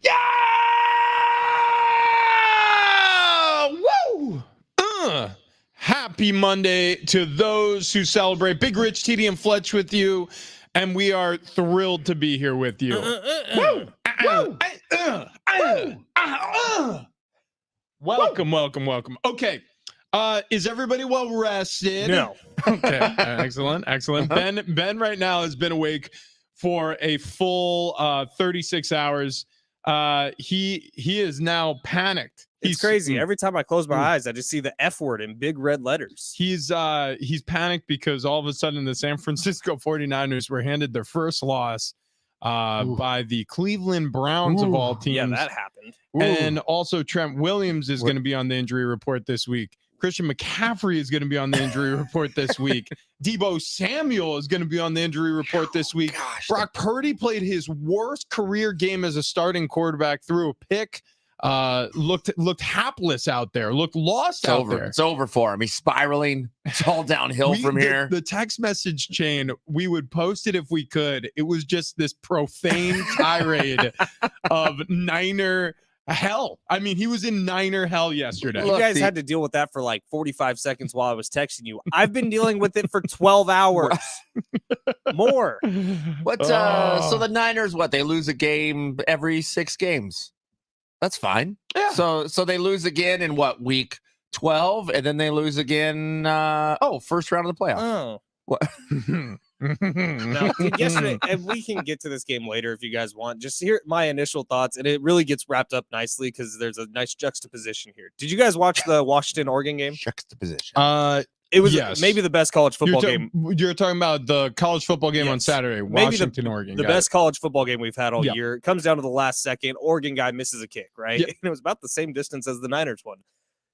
Yeah! Woo! Happy Monday to those who celebrate. Big Rich, TD, and Fletch with you, and we are thrilled to be here with you. Welcome. Okay. Is everybody well rested? No. Okay. Excellent. Ben right now has been awake for a full 36 hours. He is now panicked. It's crazy. Every time I close my eyes, I just see the F word in big red letters. He's panicked because all of a sudden the San Francisco 49ers were handed their first loss by the Cleveland Browns of all teams. Yeah, that happened. And also Trent Williams is going to be on the injury report this week. Christian McCaffrey is going to be on the injury report this week. Deebo Samuel is going to be on the injury report this week. Brock Purdy played his worst career game as a starting quarterback, threw a pick, looked hapless out there, looked lost out there. It's over for him. He's spiraling. It's all downhill from here. The text message chain, we would post it if we could. It was just this profane tirade of Niner hell. I mean, he was in Niner hell yesterday. You guys had to deal with that for like 45 seconds while I was texting you. I've been dealing with it for 12 hours. More. So the Niners, they lose a game every 6 games. That's fine. Yeah. So they lose again in week 12, and then they lose again. First round of the playoffs. Oh. What? No, yesterday, and we can get to this game later if you guys want. Just hear my initial thoughts, and it really gets wrapped up nicely because there's a nice juxtaposition here. Did you guys watch the Washington-Oregon game? Juxtaposition. It was maybe the best college football game. You're talking about the college football game on Saturday, Washington, Oregon. The best college football game we've had all year. It comes down to the last second. Oregon guy misses a kick, right? Yep. And it was about the same distance as the Niners one.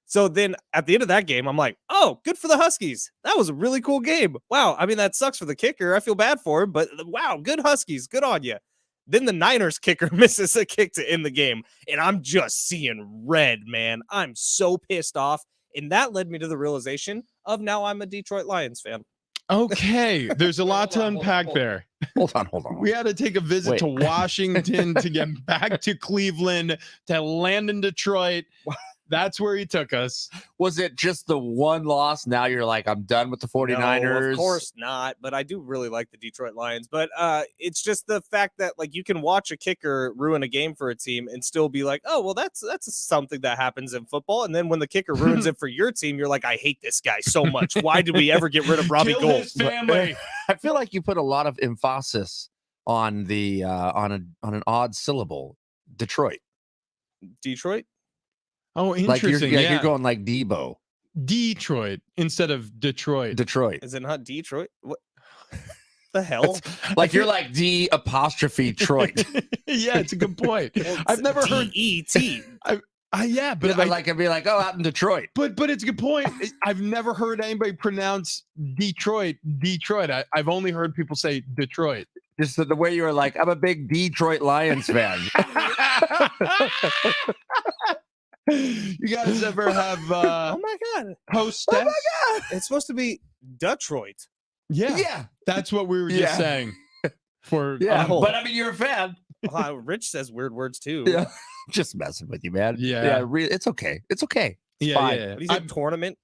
So then at the end of that game, I'm like, oh, good for the Huskies. That was a really cool game. Wow. I mean, that sucks for the kicker. I feel bad for him, but wow, good Huskies. Good on you. Then the Niners kicker misses a kick to end the game, and I'm just seeing red, man. I'm so pissed off. And that led me to the realization of now I'm a Detroit Lions fan. Okay, there's a lot to unpack there. Hold on. We had to take a visit to Washington to get back to Cleveland, to land in Detroit. That's where he took us. Was it just the one loss? Now you're like, I'm done with the 49ers? No, of course not. But I do really like the Detroit Lions. But it's just the fact that you can watch a kicker ruin a game for a team and still be like, oh, well, that's something that happens in football. And then when the kicker ruins it for your team, you're like, I hate this guy so much. Why did we ever get rid of Robbie Gould? His family. I feel like you put a lot of emphasis on the on an odd syllable. Detroit. Oh, interesting. You're going like Debo. Detroit instead of Detroit. Is it not Detroit? What the hell? You're like D''Troit. Yeah, it's a good point. I've never heard E.T. But I'd be like, out in Detroit. But it's a good point. I've never heard anybody pronounce Detroit. I've only heard people say Detroit. Just the way you were like, I'm a big Detroit Lions fan. You guys ever have oh my god, hostess? Oh my god, it's supposed to be Detroit. Yeah, that's what we were just saying. But I mean, you're a fan. Rich says weird words too. Yeah, just messing with you, man. It's okay. It's fine. Yeah. What is it, tournament?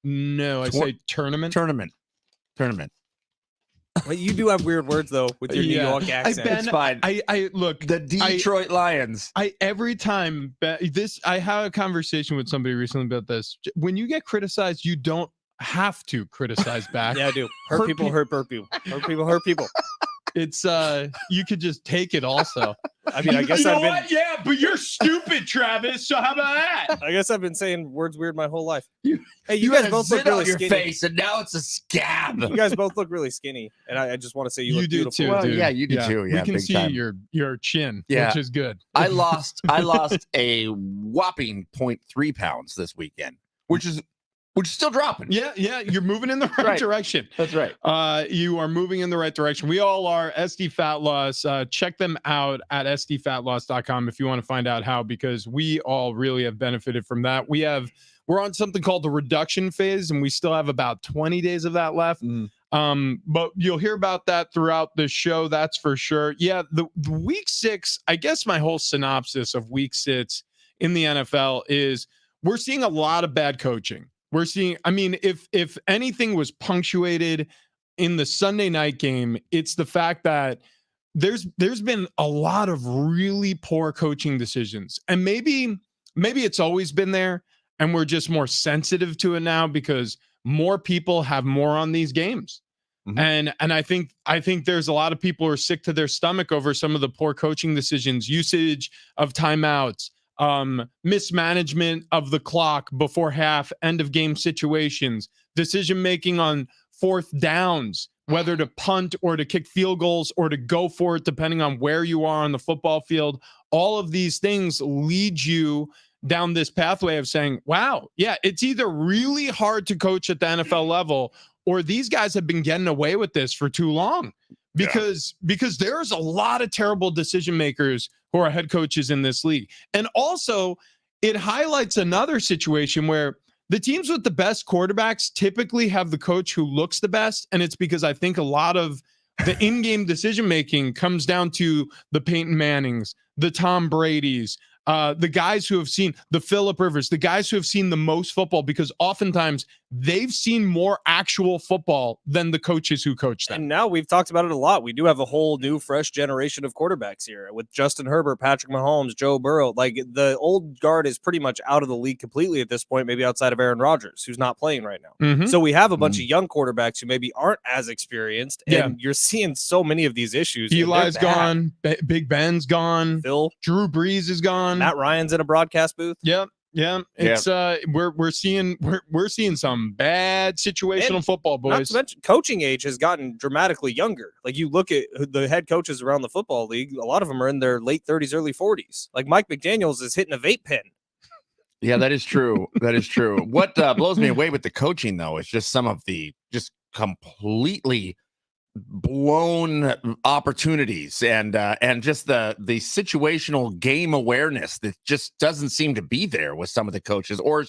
No, I say tournament. Tournament. Well, you do have weird words though with your New York accent. It's fine. I look, the Detroit Lions. Every time I had a conversation with somebody recently about this. When you get criticized, you don't have to criticize back. Yeah, I do. Hurt people. Hurt people. It's you could just take it also. I mean, I guess what? Yeah, but you're stupid, Travis. So how about that? I guess I've been saying words weird my whole life. You guys both look really your skinny. Face, and now it's a scab. You guys both look really skinny, and I just want to say you look beautiful. Too, well, dude. yeah, you do too. Yeah, we can big see time. your chin, which is good. I lost a whopping 0.3 pounds this weekend, which is still dropping. Yeah, you're moving in the right direction. That's right. You are moving in the right direction. We all are. SD Fat Loss. Check them out at sdfatloss.com if you want to find out how, because we all really have benefited from that. We're on something called the reduction phase, and we still have about 20 days of that left. But you'll hear about that throughout the show. That's for sure. Yeah. The week 6, I guess my whole synopsis of week 6 in the NFL is we're seeing a lot of bad coaching. We're seeing, I mean, if anything was punctuated in the Sunday night game, it's the fact that there's been a lot of really poor coaching decisions. And maybe it's always been there and we're just more sensitive to it now because more people have more on these games. Mm-hmm. And I think there's a lot of people who are sick to their stomach over some of the poor coaching decisions, usage of timeouts, mismanagement of the clock before half, end of game situations, decision making on 4th downs, whether to punt or to kick field goals or to go for it, depending on where you are on the football field. All of these things lead you down this pathway of saying, wow, yeah, it's either really hard to coach at the NFL level or these guys have been getting away with this for too long because there's a lot of terrible decision makers who are head coaches in this league. And also it highlights another situation where the teams with the best quarterbacks typically have the coach who looks the best. And it's because I think a lot of the in-game decision-making comes down to the Peyton Mannings, the Tom Bradys, the guys who have seen the Phillip Rivers, the guys who have seen the most football, because oftentimes they've seen more actual football than the coaches who coach them. And now we've talked about it a lot. We do have a whole new, fresh generation of quarterbacks here with Justin Herbert, Patrick Mahomes, Joe Burrow. Like the old guard is pretty much out of the league completely at this point, maybe outside of Aaron Rodgers, who's not playing right now. Mm-hmm. So we have a bunch of young quarterbacks who maybe aren't as experienced, and you're seeing so many of these issues. Eli's gone, Big Ben's gone, Phil, Drew Brees is gone, Matt Ryan's in a broadcast booth. Yep. Yeah, it's we're seeing some bad situational football, boys. Not to mention, coaching age has gotten dramatically younger. Like you look at the head coaches around the football league, a lot of them are in their late 30s, early 40s. Like Mike McDaniels is hitting a vape pen. Yeah, that is true. That is true. What blows me away with the coaching, though, is just some of the just completely blown opportunities and just the situational game awareness that just doesn't seem to be there with some of the coaches, or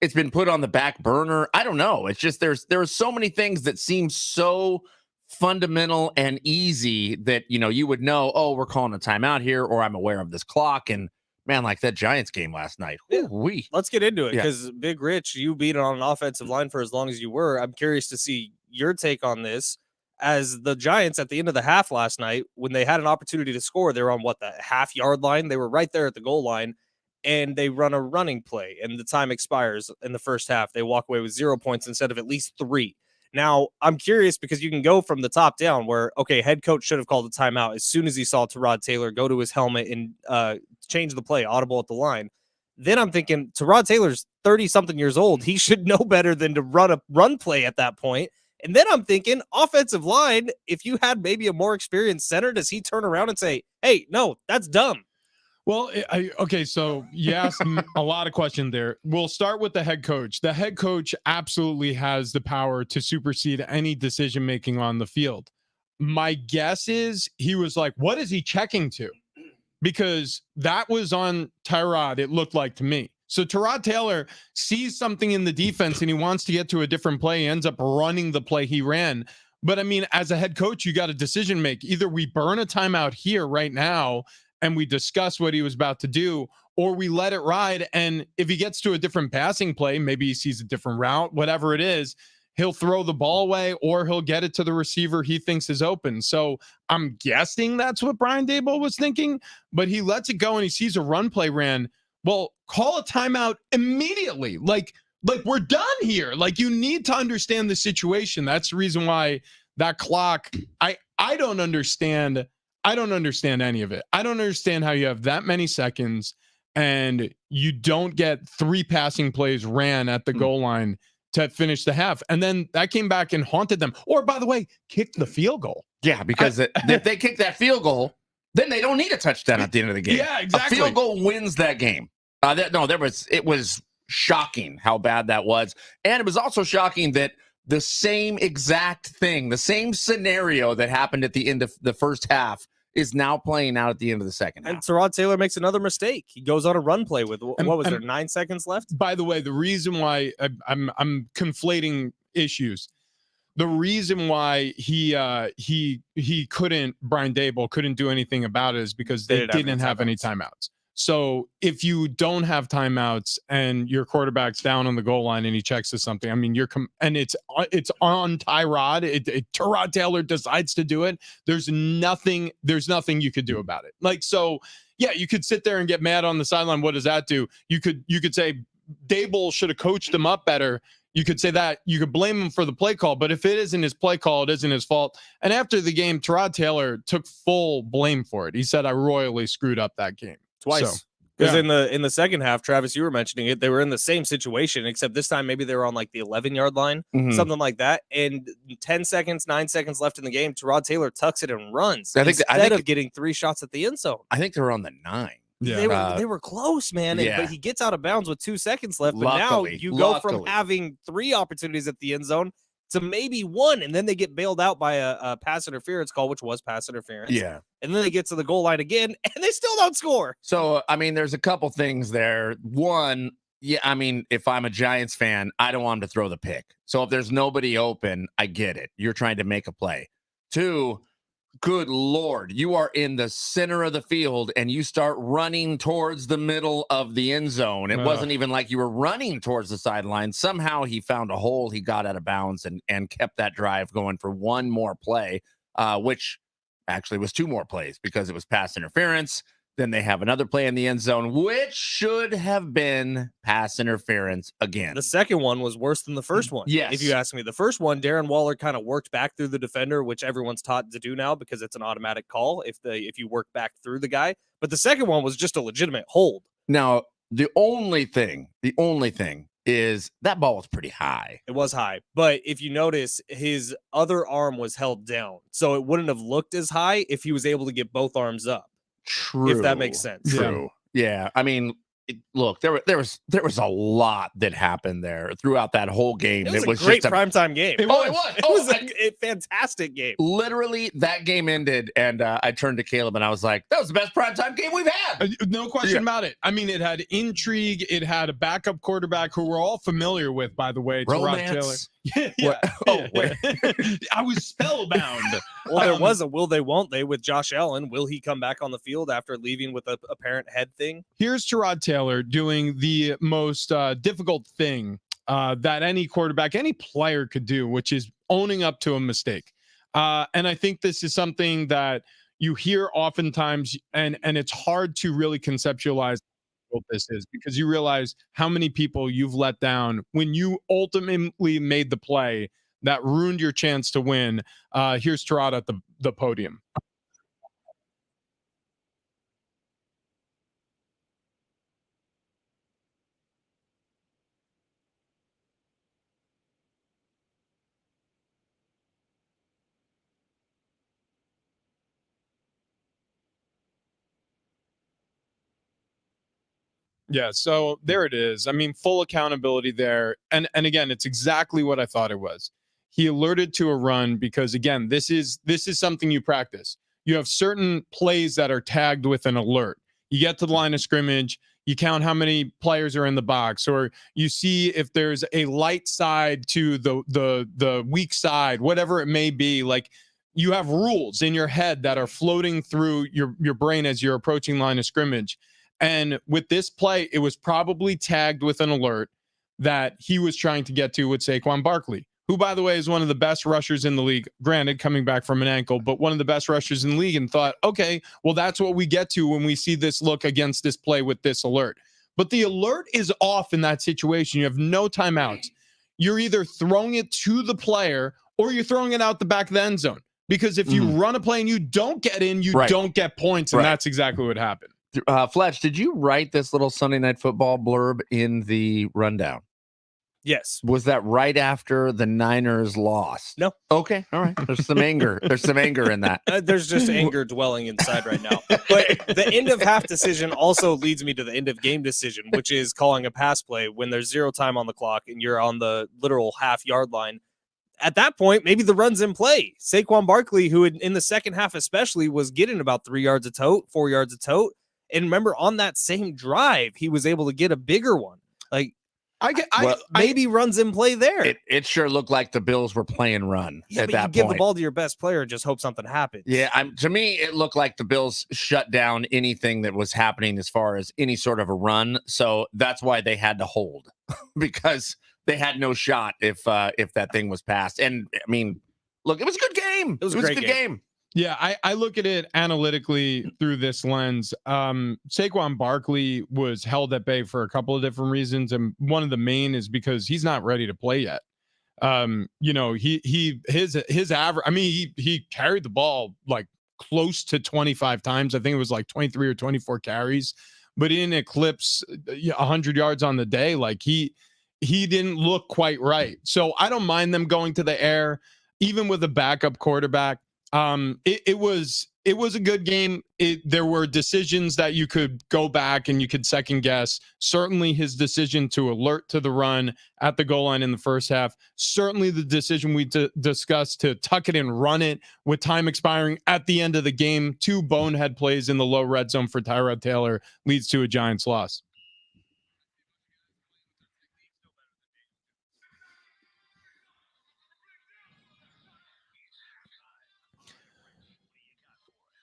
it's been put on the back burner. I don't know. It's just there are so many things that seem so fundamental and easy that you would know, oh, we're calling a timeout here, or I'm aware of this clock. And man, like that Giants game last night. Let's get into it, because Big Rich, you beat it on an offensive line for as long as you were. I'm curious to see your take on this. As the Giants at the end of the half last night, when they had an opportunity to score, they were on the half-yard line. They were right there at the goal line, and they run a running play, and the time expires in the first half. They walk away with 0 points instead of at least 3. Now, I'm curious because you can go from the top down where, okay, head coach should have called a timeout as soon as he saw Tyrod Taylor go to his helmet and change the play, audible at the line. Then I'm thinking, Tyrod Taylor's 30-something years old. He should know better than to run a run play at that point. And then I'm thinking, offensive line, if you had maybe a more experienced center, does he turn around and say, hey, no, that's dumb? Well, okay, so you asked a lot of questions there. We'll start with the head coach. The head coach absolutely has the power to supersede any decision-making on the field. My guess is he was like, what is he checking to? Because that was on Tyrod, it looked like to me. So Tyrod Taylor sees something in the defense and he wants to get to a different play. He ends up running the play he ran. But I mean, as a head coach, you got a decision make. Either we burn a timeout here right now and we discuss what he was about to do, or we let it ride. And if he gets to a different passing play, maybe he sees a different route, whatever it is, he'll throw the ball away or he'll get it to the receiver he thinks is open. So I'm guessing that's what Brian Daboll was thinking, but he lets it go and he sees a run play ran. Well, call a timeout immediately. Like we're done here. Like, you need to understand the situation. That's the reason why that clock, I don't understand. I don't understand any of it. I don't understand how you have that many seconds and you don't get 3 passing plays ran at the goal line to finish the half. And then that came back and haunted them. Or, by the way, kicked the field goal. Yeah, because if they kick that field goal, then they don't need a touchdown at the end of the game. Yeah, exactly. A field goal wins that game. It was shocking how bad that was. And it was also shocking that the same exact thing, the same scenario that happened at the end of the first half is now playing out at the end of the second half. And Tyrod Taylor makes another mistake. He goes on a run play with, what was there, 9 seconds left? By the way, the reason why I'm conflating issues, the reason why Brian Dable couldn't do anything about it is because they didn't have any timeouts. So if you don't have timeouts and your quarterback's down on the goal line and he checks to something, I mean, and it's on Tyrod. Tyrod Taylor decides to do it. There's nothing you could do about it. Like, so yeah, you could sit there and get mad on the sideline. What does that do? You could say Dable should have coached him up better. You could say that. You could blame him for the play call, but if it isn't his play call, it isn't his fault. And after the game, Tyrod Taylor took full blame for it. He said, "I royally screwed up that game." Twice. Because in the second half, Travis, you were mentioning it, they were in the same situation, except this time maybe they were on like the 11-yard line, something like that. And 9 seconds left in the game, Tyrod Taylor tucks it and runs instead of getting 3 shots at the end zone. I think they were on the 9. Yeah. They were close, man. But he gets out of bounds with 2 seconds left. But now you go from having 3 opportunities at the end zone to maybe 1, and then they get bailed out by a pass interference call, which was pass interference. Yeah. And then they get to the goal line again, and they still don't score. So, I mean, there's a couple things there. One, yeah, I mean, if I'm a Giants fan, I don't want him to throw the pick. So if there's nobody open, I get it. You're trying to make a play. 2, good Lord, you are in the center of the field and you start running towards the middle of the end zone. It wasn't even like you were running towards the sideline. Somehow he found a hole. He got out of bounds and kept that drive going for 1 more play, which actually was 2 more plays because it was pass interference. Then they have another play in the end zone, which should have been pass interference again. The second one was worse than the first one. Yes. If you ask me, the first one, Darren Waller kind of worked back through the defender, which everyone's taught to do now because it's an automatic call if you work back through the guy. But the second one was just a legitimate hold. Now, the only thing is that ball was pretty high. It was high. But if you notice, his other arm was held down. So it wouldn't have looked as high if he was able to get both arms up. True. If that makes sense. True. Yeah. I mean, look, there was a lot that happened there throughout that whole game. It was a great primetime game. It was a fantastic game. Literally, that game ended, and I turned to Caleb and I was like, "That was the best primetime game we've had." No question about it. I mean, it had intrigue. It had a backup quarterback who we're all familiar with, by the way, Tyrod Taylor. Yeah. Oh, wait. I was spellbound. Well, there was a will they, won't they with Josh Allen. Will he come back on the field after leaving with a apparent head thing? Here's Tyrod Taylor doing the most difficult thing that any quarterback, any player could do, which is owning up to a mistake. And I think this is something that you hear oftentimes, and it's hard to really conceptualize what this is, because you realize how many people you've let down when you ultimately made the play that ruined your chance to win. Here's Tyrod at the podium. Yeah, so there it is. I mean, full accountability there. And again, it's exactly what I thought it was. He alerted to a run because, again, this is something you practice. You have certain plays that are tagged with an alert. You get to the line of scrimmage, you count how many players are in the box, or you see if there's a light side to the weak side, whatever it may be. Like, you have rules in your head that are floating through your brain as you're approaching line of scrimmage. And with this play, it was probably tagged with an alert that he was trying to get to with Saquon Barkley, who, by the way, is one of the best rushers in the league. Granted, coming back from an ankle, but one of the best rushers in the league, and thought, okay, well, that's what we get to when we see this look against this play with this alert. But the alert is off in that situation. You have no timeouts. You're either throwing it to the player or you're throwing it out the back of the end zone. Because if you run a play and you don't get in, you don't get points. And that's exactly what happened. Fletch, did you write this little Sunday Night Football blurb in the rundown? Yes. Was that right after the Niners lost? No. Okay. All right. There's some anger. There's some anger in that. There's just anger dwelling inside right now. But the end of half decision also leads me to the end of game decision, which is calling a pass play when there's 0 time on the clock and you're on the literal half-yard line. At that point, maybe the run's in play. Saquon Barkley, who in the second half especially was getting about 3 yards a tote, 4 yards a tote. And remember, on that same drive, he was able to get a bigger one. Like, maybe runs in play there. It sure looked like the Bills were playing run at that point. Give the ball to your best player and just hope something happens. Yeah, to me, it looked like the Bills shut down anything that was happening as far as any sort of a run. So that's why they had to hold because they had no shot if that thing was passed. And I mean, look, it was a good game. It was a good game. Yeah, I look at it analytically through this lens. Saquon Barkley was held at bay for a couple of different reasons, and one of the main is because he's not ready to play yet. His average. I mean, he carried the ball like close to 25 times. I think it was like 23 or 24 carries, but he didn't eclipse 100 yards on the day. Like he didn't look quite right. So I don't mind them going to the air, even with a backup quarterback. It was a good game. There were decisions that you could go back and you could second guess. Certainly his decision to alert to the run at the goal line in the first half. Certainly the decision we discussed to tuck it and run it with time expiring at the end of the game. 2 bonehead plays in the low red zone for Tyrod Taylor leads to a Giants loss.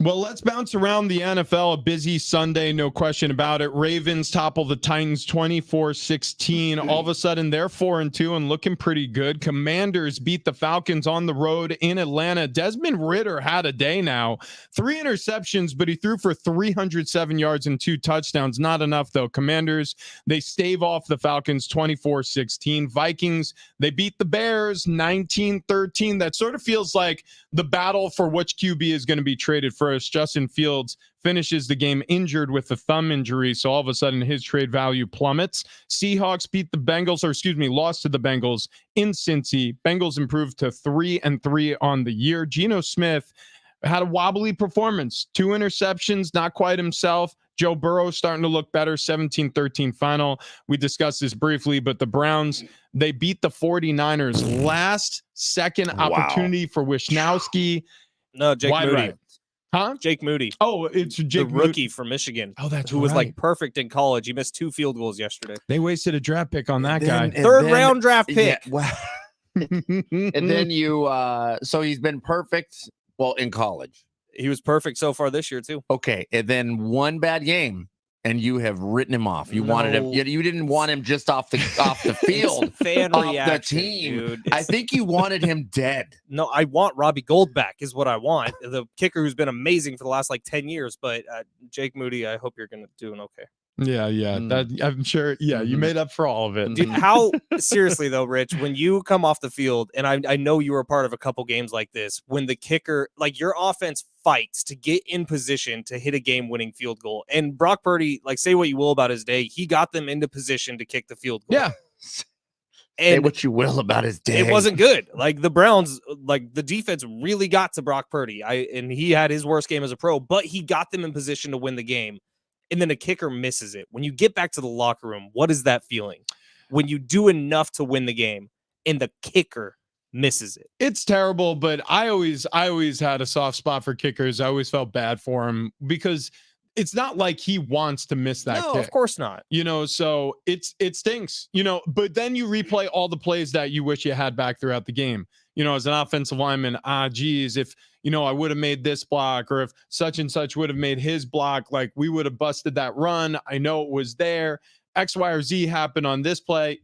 Well, let's bounce around the NFL. A busy Sunday, no question about it. Ravens topple the Titans 24-16. All of a sudden, they're 4-2 and looking pretty good. Commanders beat the Falcons on the road in Atlanta. Desmond Ridder had a day now. 3 interceptions, but he threw for 307 yards and 2 touchdowns. Not enough, though. Commanders, they stave off the Falcons 24-16. Vikings, they beat the Bears 19-13. That sort of feels like the battle for which QB is going to be traded first. Justin Fields finishes the game injured with a thumb injury, so all of a sudden his trade value plummets. Seahawks beat the Bengals, lost to the Bengals in Cincy. Bengals improved to 3-3 on the year. Geno Smith had a wobbly performance, 2 interceptions, not quite himself. Joe Burrow starting to look better, 17-13 final. We discussed this briefly, but the Browns, they beat the 49ers. Last second opportunity for Wisnowski. No, Jake Moody. Right. Huh? Jake Moody. Oh, it's Jake the rookie from Michigan. Oh, that's who was like perfect in college. He missed 2 field goals yesterday. They wasted a draft pick on that guy. Third round draft pick. Yeah, well, and then so he's been perfect. Well, in college, he was perfect so far this year too. Okay, and then one bad game, and you have written him off. You wanted him. You didn't want him just off the field, fan off reaction, the team. Dude. I think you wanted him dead. No, I want Robbie Gould back. Is what I want. The kicker who's been amazing for the last like 10 years. But Jake Moody, I hope you're going to do an okay. Yeah. That, I'm sure. Yeah, you made up for all of it. Dude, how seriously though, Rich, when you come off the field, and I know you were part of a couple games like this, when the kicker, like your offense fights to get in position to hit a game-winning field goal, and Brock Purdy, like say what you will about his day, he got them into position to kick the field goal. Yeah. And say what you will about his day. It wasn't good. Like the Browns, like the defense really got to Brock Purdy. And he had his worst game as a pro, but he got them in position to win the game. And then a kicker misses it. When you get back to the locker room, what is that feeling? When you do enough to win the game and the kicker misses it. It's terrible, but I always had a soft spot for kickers. I always felt bad for him because it's not like he wants to miss that kick. Of course not. So it stinks, but then you replay all the plays that you wish you had back throughout the game. As an offensive lineman, geez, if, I would have made this block, or if such and such would have made his block, like we would have busted that run. I know it was there. X, Y, or Z happened on this play.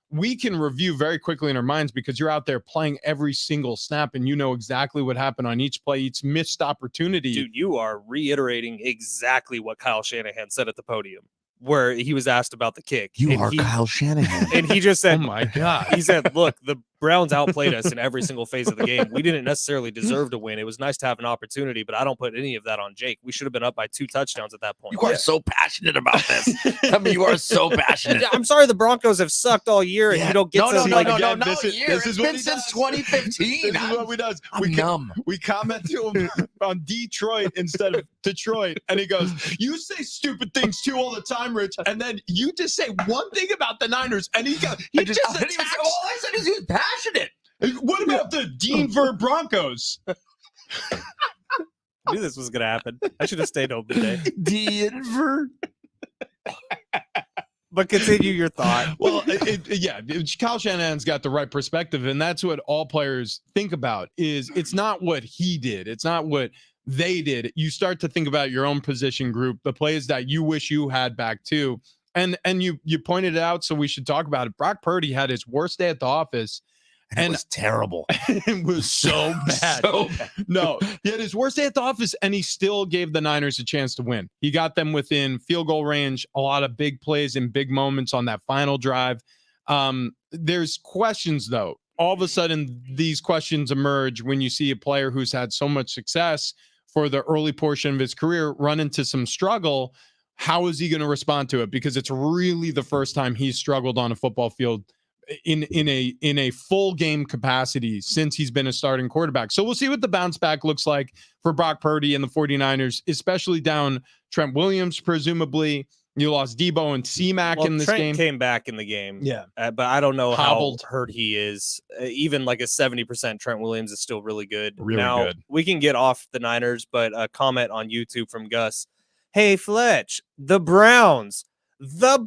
We can review very quickly in our minds because you're out there playing every single snap and you know exactly what happened on each play, each missed opportunity. Dude, you are reiterating exactly what Kyle Shanahan said at the podium, where he was asked about the kick. Kyle Shanahan. And he just said, oh my God. He said, look, the Browns outplayed us in every single phase of the game. We didn't necessarily deserve to win. It was nice to have an opportunity, but I don't put any of that on Jake. We should have been up by 2 touchdowns at that point. You are so passionate about this. I mean, you are so passionate. I'm sorry the Broncos have sucked all year and you don't get no, This is been since 2015. This is what we does. We comment to him on Detroit instead of Detroit, and he goes, "You say stupid things too all the time, Rich, and then you just say one thing about the Niners, and he just all I said is he was passionate. What about the Denver Broncos?" I knew this was gonna happen. I should have stayed home today. Denver. But continue your thought. Well, Kyle Shanahan's got the right perspective, and that's what all players think about. Is it's not what he did, it's not what they did. You start to think about your own position group, the plays that you wish you had back too. And you pointed it out, so we should talk about it. Brock Purdy had his worst day at the office. And it was terrible. It was so bad. So bad. No, he had his worst day at the office, and he still gave the Niners a chance to win. He got them within field goal range, a lot of big plays and big moments on that final drive. There's questions, though. All of a sudden, these questions emerge when you see a player who's had so much success for the early portion of his career run into some struggle. How is he going to respond to it? Because it's really the first time he's struggled on a football field in a full game capacity since he's been a starting quarterback. So we'll see what the bounce back looks like for Brock Purdy and the 49ers, especially down Trent Williams. Presumably you lost Debo and C-Mac in this Trent game. Came back in the game. Yeah. But I don't know Hobbled. how hurt he is. Even like a 70% Trent Williams is still really good. Really now, good. We can get off the Niners, but a comment on YouTube from Gus. Hey, Fletch, the Browns. The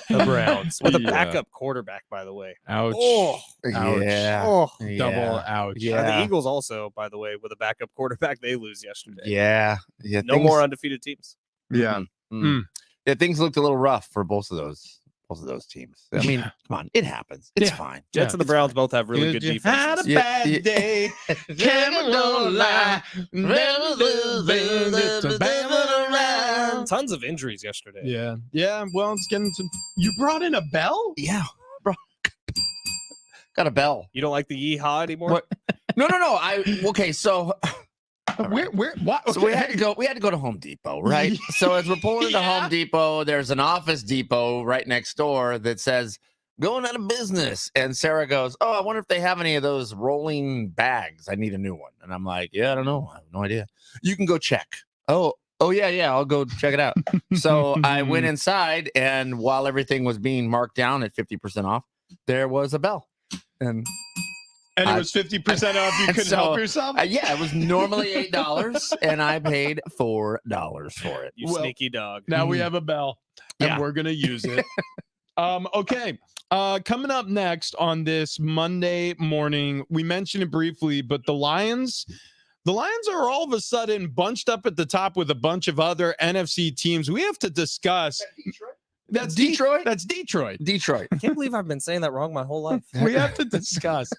Browns with a backup quarterback, by the way. Ouch. Oh, ouch. Yeah. oh. Double ouch. Yeah. The Eagles also, by the way, with a backup quarterback, they lose yesterday. Yeah. No more undefeated teams. Yeah. Yeah, things looked a little rough for both of those teams. I mean, come on, it happens. It's fine. Jets and the Browns both have really good defenses. Had a bad day. Don't lie. Tons of injuries yesterday. Yeah. Yeah. Well, it's getting to. You brought in a bell? Yeah, bro. Got a bell. You don't like the yeehaw anymore? What? No. Okay, so Where? What? so we had to go to Home Depot, right? So as we're pulling into Home Depot, there's an Office Depot right next door that says going out of business. And Sarah goes, "Oh, I wonder if they have any of those rolling bags. I need a new one." And I'm like, "Yeah, I don't know. I have no idea. You can go check." Oh yeah, I'll go check it out. So I went inside, and while everything was being marked down at 50% off, there was a bell. And it was 50% off. You couldn't help yourself? Yeah, it was normally $8, and I paid $4 for it. You sneaky dog. Now we have a bell, and Yeah. we're going to use it. Okay. Coming up next on this Monday morning, we mentioned it briefly, but the Lions are all of a sudden bunched up at the top with a bunch of other NFC teams. We have to discuss. That's Detroit. That's Detroit. I can't believe I've been saying that wrong my whole life. We have to discuss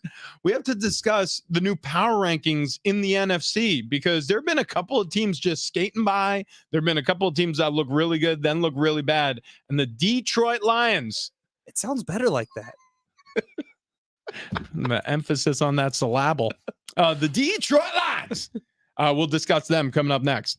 the new power rankings in the NFC, because there have been a couple of teams just skating by. There have been a couple of teams that look really good, then look really bad. And the Detroit Lions. It sounds better like that. The emphasis on that syllable. The Detroit Lions. We'll discuss them coming up next.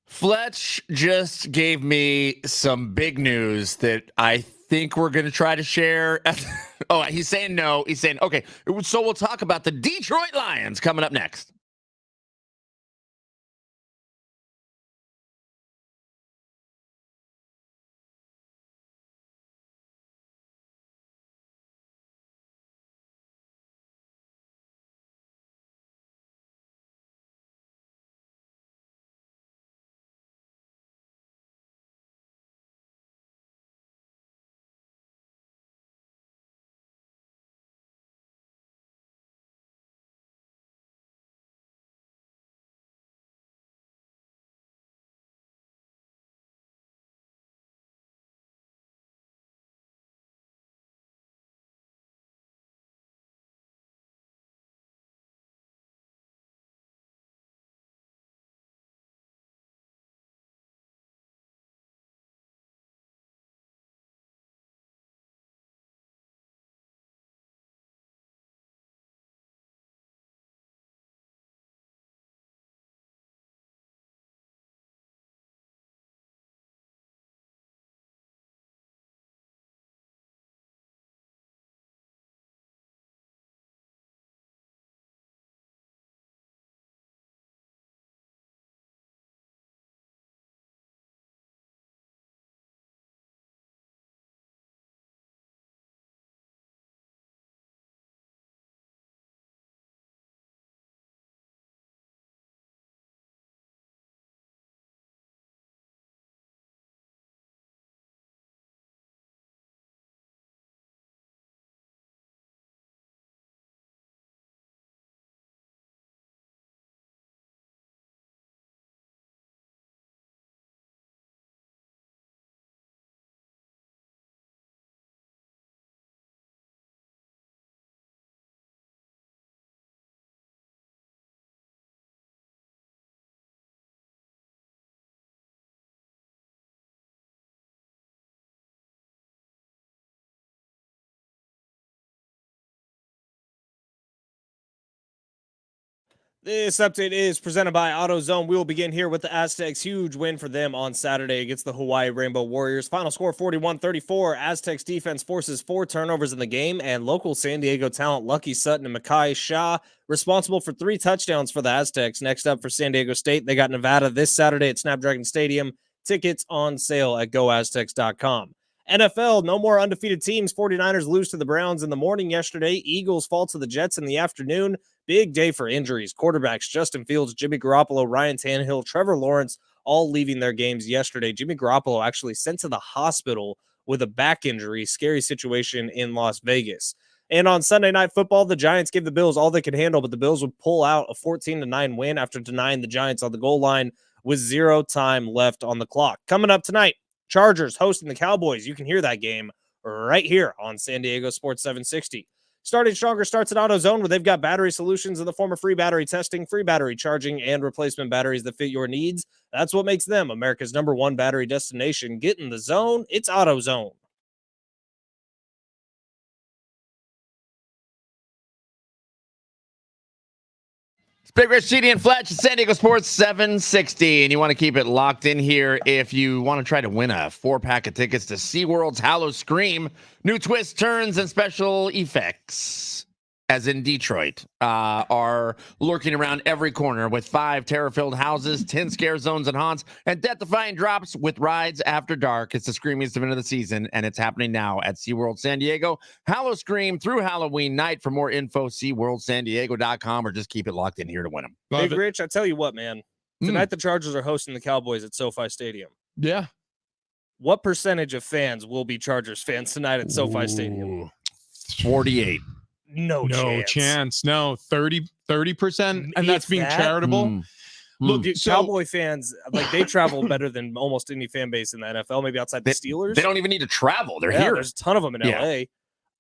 Fletch just gave me some big news that I think we're going to try to share. Oh, he's saying no. He's saying, okay, so we'll talk about the Detroit Lions coming up next. This update is presented by AutoZone. We will begin here with the Aztecs. Huge win for them on Saturday against the Hawaii Rainbow Warriors. Final score 41-34. Aztecs defense forces 4 turnovers in the game, and local San Diego talent Lucky Sutton and Mekhi Shaw responsible for 3 touchdowns for the Aztecs. Next up for San Diego State, they got Nevada this Saturday at Snapdragon Stadium. Tickets on sale at goaztecs.com. NFL, no more undefeated teams. 49ers lose to the Browns in the morning yesterday. Eagles fall to the Jets in the afternoon. Big day for injuries. Quarterbacks Justin Fields, Jimmy Garoppolo, Ryan Tannehill, Trevor Lawrence, all leaving their games yesterday. Jimmy Garoppolo actually sent to the hospital with a back injury. Scary situation in Las Vegas. And on Sunday Night Football, the Giants gave the Bills all they could handle, but the Bills would pull out a 14-9 win after denying the Giants on the goal line with 0 time left on the clock. Coming up tonight, Chargers hosting the Cowboys. You can hear that game right here on San Diego Sports 760. Starting Stronger starts at AutoZone, where they've got battery solutions in the form of free battery testing, free battery charging, and replacement batteries that fit your needs. That's what makes them America's #1 battery destination. Get in the zone. It's AutoZone. It's Big Rich, CD, and Fletch at San Diego Sports 760, and you want to keep it locked in here if you want to try to win a 4-pack of tickets to SeaWorld's Hallow Scream. New twists, turns, and special effects, as in Detroit, are lurking around every corner with 5 terror-filled houses, 10 scare zones and haunts, and death-defying drops with rides after dark. It's the screamiest event of the season, and it's happening now at SeaWorld San Diego. Hallow Scream through Halloween night. For more info, SeaWorldSanDiego.com, or just keep it locked in here to win them. Big Rich, I tell you what, man. Tonight the Chargers are hosting the Cowboys at SoFi Stadium. Yeah. What percentage of fans will be Chargers fans tonight at SoFi Stadium? 48. No chance. No, 30%. And that's being that? charitable. Look, Dude, so Cowboy fans, like, they travel better than almost any fan base in the NFL, maybe outside the Steelers. They don't even need to travel. They're Yeah, here. there's a ton of them in Yeah. LA.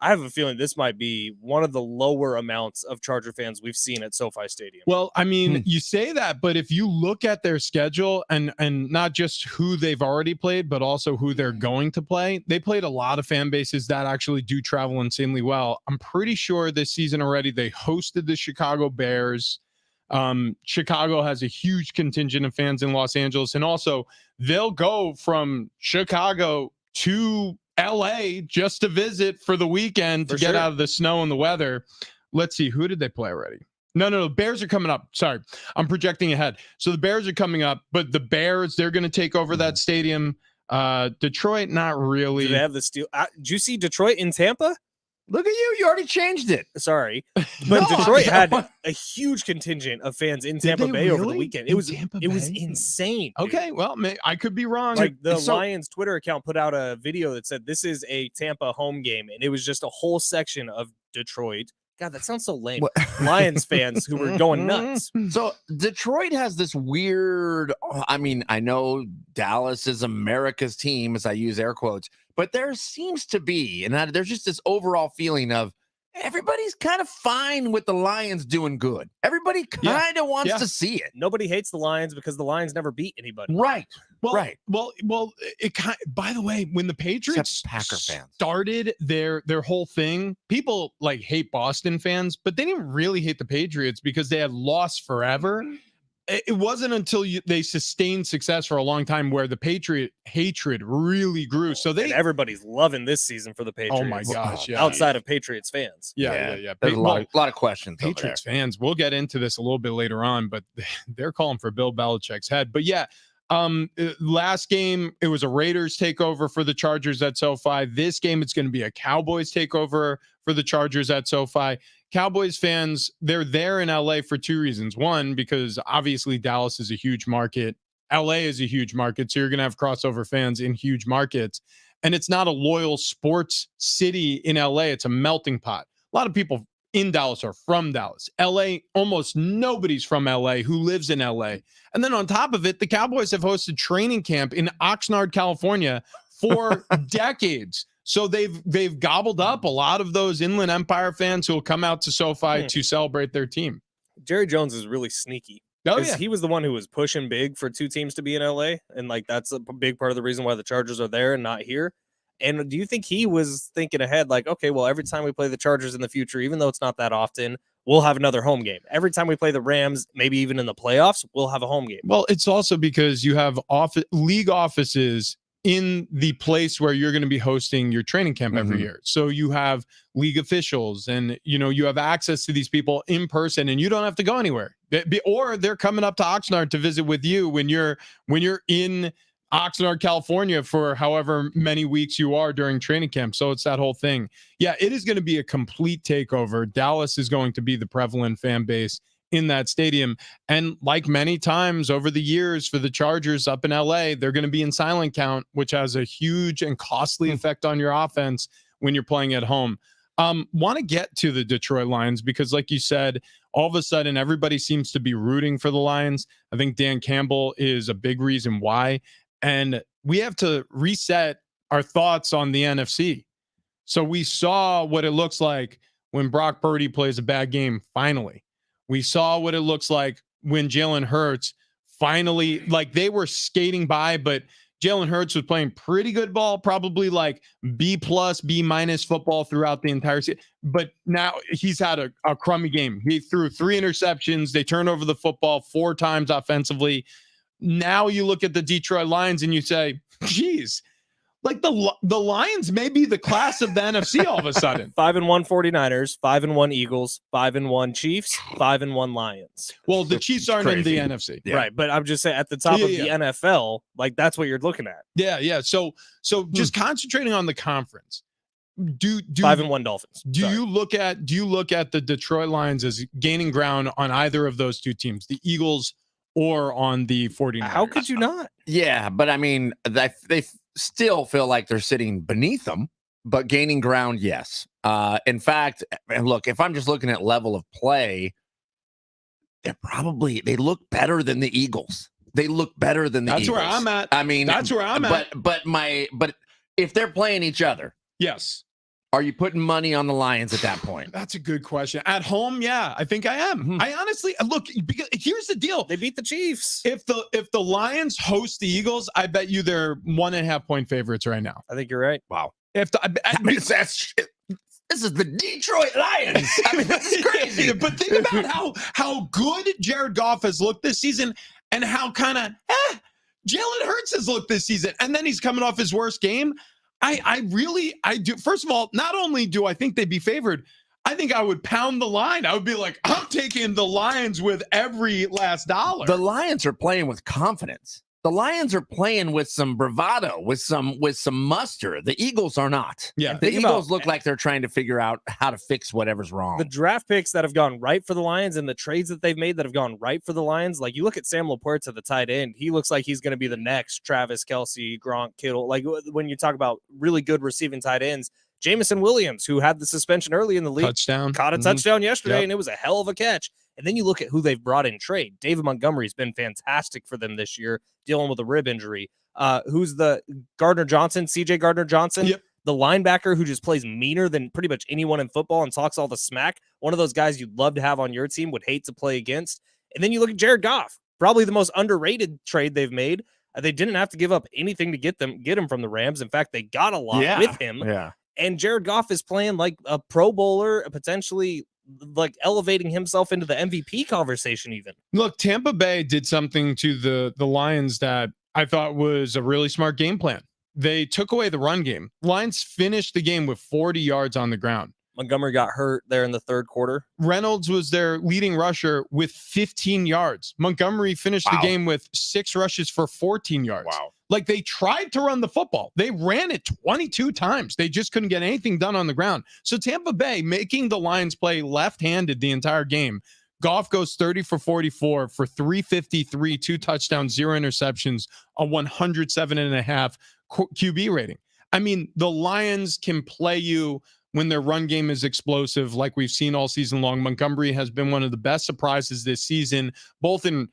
I have a feeling this might be one of the lower amounts of Charger fans we've seen at SoFi Stadium. well, I mean, you say that, but if you look at their schedule and not just who they've already played, but also who they're going to play, they played a lot of fan bases that actually do travel insanely well. I'm pretty sure this season already they hosted the Chicago Bears. Chicago has a huge contingent of fans in Los Angeles, and also they'll go from Chicago to LA just to visit for the weekend to get out of the snow and the weather. Let's see, who did they play already? No, Bears are coming up. Sorry, I'm projecting ahead. So the Bears are coming up, but the Bears, they're going to take over that stadium. Detroit, not really. Do they have the steel? Did you see Detroit in Tampa? Look at you. You already changed it. Sorry. But Detroit had a huge contingent of fans in Tampa Bay over the weekend. It was insane. Dude. Okay, well, I could be wrong. Like the Lions Twitter account put out a video that said this is a Tampa home game, and it was just a whole section of Detroit. God, that sounds so lame. Lions fans who were going nuts. So Detroit has this weird, I mean, I know Dallas is America's team, as I use air quotes, but there seems to be, and there's just this overall feeling of everybody's kind of fine with the Lions doing good. Everybody kind of wants to see it. Nobody hates the Lions because the Lions never beat anybody. Right. Well, it kind of, by the way, when the Patriots started their whole thing, people like hate Boston fans, but they didn't really hate the Patriots because they had lost forever. It wasn't until they sustained success for a long time where the Patriot hatred really grew. So and everybody's loving this season for the Patriots. Oh my gosh! Yeah, outside of Patriots fans, yeah. There's a lot of questions. Patriots fans. We'll get into this a little bit later on, but they're calling for Bill Belichick's head. But yeah, last game it was a Raiders takeover for the Chargers at SoFi. This game it's going to be a Cowboys takeover for the Chargers at SoFi. Cowboys fans, they're there in LA for two reasons. One, because obviously Dallas is a huge market. LA is a huge market. So you're going to have crossover fans in huge markets. And it's not a loyal sports city in LA. It's a melting pot. A lot of people in Dallas are from Dallas. LA, almost nobody's from LA who lives in LA. And then on top of it, the Cowboys have hosted training camp in Oxnard, California for decades. So they've gobbled up a lot of those Inland Empire fans who will come out to SoFi to celebrate their team. Jerry Jones is really sneaky. Oh, yeah. He was the one who was pushing big for two teams to be in LA. And like, that's a big part of the reason why the Chargers are there and not here. And do you think he was thinking ahead? Like, okay, well, every time we play the Chargers in the future, even though it's not that often, we'll have another home game. Every time we play the Rams, maybe even in the playoffs, we'll have a home game. Well, it's also because you have league offices in the place where you're going to be hosting your training camp every year. So you have league officials and, you have access to these people in person and you don't have to go anywhere. Or they're coming up to Oxnard to visit with you when you're in Oxnard, California for however many weeks you are during training camp. So it's that whole thing. Yeah, it is going to be a complete takeover. Dallas is going to be the prevalent fan base in that stadium. And like many times over the years for the Chargers up in LA, they're going to be in silent count, which has a huge and costly effect on your offense when you're playing at home. Want to get to the Detroit Lions because like you said, all of a sudden everybody seems to be rooting for the Lions. I think Dan Campbell is a big reason why. And we have to reset our thoughts on the NFC. So we saw what it looks like when Brock Purdy plays a bad game, finally. We saw what it looks like when Jalen Hurts finally, like they were skating by, but Jalen Hurts was playing pretty good ball, probably like B+, B- football throughout the entire season. But now he's had a crummy game. He threw 3 interceptions. They turned over the football 4 times offensively. Now you look at the Detroit Lions and you say, geez, like the Lions may be the class of the NFC all of a sudden. 5-1 49ers, 5-1 Eagles, 5-1 Chiefs, 5-1 Lions. Well, the Chiefs aren't in the NFC. Yeah. Right. But I'm just saying at the top of the NFL, like that's what you're looking at. Yeah. So just concentrating on the conference. Do 5-1 Dolphins. Do you look at the Detroit Lions as gaining ground on either of those two teams, the Eagles or on the 49ers? How could you not? Yeah, but I mean, they still feel like they're sitting beneath them, but gaining ground, yes. In fact, and look, if I'm just looking at level of play, they look better than the Eagles. They look better than the Eagles. That's where I'm at. I mean, that's where I'm at. But if they're playing each other, yes. Are you putting money on the Lions at that point? That's a good question. At home, yeah, I think I am. I honestly look, because here's the deal. They beat the Chiefs. If the Lions host the Eagles, I bet you they're 1.5 point favorites right now. I think you're right. Wow. That's This is the Detroit Lions. I mean, this is crazy. But think about how good Jared Goff has looked this season and how kind of Jalen Hurts has looked this season. And then he's coming off his worst game. I do. First of all, not only do I think they'd be favored, I think I would pound the line. I would be like, I'm taking the Lions with every last dollar. The Lions are playing with confidence. The Lions are playing with some bravado, with some muster. The Eagles are not. Yeah, the Eagles look like they're trying to figure out how to fix whatever's wrong. The draft picks that have gone right for the Lions and the trades that they've made that have gone right for the Lions, like you look at Sam Laporta, the tight end, he looks like he's going to be the next Travis Kelce, Gronk, Kittle. Like when you talk about really good receiving tight ends, Jamison Williams, who had the suspension early in the league, caught a touchdown yesterday, and it was a hell of a catch. And then you look at who they've brought in trade. David Montgomery's been fantastic for them this year, dealing with a rib injury. Who's the Gardner Johnson, CJ Gardner Johnson, the linebacker who just plays meaner than pretty much anyone in football and talks all the smack. One of those guys you'd love to have on your team, would hate to play against. And then you look at Jared Goff, probably the most underrated trade they've made. They didn't have to give up anything to get him from the Rams. In fact, they got a lot with him. Yeah. And Jared Goff is playing like a Pro Bowler, potentially like elevating himself into the MVP conversation even. Look, Tampa Bay did something to the Lions that I thought was a really smart game plan. They took away the run game. Lions finished the game with 40 yards on the ground. Montgomery got hurt there in the third quarter. Reynolds was their leading rusher with 15 yards. Montgomery finished the game with 6 rushes for 14 yards. Wow. Like they tried to run the football. They ran it 22 times. They just couldn't get anything done on the ground. So Tampa Bay making the Lions play left-handed the entire game. Goff goes 30 for 44 for 353, 2 touchdowns, 0 interceptions, a 107.5 QB rating. I mean, the Lions can play you when their run game is explosive, like we've seen all season long. Montgomery has been one of the best surprises this season, both in,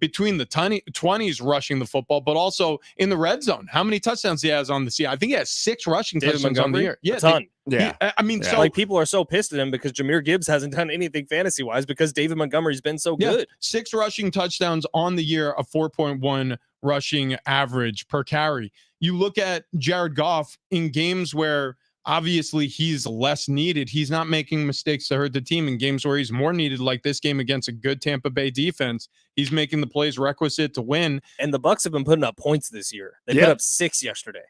between the 20s rushing the football, but also in the red zone. How many touchdowns he has on the season? I think he has 6 rushing touchdowns on the year. Yeah, a ton. So like people are so pissed at him because Jahmyr Gibbs hasn't done anything fantasy wise because David Montgomery's been so good. 6 rushing touchdowns on the year, a 4.1 rushing average per carry. You look at Jared Goff in games where obviously he's less needed. He's not making mistakes to hurt the team. In games where he's more needed, like this game against a good Tampa Bay defense, he's making the plays requisite to win. And the Bucks have been putting up points this year. They put up 6 yesterday.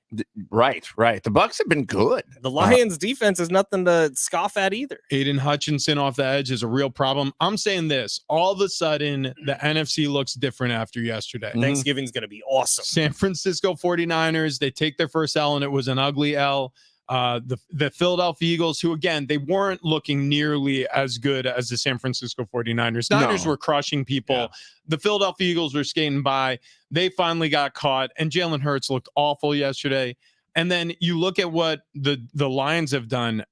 Right. The Bucks have been good. The Lions defense is nothing to scoff at either. Aiden Hutchinson off the edge is a real problem. I'm saying this, all of a sudden the NFC looks different after yesterday. Thanksgiving's going to be awesome. San Francisco 49ers, they take their first L and it was an ugly L. The Philadelphia Eagles, who, again, they weren't looking nearly as good as the San Francisco 49ers. Niners were crushing people. Yeah. The Philadelphia Eagles were skating by. They finally got caught, and Jalen Hurts looked awful yesterday. And then you look at what the Lions have done.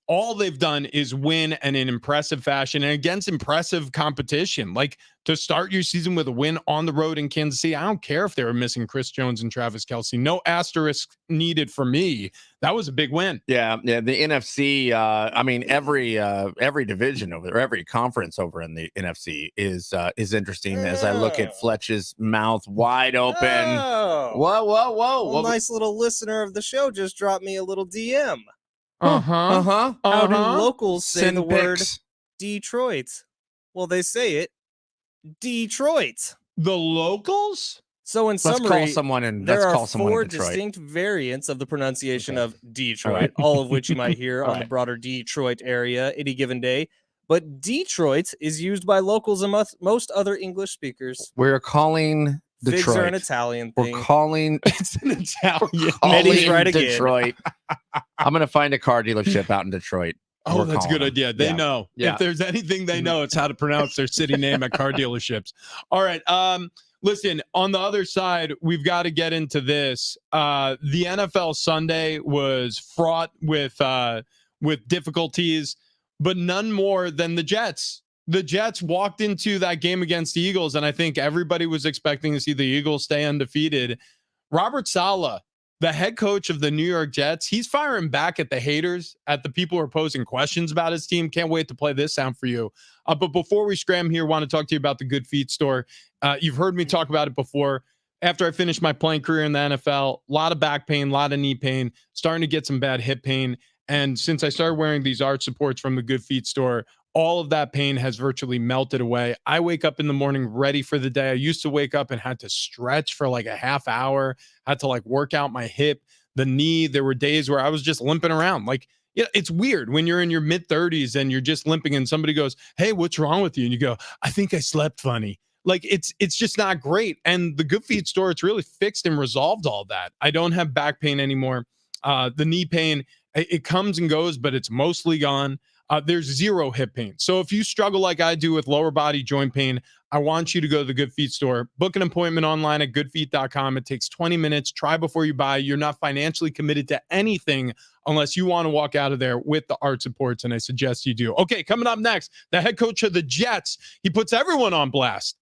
All they've done is win and in impressive fashion and against impressive competition. Like to start your season with a win on the road in Kansas City, I don't care if they were missing Chris Jones and Travis Kelce. No asterisk needed for me. That was a big win. Yeah. The NFC. I mean, every division over there, every conference over in the NFC is interesting. As I look at Fletch's mouth wide open. Oh. Whoa! A nice little listener of the show just dropped me a little DM. How do locals say Send the word pics. Detroit? Well, they say it Detroit. The locals? So in summary, let's call someone in Detroit. 4 distinct variants of the pronunciation of Detroit, all of which you might hear on the broader Detroit area any given day. But Detroit is used by locals and most other English speakers. We're calling Detroit. Figs are an Italian thing. We're calling it's an Italian. Eddie's right again. Detroit. I'm gonna find a car dealership out in Detroit. Oh, that's a good idea. They know. If there's anything they know, it's how to pronounce their city name at car dealerships. All right. Listen, on the other side, we've got to get into this. The NFL Sunday was fraught with difficulties, but none more than the Jets. The Jets walked into that game against the Eagles, and I think everybody was expecting to see the Eagles stay undefeated. Robert Saleh, the head coach of the New York Jets, he's firing back at the haters, at the people who are posing questions about his team. Can't wait to play this sound for you. But before we scram here, want to talk to you about the Good Feet store. You've heard me talk about it before. After I finished my playing career in the NFL, a lot of back pain, a lot of knee pain, starting to get some bad hip pain. And since I started wearing these arch supports from the Good Feet store, all of that pain has virtually melted away. I wake up in the morning ready for the day. I used to wake up and had to stretch for like a half hour, had to like work out my hip, the knee. There were days where I was just limping around. Like, yeah, it's weird when you're in your mid 30s and you're just limping and somebody goes, "Hey, what's wrong with you?" And you go, "I think I slept funny." Like it's just not great. And the Good Feet store, it's really fixed and resolved all that. I don't have back pain anymore. The knee pain, it comes and goes, but it's mostly gone. There's zero hip pain. So if you struggle like I do with lower body joint pain, I want you to go to the Good Feet store. Book an appointment online at goodfeet.com. It takes 20 minutes. Try before you buy. You're not financially committed to anything unless you want to walk out of there with the arch supports, and I suggest you do. Okay, coming up next, the head coach of the Jets. He puts everyone on blast.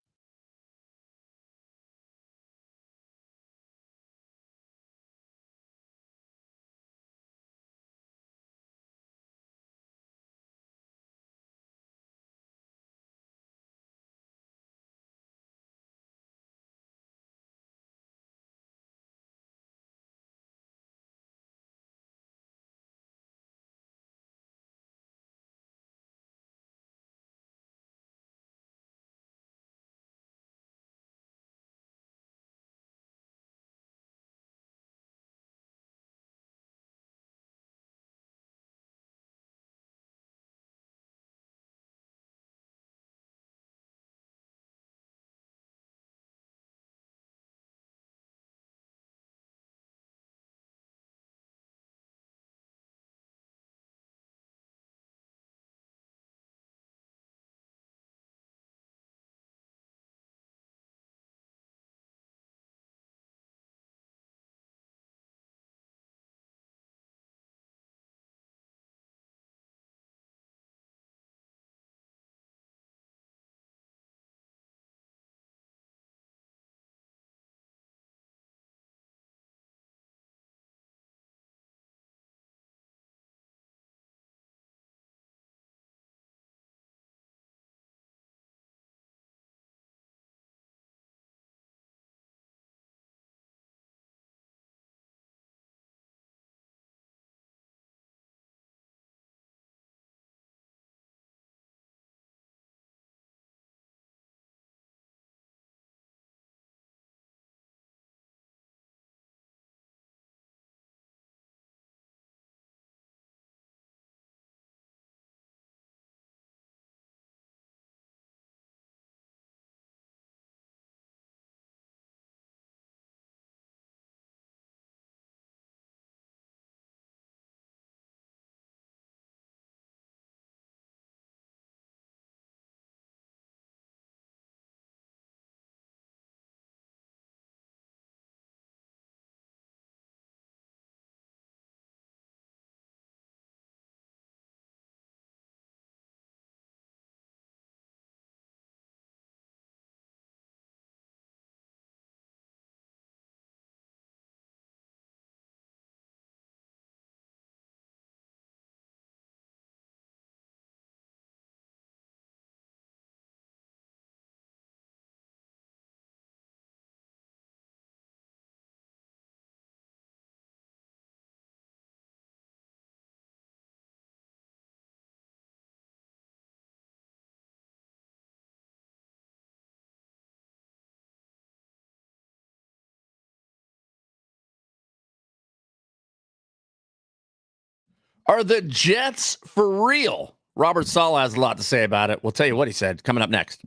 Are the Jets for real? Robert Saleh has a lot to say about it. We'll tell you what he said coming up next.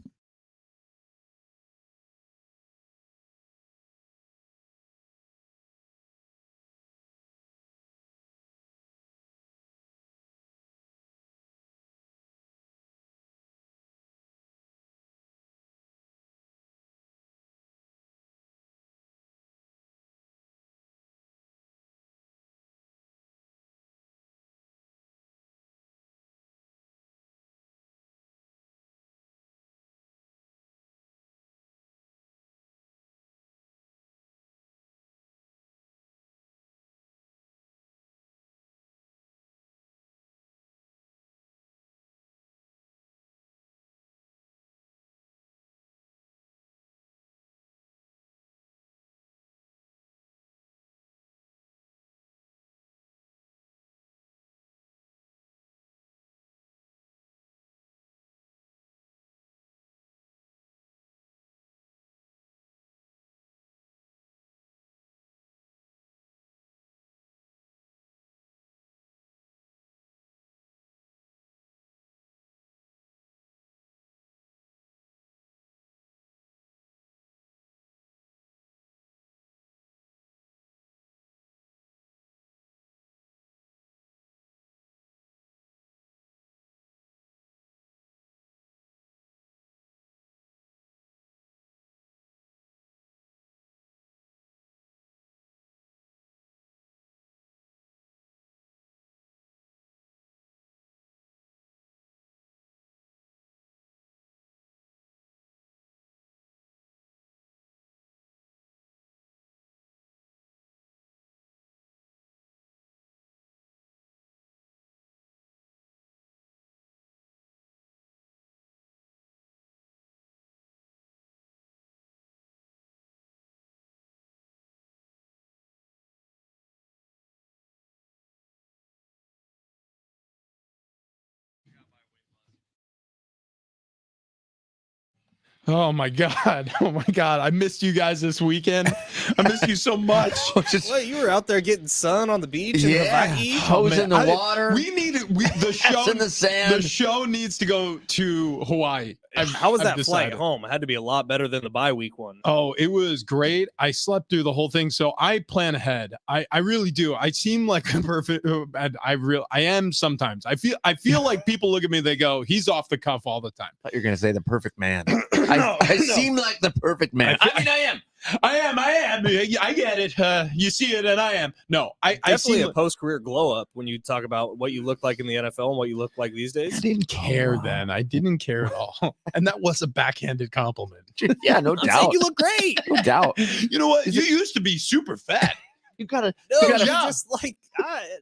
Oh my God. Oh my God. I missed you guys this weekend. I missed you so much. What, you were out there getting sun on the beach in Hawaii? Hose in the water. We need the show in the sand. The show needs to go to Hawaii. How was that flight decided. home? It had to be a lot better than the bye week one. Oh, it was great. I slept through the whole thing, so I plan ahead. I really do. I seem like a perfect. I am sometimes. I feel like people look at me. They go, "He's off the cuff all the time." I thought you were gonna say the perfect man. I seem like the perfect man. I mean, I am. I get it. You see it, and I am. No, I Definitely seem a post-career glow-up when you talk about what you look like in the NFL and what you look like these days. I didn't care then. I didn't care at all. And that was a backhanded compliment. Yeah, no I'm doubt. saying you look great. No doubt. You know what? You used to be super fat. You gotta. No, you gotta just like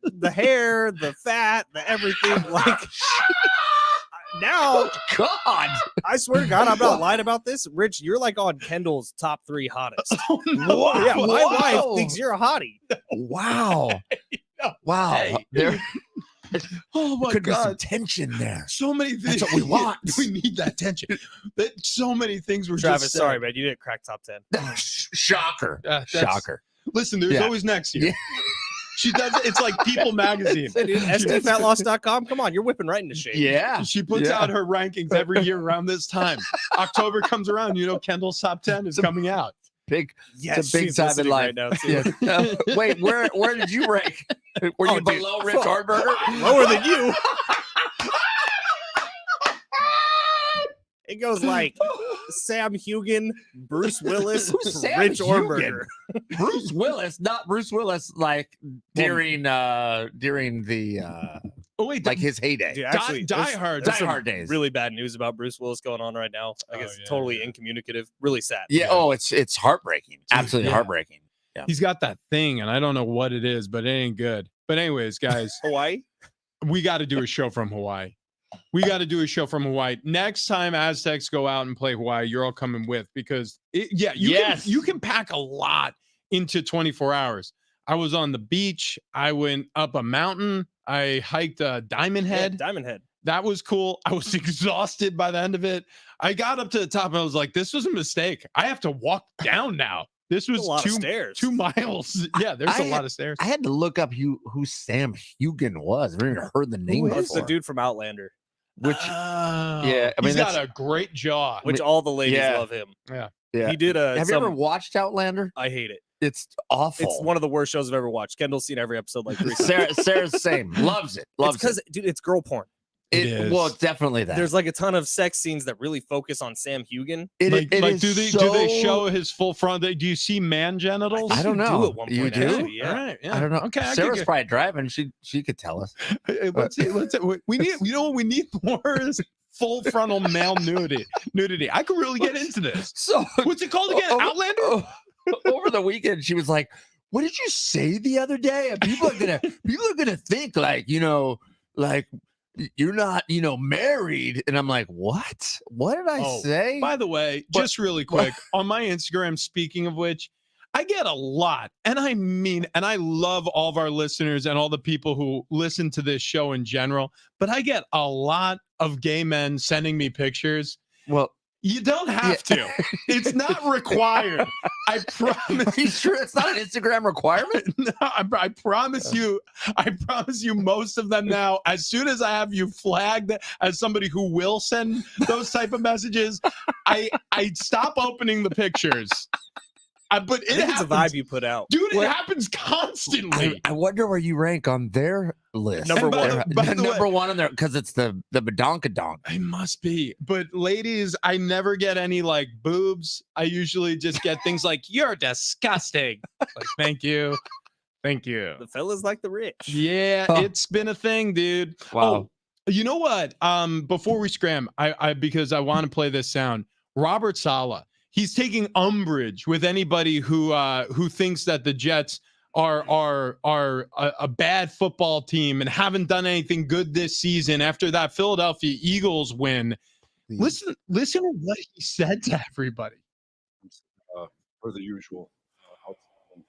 the hair, the fat, the everything. Like now, God. I swear to God, I'm not lying about this. Rich, you're like on Kendall's top 3 hottest. Oh, no. Yeah, my Whoa. wife thinks you're a hottie. Wow. No. Wow. Hey. There Oh my could be some God. tension there. So many things. That's what we want. We need that tension. So many things were Travis, just sorry, man. You didn't crack top 10. Shocker. That's- Shocker. Listen, there's Yeah. always next year. Yeah. She does it. It's like People Magazine. Hey, dude, SDFatLoss.com. Come on, you're whipping right into shape. Yeah. She puts Yeah. out her rankings every year around this time. October comes around, Kendall's top 10 is coming out. Big. Yes, It's a big she's time in listening life. right now, too. Yeah. Wait, where did you rank? Were you dude. below Rich Hardberger? Lower than you. It goes like Sam Hugan, Bruce Willis, Who's Sam Rich Hugan? Orberger. Bruce Willis, not Bruce Willis, like during the Oh, wait, like his heyday. Dude, actually, Die there's- Hard. there's Die some Hard days. Really bad news about Bruce Willis going on right now. I Oh, guess yeah, totally yeah. incommunicative. Really sad. Yeah. Oh, it's heartbreaking. Absolutely Yeah. heartbreaking. Yeah. He's got that thing, and I don't know what it is, but it ain't good. But anyways, guys, Hawaii. we got to do a show from Hawaii. Next time Aztecs go out and play Hawaii, you're all coming with, because you can pack a lot into 24 hours. I was on the beach. I went up a mountain. I hiked Diamond Head. Yeah, Diamond Head. That was cool. I was exhausted by the end of it. I got up to the top and I was like, this was a mistake. I have to walk down now. This was A lot of stairs. 2 miles. Yeah, there's a lot of stairs. I had to look up who Sam Hugan was. I've never even heard the name That's the before. dude from Outlander, Which Yeah, I mean, he's got that's- a great jaw. which all the ladies Yeah. love him. yeah. He did a. Have you ever watched Outlander? I hate it. It's awful. It's one of the worst shows I've ever watched. Kendall's seen every episode like 3 times. Sarah's the same. Loves it. Loves because, it. dude, it's girl porn. It is. Well, it's definitely that. There's like a ton of sex scenes that really focus on Sam Hugan. Like, is do they so- show his full front? Do you see man genitals? I don't You do know. at one You point, do? actually, yeah. All right, yeah. I don't know. Okay, Sarah's probably driving. She could tell us. let's see. We need. You know what we need more is full frontal male nudity. I could really get into this. So What's it called again? Outlander. Over the weekend, she was like, "What did you say the other day?" And people are gonna think like like you're not married. And I'm like, what? What did I say? By the way, just really quick on my Instagram. Speaking of which, I get a lot, and I love all of our listeners and all the people who listen to this show in general. But I get a lot of gay men sending me pictures. Well, you don't have to. It's not required. I promise. Are you sure it's not an Instagram requirement? No, I promise you. I promise you. Most of them now. As soon as I have you flagged as somebody who will send those type of messages, I stop opening the pictures. But I think it's a vibe you put out. dude. It happens constantly. I wonder where you rank on their list. Number by one. the- by the Number way- one on there because it's the badonkadonk. I must be. But ladies, I never get any like boobs. I usually just get things like "You're disgusting." Like, thank you. The fellas like the rich. Yeah, Huh. it's been a thing, dude. Wow. Oh, you know what? Before we scram, I because I want to play this sound. Robert Saleh. He's taking umbrage with anybody who thinks that the Jets are a bad football team and haven't done anything good this season after that Philadelphia Eagles win. Listen to what he said to everybody. For the usual outside.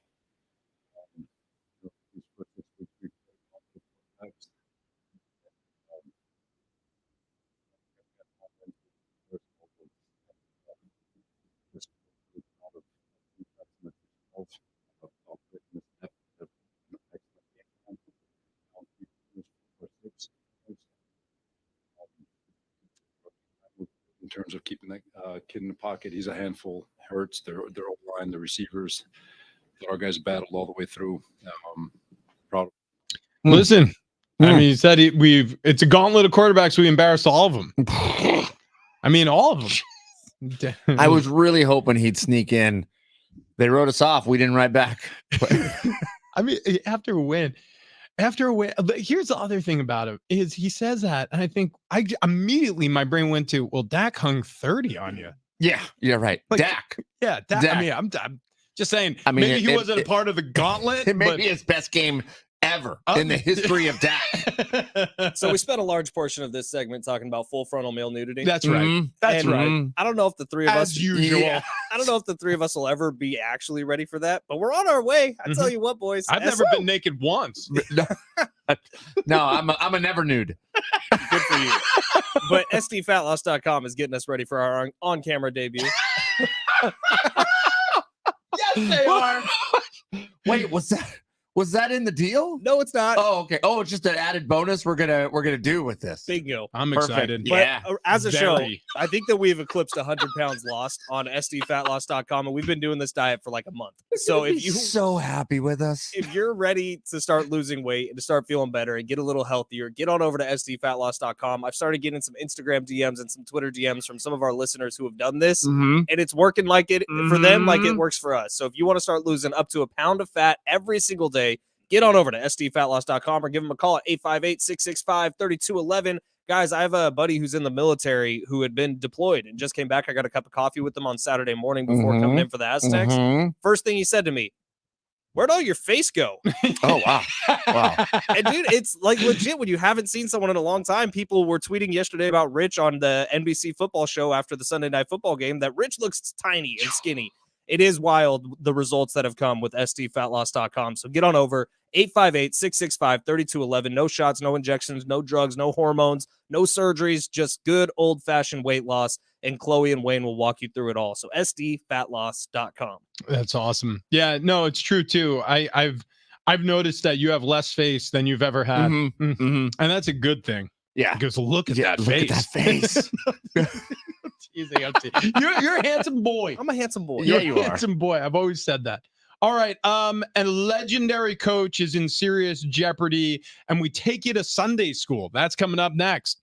terms of keeping that kid in the pocket. He's a handful. Hurts their O-line, the receivers. Our guys battled all the way through. Proud. Listen, I mean, he said it's a gauntlet of quarterbacks. We embarrassed all of them. I mean, all of them. I was really hoping he'd sneak in. They wrote us off. We didn't write back. I mean, after a win, here's the other thing about him is he says that, and I think immediately my brain went to, well, Dak hung 30 on you. Yeah, right. Like, Dak. Yeah, Dak. I mean, I'm just saying. I mean, maybe he wasn't a part of the gauntlet. It may be his best game ever in the history of Dak. So we spent a large portion of this segment talking about full frontal male nudity. That's right. That's right. I don't know if the three of us, as usual. Yeah, I don't know if the three of us will ever be actually ready for that, but we're on our way. I tell you what, boys. I've never been naked once. No, I'm a never nude. Good for you. But SDFatLoss.com is getting us ready for our on-camera debut. Yes, they are. Wait, was that in the deal? No, it's not. Oh, okay. Oh, it's just an added bonus we're gonna do with this. Bingo. I'm Perfect. excited. But Yeah. as a show, I think that we've eclipsed 100 pounds lost on SDFatLoss.com, and we've been doing this diet for like a month. So if you so happy with us, if you're ready to start losing weight and to start feeling better and get a little healthier, get on over to SDFatLoss.com. I've started getting some Instagram DMs and some Twitter DMs from some of our listeners who have done this, and it's working like it for them, like it works for us. So if you want to start losing up to a pound of fat every single day, get on over to SDFatLoss.com or give them a call at 858-665-3211. Guys, I have a buddy who's in the military who had been deployed and just came back. I got a cup of coffee with him on Saturday morning before coming in for the Aztecs. First thing he said to me, "Where'd all your face go?" Oh, wow. Wow. And dude, it's like legit when you haven't seen someone in a long time. People were tweeting yesterday about Rich on the NBC football show after the Sunday night football game that Rich looks tiny and skinny. It is wild, the results that have come with SDFatLoss.com. So get on over, 858-665-3211. No shots, no injections, no drugs, no hormones, no surgeries, just good old-fashioned weight loss. And Chloe and Wayne will walk you through it all. So SDFatLoss.com. That's awesome. Yeah, no, it's true too. I've noticed that you have less face than you've ever had. And that's a good thing. Yeah. Because look at that face. Look at that face. You're a handsome boy. I'm a handsome boy. You're a handsome boy. I've always said that. All right. And a legendary coach is in serious jeopardy, and we take you to Sunday school. That's coming up next.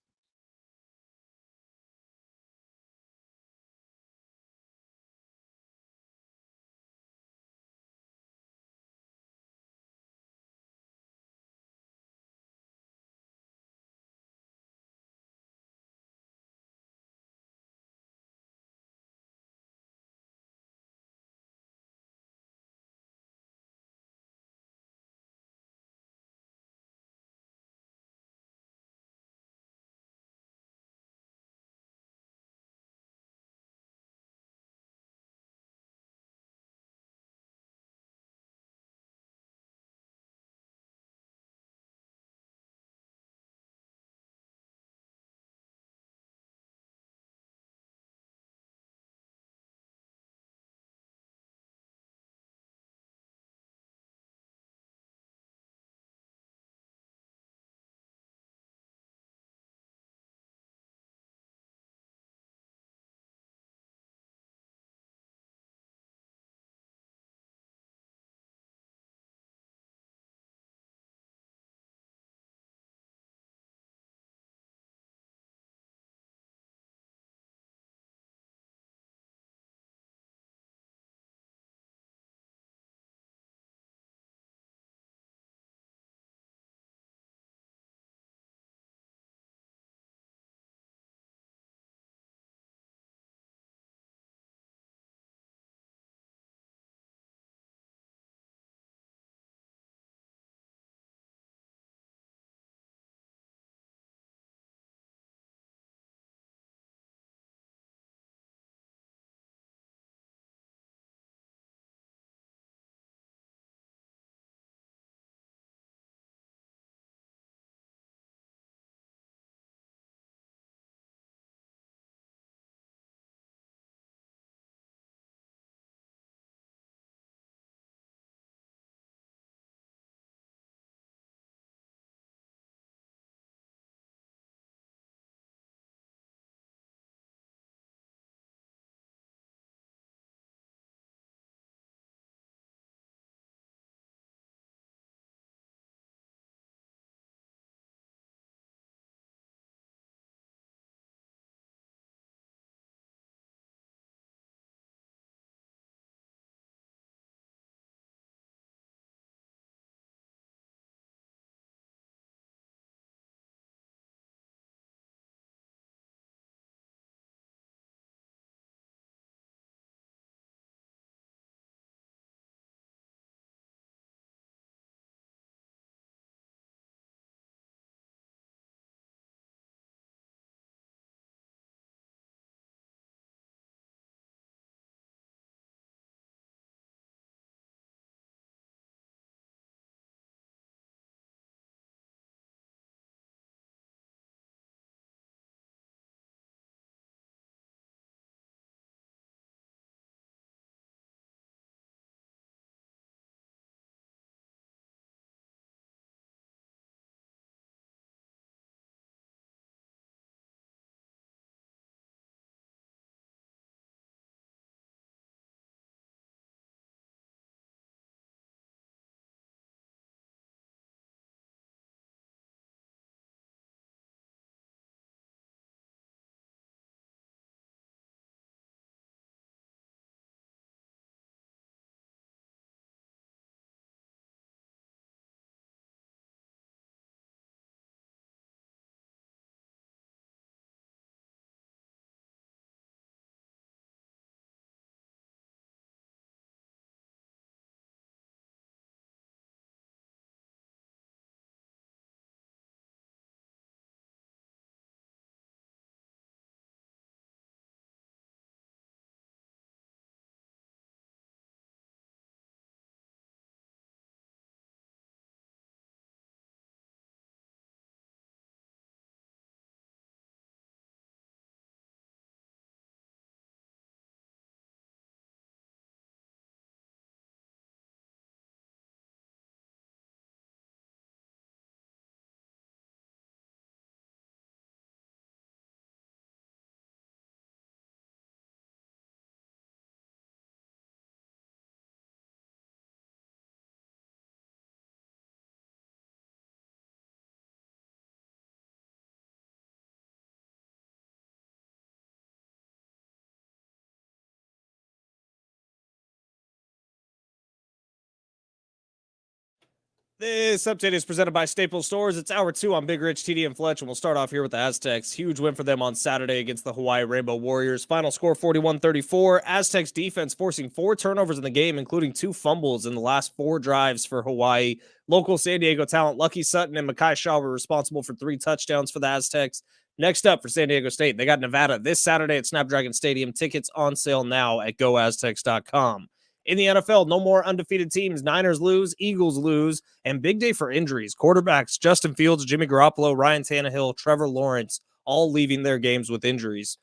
This update is presented by Staples Stores. It's hour 2 on Big Rich, TD, and Fletch, and we'll start off here with the Aztecs. Huge win for them on Saturday against the Hawaii Rainbow Warriors. Final score 41-34. Aztecs defense forcing 4 turnovers in the game, including 2 fumbles in the last 4 drives for Hawaii. Local San Diego talent Lucky Sutton and McIntyre Shaw were responsible for 3 touchdowns for the Aztecs. Next up for San Diego State, they got Nevada this Saturday at Snapdragon Stadium. Tickets on sale now at goaztecs.com. In the NFL, no more undefeated teams. Niners lose, Eagles lose, and big day for injuries. Quarterbacks Justin Fields, Jimmy Garoppolo, Ryan Tannehill, Trevor Lawrence, all leaving their games with injuries.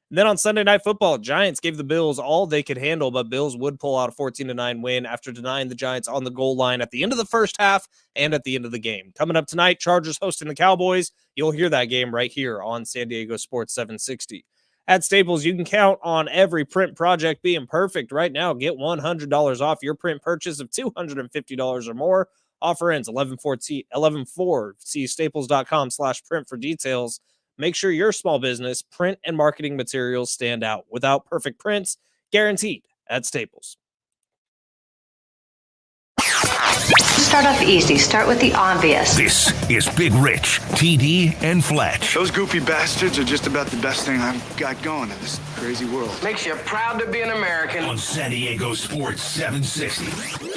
And then on Sunday Night Football, Giants gave the Bills all they could handle, but Bills would pull out a 14-9 win after denying the Giants on the goal line at the end of the first half and at the end of the game. Coming up tonight, Chargers hosting the Cowboys. You'll hear that game right here on San Diego Sports 760. At Staples, you can count on every print project being perfect. Right now, get $100 off your print purchase of $250 or more. Offer ends 11/4. See staples.com/print for details. Make sure your small business print and marketing materials stand out. Without perfect prints, guaranteed at Staples. Start off easy. Start with the obvious. This is Big Rich, TD, and Fletch. Those goofy bastards are just about the best thing I've got going in this crazy world. Makes you proud to be an American. On San Diego Sports 760.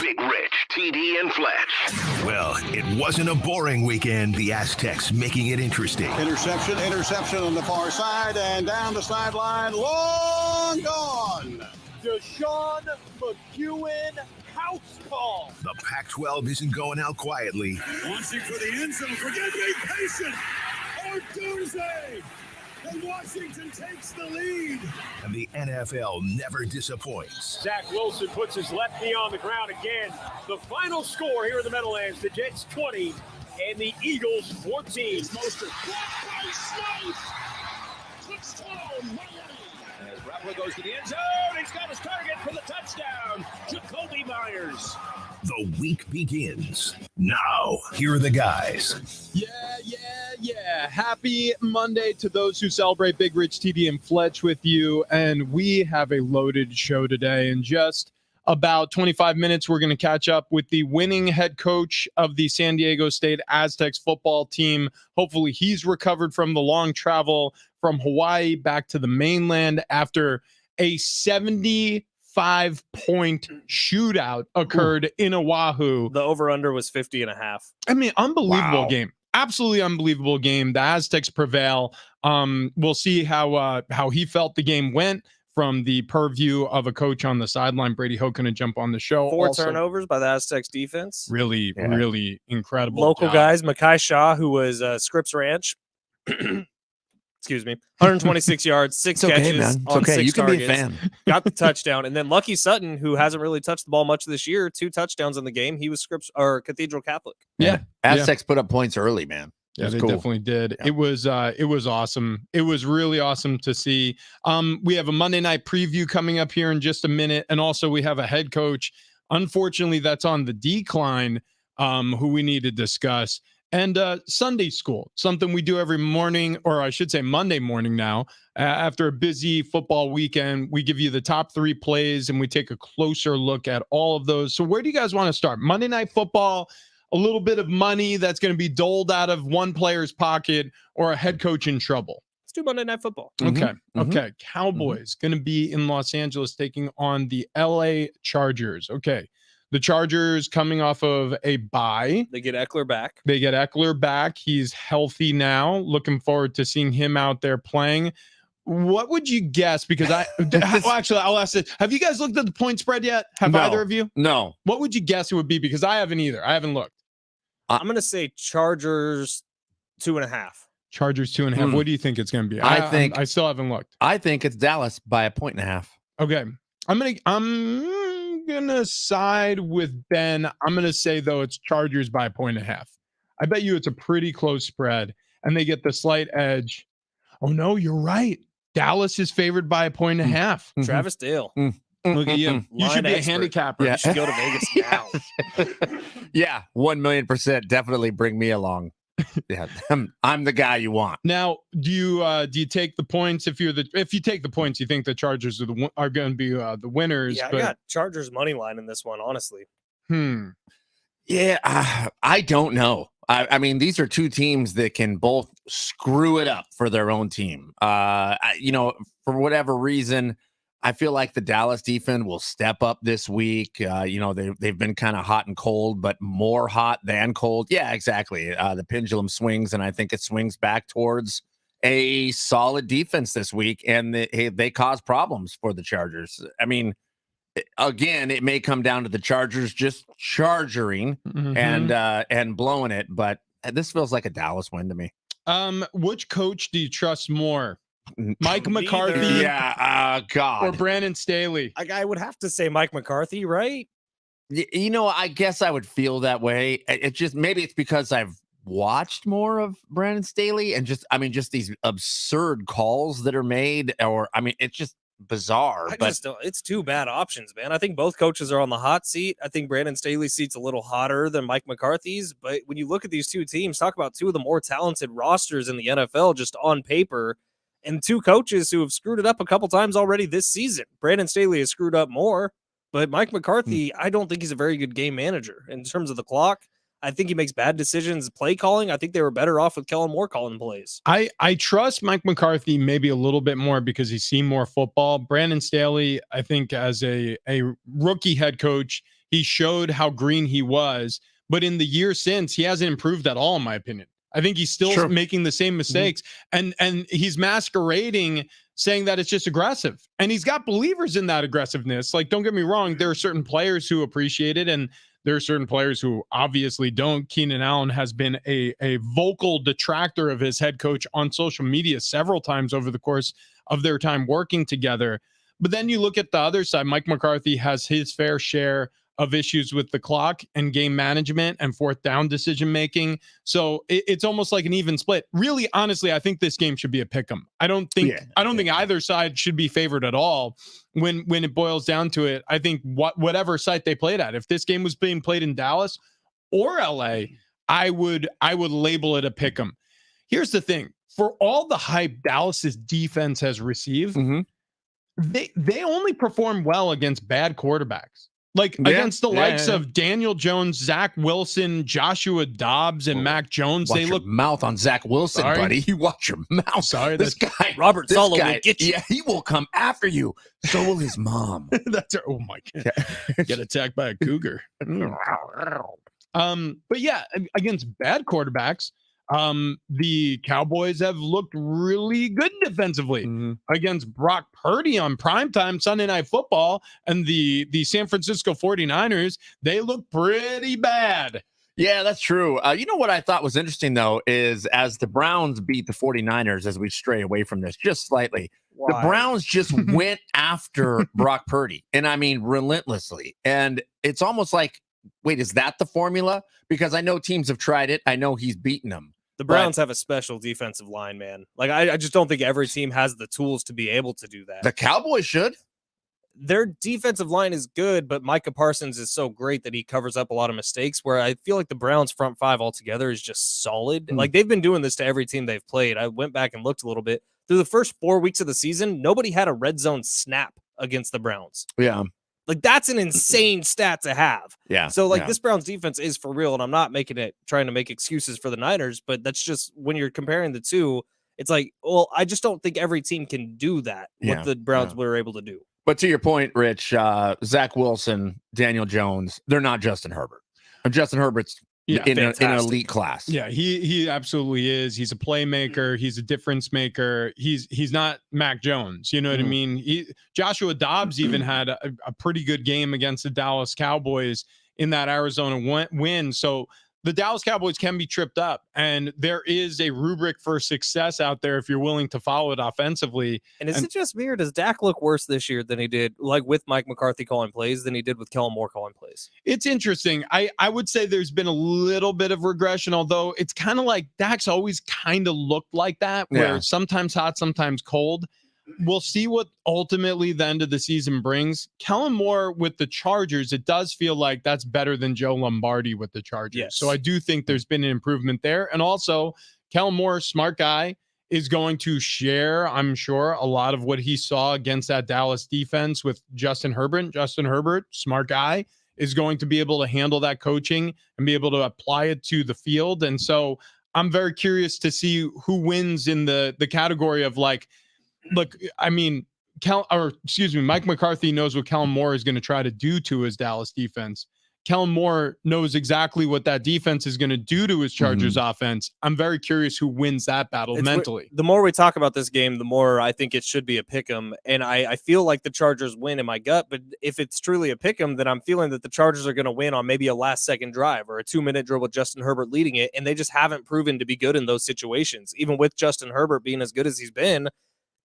Big Rich, TD, and Fletch. Well, it wasn't a boring weekend. The Aztecs making it interesting. Interception on the far side and down the sideline. Long gone. Deshaun McEwen house call. The Pac-12 isn't going out quietly. Launching for the end zone. Forget me, patient. Artuze. And Washington takes the lead. And the NFL never disappoints. Zach Wilson puts his left knee on the ground again. The final score here in the Meadowlands, the Jets 20 and the Eagles 14. Mostert caught by Slice. Touchdown, Miami. As Rattler goes to the end zone, he's got his target for the touchdown, Jacoby Myers. The week begins. Now, here are the guys. Yeah. Happy Monday to those who celebrate. Big Rich, TD, and Fletch with you. And we have a loaded show today. In just about 25 minutes, we're going to catch up with the winning head coach of the San Diego State Aztecs football team. Hopefully he's recovered from the long travel from Hawaii back to the mainland after a 75-point shootout occurred in Oahu. The over-under was 50.5. I mean, unbelievable game. Absolutely unbelievable game. The Aztecs prevail. We'll see how he felt the game went from the purview of a coach on the sideline. Brady Hoke going to jump on the show. 4 turnovers by the Aztecs defense. Really incredible. Local job. guys, McIntyre Shaw, who was Scripps Ranch. Excuse me. 126 yards, 6 catches on 6 You can targets. be a fan. Got the touchdown. And then Lucky Sutton, who hasn't really touched the ball much this year, 2 touchdowns in the game. He was Scripps or Cathedral Catholic. Yeah. Aztecs put up points early, man. Yeah, they definitely did. Yeah. It was awesome. It was really awesome to see. We have a Monday night preview coming up here in just a minute. And also we have a head coach, unfortunately, that's on the decline, who we need to discuss. And Sunday school, something we do every morning, or I should say Monday morning now, after a busy football weekend. We give you the top 3 plays and we take a closer look at all of those. So where do you guys want to start? Monday Night Football, a little bit of money that's going to be doled out of one player's pocket, or a head coach in trouble? Let's do Monday Night Football. Okay. Cowboys going to be in Los Angeles taking on the LA Chargers. Okay. The Chargers coming off of a bye. They get Eckler back. He's healthy now. Looking forward to seeing him out there playing. What would you guess? Because actually, I'll ask this. Have you guys looked at the point spread yet? Have either of you? No. What would you guess it would be? Because I haven't either. I haven't looked. I'm going to say Chargers 2.5. Chargers 2.5. What do you think it's going to be? I still haven't looked. I think it's Dallas by 1.5. Okay. I'm gonna side with Ben. I'm gonna say though it's Chargers by 1.5. I bet you it's a pretty close spread, and they get the slight edge. Oh no, you're right. Dallas is favored by 1.5. Travis Dale. Look at you. You should be a handicapper. You should go to Vegas now. Yeah, 1,000,000% definitely bring me along. Yeah, I'm the guy you want. Now, do you take the points? If you take the points, you think the Chargers are going to be the winners? Yeah, I got Chargers money line in this one, honestly. Yeah, I don't know. I mean, these are two teams that can both screw it up for their own team. For whatever reason, I feel like the Dallas defense will step up this week. They've been kind of hot and cold, but more hot than cold. Yeah, exactly. The pendulum swings, and I think it swings back towards a solid defense this week, and they cause problems for the Chargers. I mean, again, it may come down to the Chargers just charging and blowing it, but this feels like a Dallas win to me. Which coach do you trust more? Mike McCarthy, God, or Brandon Staley? I would have to say Mike McCarthy, right? I guess I would feel that way. It just, maybe it's because I've watched more of Brandon Staley and just these absurd calls that are made, it's just bizarre. It's two bad options, man. I think both coaches are on the hot seat. I think Brandon Staley's seat's a little hotter than Mike McCarthy's, but when you look at these two teams, talk about two of the more talented rosters in the NFL just on paper, and two coaches who have screwed it up a couple times already this season. Brandon Staley has screwed up more, but Mike McCarthy, I don't think he's a very good game manager in terms of the clock. I think he makes bad decisions play calling. I think they were better off with Kellen Moore calling plays. I trust Mike McCarthy maybe a little bit more because he's seen more football. Brandon Staley, I think as a rookie head coach, he showed how green he was. But in the year since, he hasn't improved at all, in my opinion. I think he's still making the same mistakes. And he's masquerading saying that it's just aggressive. And he's got believers in that aggressiveness. Like, don't get me wrong, there are certain players who appreciate it, and there are certain players who obviously don't. Keenan Allen has been a vocal detractor of his head coach on social media several times over the course of their time working together. But then you look at the other side, Mike McCarthy has his fair share of issues with the clock and game management and fourth down decision-making. So it's almost like an even split. Really, honestly, I think this game should be a pick'em. I don't think either side should be favored at all. When it boils down to it, I think whatever site they played at, if this game was being played in Dallas or LA, I would label it a pick'em. Here's the thing. For all the hype Dallas's defense has received, they only perform well against bad quarterbacks. Against the likes of Daniel Jones, Zach Wilson, Joshua Dobbs, and Mac Jones. Watch your mouth on Zach Wilson, buddy. You watch your mouth. Sorry, this guy, Robert Saleh will get you. Yeah, he will come after you. So will his mom. Oh my God. Get attacked by a cougar. But yeah, against bad quarterbacks, the Cowboys have looked really good defensively against Brock Purdy on primetime Sunday Night Football, and the San Francisco 49ers, they look pretty bad. Yeah, that's true. You know what I thought was interesting, though, is as the Browns beat the 49ers, as we stray away from this just slightly, the Browns just went after Brock Purdy, and I mean relentlessly. And it's almost like, wait, is that the formula? Because I know teams have tried it. I know he's beaten them. The Browns have a special defensive line, man. Like, I just don't think every team has the tools to be able to do that. The Cowboys should. Their defensive line is good, but Micah Parsons is so great that he covers up a lot of mistakes, where I feel like the Browns front five altogether is just solid. Like, they've been doing this to every team they've played. I went back and looked a little bit. Through the first 4 weeks of the season, nobody had a red zone snap against the Browns. Yeah. Like, that's an insane stat to have. Yeah. So, this Browns defense is for real, and I'm not trying to make excuses for the Niners, but that's just, when you're comparing the two, it's like, well, I just don't think every team can do that, what the Browns were able to do. But to your point, Rich, Zach Wilson, Daniel Jones, they're not Justin Herbert. Justin Herbert's in an elite class. Yeah, he absolutely is. He's a playmaker. He's a difference maker. He's not Mac Jones. You know what I mean? Joshua Dobbs even had a pretty good game against the Dallas Cowboys in that Arizona win. So the Dallas Cowboys can be tripped up, and there is a rubric for success out there if you're willing to follow it offensively. And is it just me, or does Dak look worse this year than he did, like with Mike McCarthy calling plays, than he did with Kellen Moore calling plays? It's interesting. I would say there's been a little bit of regression, although it's kind of like Dak's always kind of looked like that, where sometimes hot, sometimes cold. We'll see what ultimately the end of the season brings. Kellen Moore with the Chargers, it does feel like that's better than Joe Lombardi with the Chargers. Yes. So I do think there's been an improvement there. And also, Kellen Moore, smart guy, is going to share, I'm sure, a lot of what he saw against that Dallas defense with Justin Herbert. Justin Herbert, smart guy, is going to be able to handle that coaching and be able to apply it to the field. And so I'm very curious to see who wins in the category of like, look, I mean, Mike McCarthy knows what Kellen Moore is going to try to do to his Dallas defense. Kellen Moore knows exactly what that defense is going to do to his Chargers offense. I'm very curious who wins that battle mentally. The more we talk about this game, the more I think it should be a pick 'em. And I feel like the Chargers win in my gut. But if it's truly a pick 'em, then I'm feeling that the Chargers are going to win on maybe a last-second drive or a 2-minute drill with Justin Herbert leading it. And they just haven't proven to be good in those situations. Even with Justin Herbert being as good as he's been,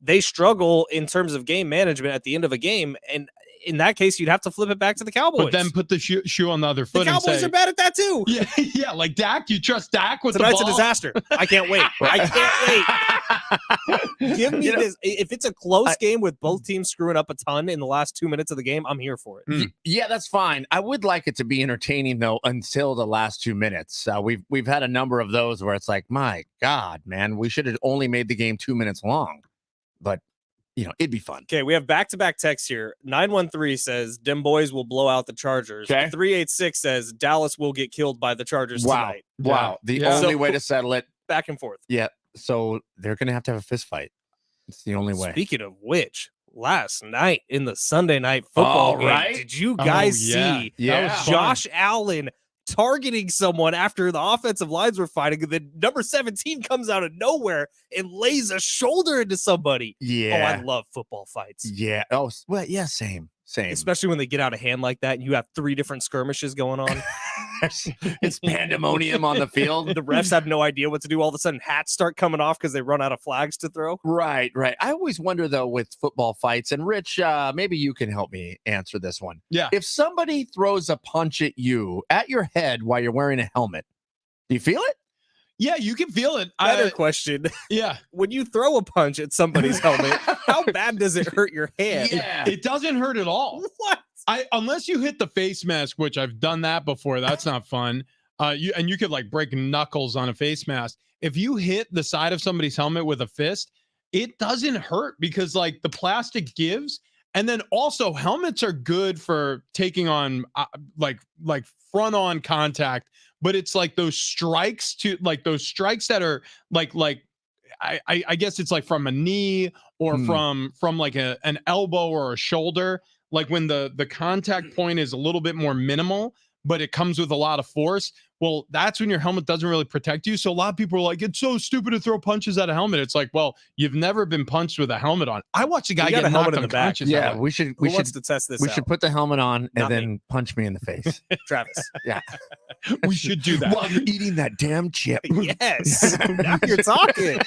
they struggle in terms of game management at the end of a game. And in that case, you'd have to flip it back to the Cowboys. But then put the shoe on the other foot. The Cowboys are bad at that too. Yeah, like Dak. You trust Dak with Tonight's the ball? a disaster. I can't wait. I can't wait. Give me this. If it's a close game with both teams screwing up a ton in the last 2 minutes of the game, I'm here for it. Yeah, that's fine. I would like it to be entertaining though until the last 2 minutes. We've had a number of those where it's like, my God, man, we should have only made the game 2 minutes long. But it'd be fun. Okay, we have back-to-back texts here. 913 says, "Dem boys will blow out the Chargers." Okay. 386 says, "Dallas will get killed by the Chargers tonight." Wow. The only way to settle it. Back and forth. Yeah. So they're going to have a fist fight. It's the only way. Speaking of which, last night in the Sunday night football game, right? did you guys see Josh Allen targeting someone after the offensive lines were fighting, and then number 17 comes out of nowhere and lays a shoulder into somebody? Yeah. Oh, I love football fights. Yeah. Oh, well, yeah, same. Especially when they get out of hand like that and you have 3 different skirmishes going on. It's pandemonium on the field. The refs have no idea what to do. All of a sudden, hats start coming off because they run out of flags to throw. Right. I always wonder, though, with football fights, and Rich, maybe you can help me answer this one. Yeah. If somebody throws a punch at you at your head while you're wearing a helmet, do you feel it? Yeah, you can feel it. Better question. Yeah. When you throw a punch at somebody's helmet, how bad does it hurt your hand? Yeah. It doesn't hurt at all. What? Unless you hit the face mask, which I've done that before. That's not fun. You could like break knuckles on a face mask. If you hit the side of somebody's helmet with a fist, it doesn't hurt because like the plastic gives. And then also helmets are good for taking on like front on contact, but it's like those strikes that are like I guess it's like from a knee or from like an elbow or a shoulder, like when the contact point is a little bit more minimal, but it comes with a lot of force. Well, that's when your helmet doesn't really protect you. So a lot of people are like, it's so stupid to throw punches at a helmet. It's like, well, you've never been punched with a helmet on. I watched a guy get knocked unconscious. Yeah, we should wants to test this. We should put the helmet on and then punch me in the face. Travis. Yeah. We should do that. While you're eating that damn chip. Yes. Now you're talking.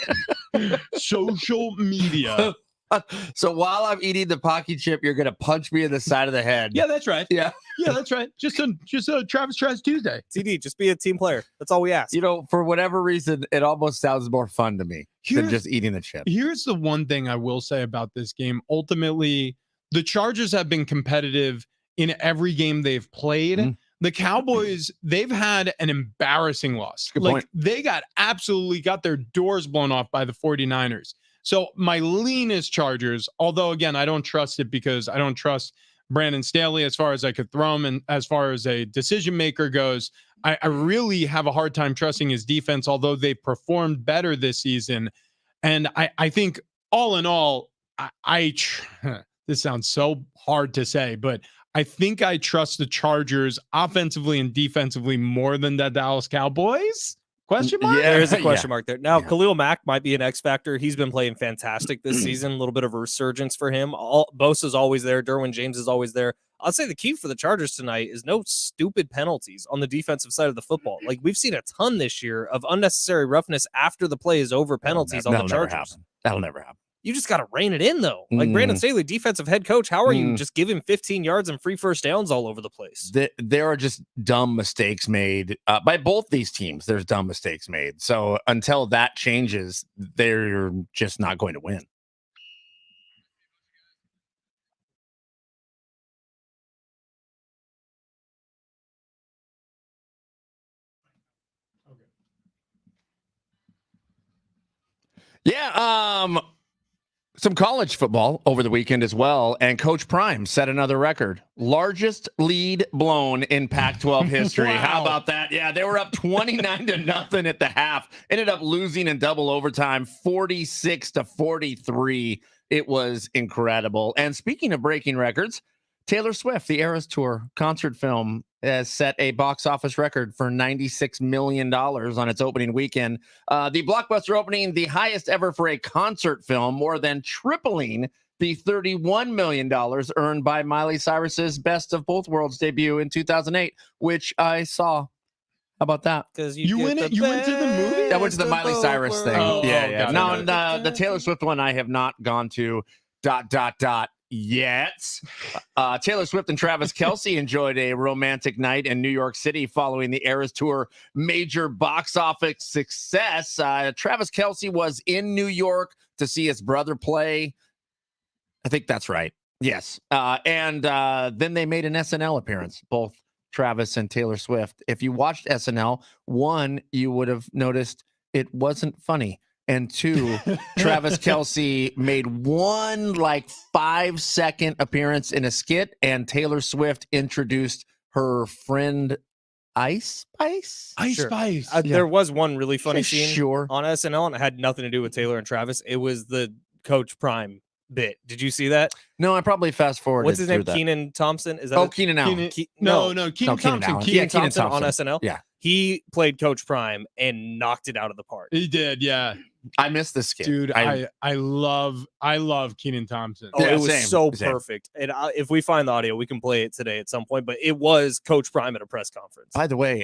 Social media. So while I'm eating the Pocky chip, you're gonna punch me in the side of the head. Yeah, that's right. Yeah, that's right. Just a Travis Tries Tuesday. TD, just be a team player. That's all we ask. For whatever reason, it almost sounds more fun to me than just eating the chip. Here's the one thing I will say about this game. Ultimately, the Chargers have been competitive in every game they've played. The Cowboys, they've had an embarrassing loss. Good point. They got their doors blown off by the 49ers. So my lean is Chargers, although, again, I don't trust it because I don't trust Brandon Staley as far as I could throw him. And as far as a decision maker goes, I really have a hard time trusting his defense, although they performed better this season. And I think all in all, this sounds so hard to say, but I think I trust the Chargers offensively and defensively more than the Dallas Cowboys. Question mark? Yeah, there's a question mark there. Now, Khalil Mack might be an X factor. He's been playing fantastic this season. A little bit of a resurgence for him. Bosa's always there. Derwin James is always there. I'll say the key for the Chargers tonight is no stupid penalties on the defensive side of the football. Like we've seen a ton this year of unnecessary roughness after the play is over penalties on the Chargers. That'll never happen. You just got to rein it in, though. Like Brandon Staley, defensive head coach, how are you just giving 15 yards and free first downs all over the place? There are just dumb mistakes made by both these teams. There's dumb mistakes made. So until that changes, they're just not going to win. Yeah. Some college football over the weekend as well, and Coach Prime set another record. Largest lead blown in Pac-12 history. Wow. How about that? Yeah, they were up 29-0 at the half. Ended up losing in double overtime, 46-43. It was incredible. And speaking of breaking records, Taylor Swift, the Eras Tour concert film, has set a box office record for $96 million on its opening weekend. The blockbuster opening, the highest ever for a concert film, more than tripling the $31 million earned by Miley Cyrus's Best of Both Worlds debut in 2008, which I saw. How about that? Because You went to the movie? I went to the Miley Cyrus thing. Yeah. got it. No, the Taylor Swift one I have not gone to. ... Yet. Taylor Swift and Travis Kelce enjoyed a romantic night in New York City following the Eras Tour major box office success. Travis Kelce was in New York to see his brother play. I think that's right. Yes. And then they made an SNL appearance, both Travis and Taylor Swift. If you watched SNL, one, you would have noticed it wasn't funny. And two, Travis Kelce made one 5-second appearance in a skit, and Taylor Swift introduced her friend Ice Spice. Ice Spice. There was one really funny scene Sure. on SNL, and it had nothing to do with Taylor and Travis. It was the Coach Prime bit. Did you see that? No, I probably fast forwarded. What's his name? that. Keenan Thompson? Is that Keenan Allen. Keenan Keenan Thompson. Allen. Keenan Keenan Thompson on Thompson. SNL? Yeah. He played Coach Prime and knocked it out of the park. He did, yeah. I missed this skit. Dude, I love Keenan Thompson. Oh, Yeah, it was same, so same. perfect. And if we find the audio, we can play it today at some point. But it was Coach Prime at a press conference. By the way,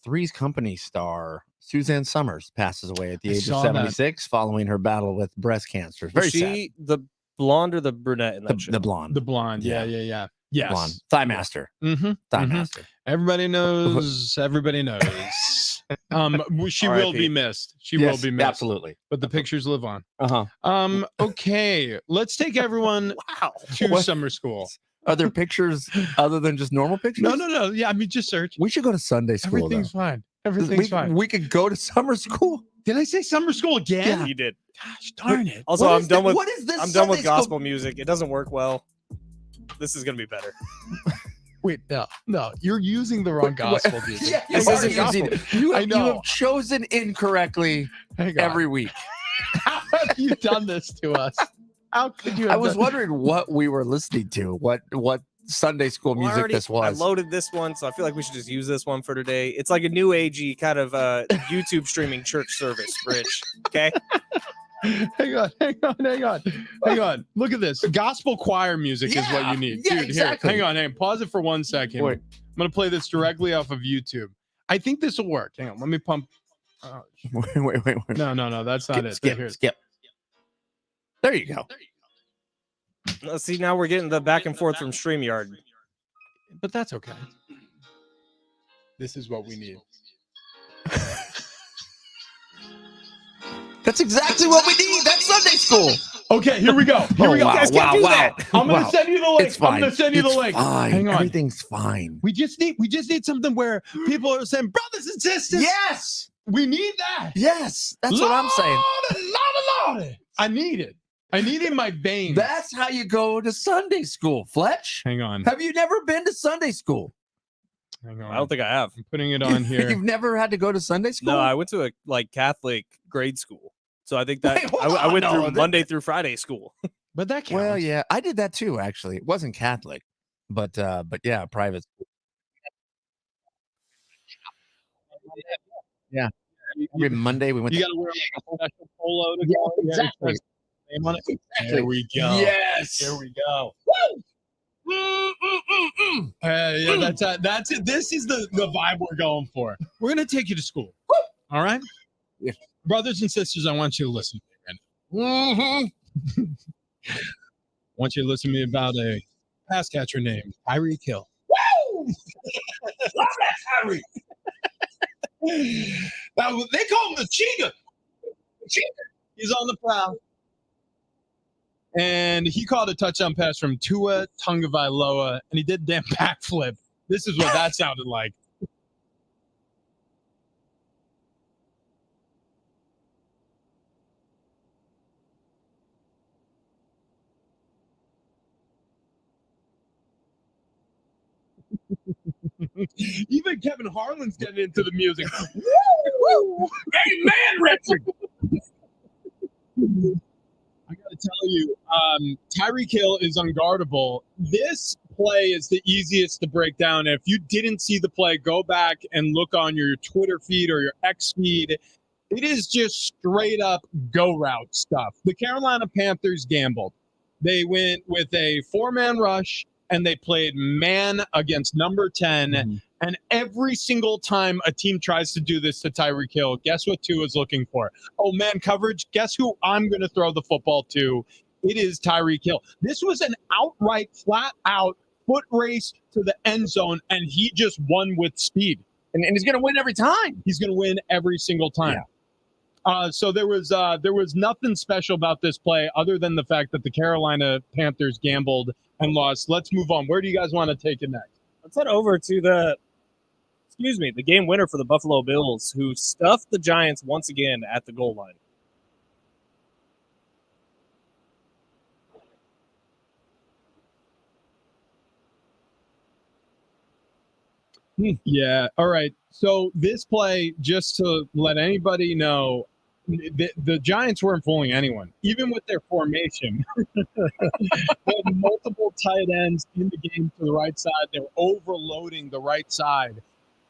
Three's Company star Suzanne Summers passes away at the I age of saw 76 following her battle with breast cancer. Very Was she the blonde or the brunette in that show? the blonde. The blonde. Yeah. Yes. Blonde. Thigh master. Mm-hmm. Thigh master. Everybody knows. Everybody knows. She will be missed. She will be missed. Absolutely. But the pictures live on. Uh-huh. Okay. Let's take everyone to What? summer school. Are there pictures other than just normal pictures? No. Yeah, I mean, just search. We should go to Sunday school. Everything's fine. Everything's fine. We could go to summer school. Did I say summer school again? You did. Gosh darn it. Also, What I'm is done with what is this? I'm done with Sunday school? gospel music. It doesn't work well. This is gonna be better. Wait, no. You're using the wrong gospel music. Yeah, This you isn't are gospel. using- You I have, know. you have chosen incorrectly Hang on. every week. How have you done this to us? How could you? I Have was done- wondering what we were listening to, what Sunday school Well, music this I was. loaded this one, so I feel like we should just use this one for today. It's like a new agey kind of YouTube streaming church service, Rich. Okay. Hang on. Look at this. Gospel choir music is what you need. Yeah, Dude, exactly. here. Hang on. Pause it for 1 second. Wait. I'm going to play this directly off of YouTube. I think this will work. Hang on. Let me pump. Oh, Wait. no. That's not it. Here. Skip. There you go. Let's see. Now we're getting the back and forth from StreamYard. But that's okay. This is what we need. That's exactly what we need. That's Sunday school. Okay, here we go. Wow, Guys, can't do that. I'm going to Wow. send you the link. It's fine. I'm going to send you It's the link. Fine. Hang on. Everything's fine. We just need something where people are saying, brothers and sisters. Yes. We need that. Yes. That's what I'm saying. Lord. I need it. I need it in my veins. That's how you go to Sunday school, Fletch. Hang on. Have you never been to Sunday school? Hang on. I don't think I have. I'm putting it on here. You've never had to go to Sunday school? No, I went to a Catholic grade school, so I think that Wait, hold I on, went no, through that- Monday through Friday school. But that counts. Well, yeah, I did that too. Actually, it wasn't Catholic, but yeah, private school. Yeah, every Monday we went. You to got to wear like a special polo to Yeah, go. exactly. Name on it. Exactly. There we go. Yes. There we go. That's it. This is the vibe we're going for. We're gonna take you to school. All right, Yeah. brothers and sisters. I want you to listen to me. Right now. I want you to listen to me about a pass catcher named Tyreek Hill. Woo! Love that Tyreek. Now they call him the cheetah. He's on the prowl. And he caught a touchdown pass from Tua Tagovailoa, and he did a damn backflip. This is what that sounded like. Even Kevin Harlan's getting into the music. Woo! Amen, Richard. I got to tell you, Tyreek Hill is unguardable. This play is the easiest to break down. If you didn't see the play, go back and look on your Twitter feed or your X feed. It is just straight up go route stuff. The Carolina Panthers gambled. They went with a 4-man rush and they played man against number 10. Mm-hmm. And every single time a team tries to do this to Tyreek Hill, guess what Tua is looking for? Oh, man coverage. Guess who I'm going to throw the football to? It is Tyreek Hill. This was an outright, flat out foot race to the end zone, and he just won with speed. And he's going to win every time. He's going to win every single time. Yeah. So there was nothing special about this play other than the fact that the Carolina Panthers gambled and lost. Let's move on. Where do you guys want to take it next? Let's head over to the game winner for the Buffalo Bills, who stuffed the Giants once again at the goal line. Yeah. All right. So this play, just to let anybody know, the Giants weren't fooling anyone, even with their formation. They had multiple tight ends in the game to the right side. They were overloading the right side.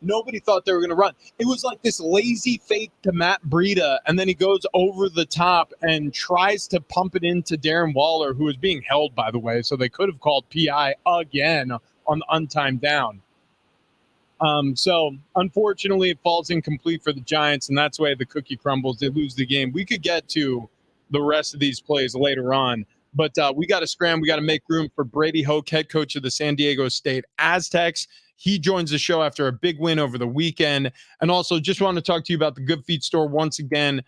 Nobody thought they were going to run. It was like this lazy fake to Matt Breida, and then he goes over the top and tries to pump it into Darren Waller, who was being held, by the way, so they could have called PI again on the untimed down. So unfortunately, it falls incomplete for the Giants, and that's why the cookie crumbles. They lose the game. We could get to the rest of these plays later on, but we got to scram. We got to make room for Brady Hoke, head coach of the San Diego State Aztecs. He joins the show after a big win over the weekend. And also just want to talk to you about the Good Feet store once again.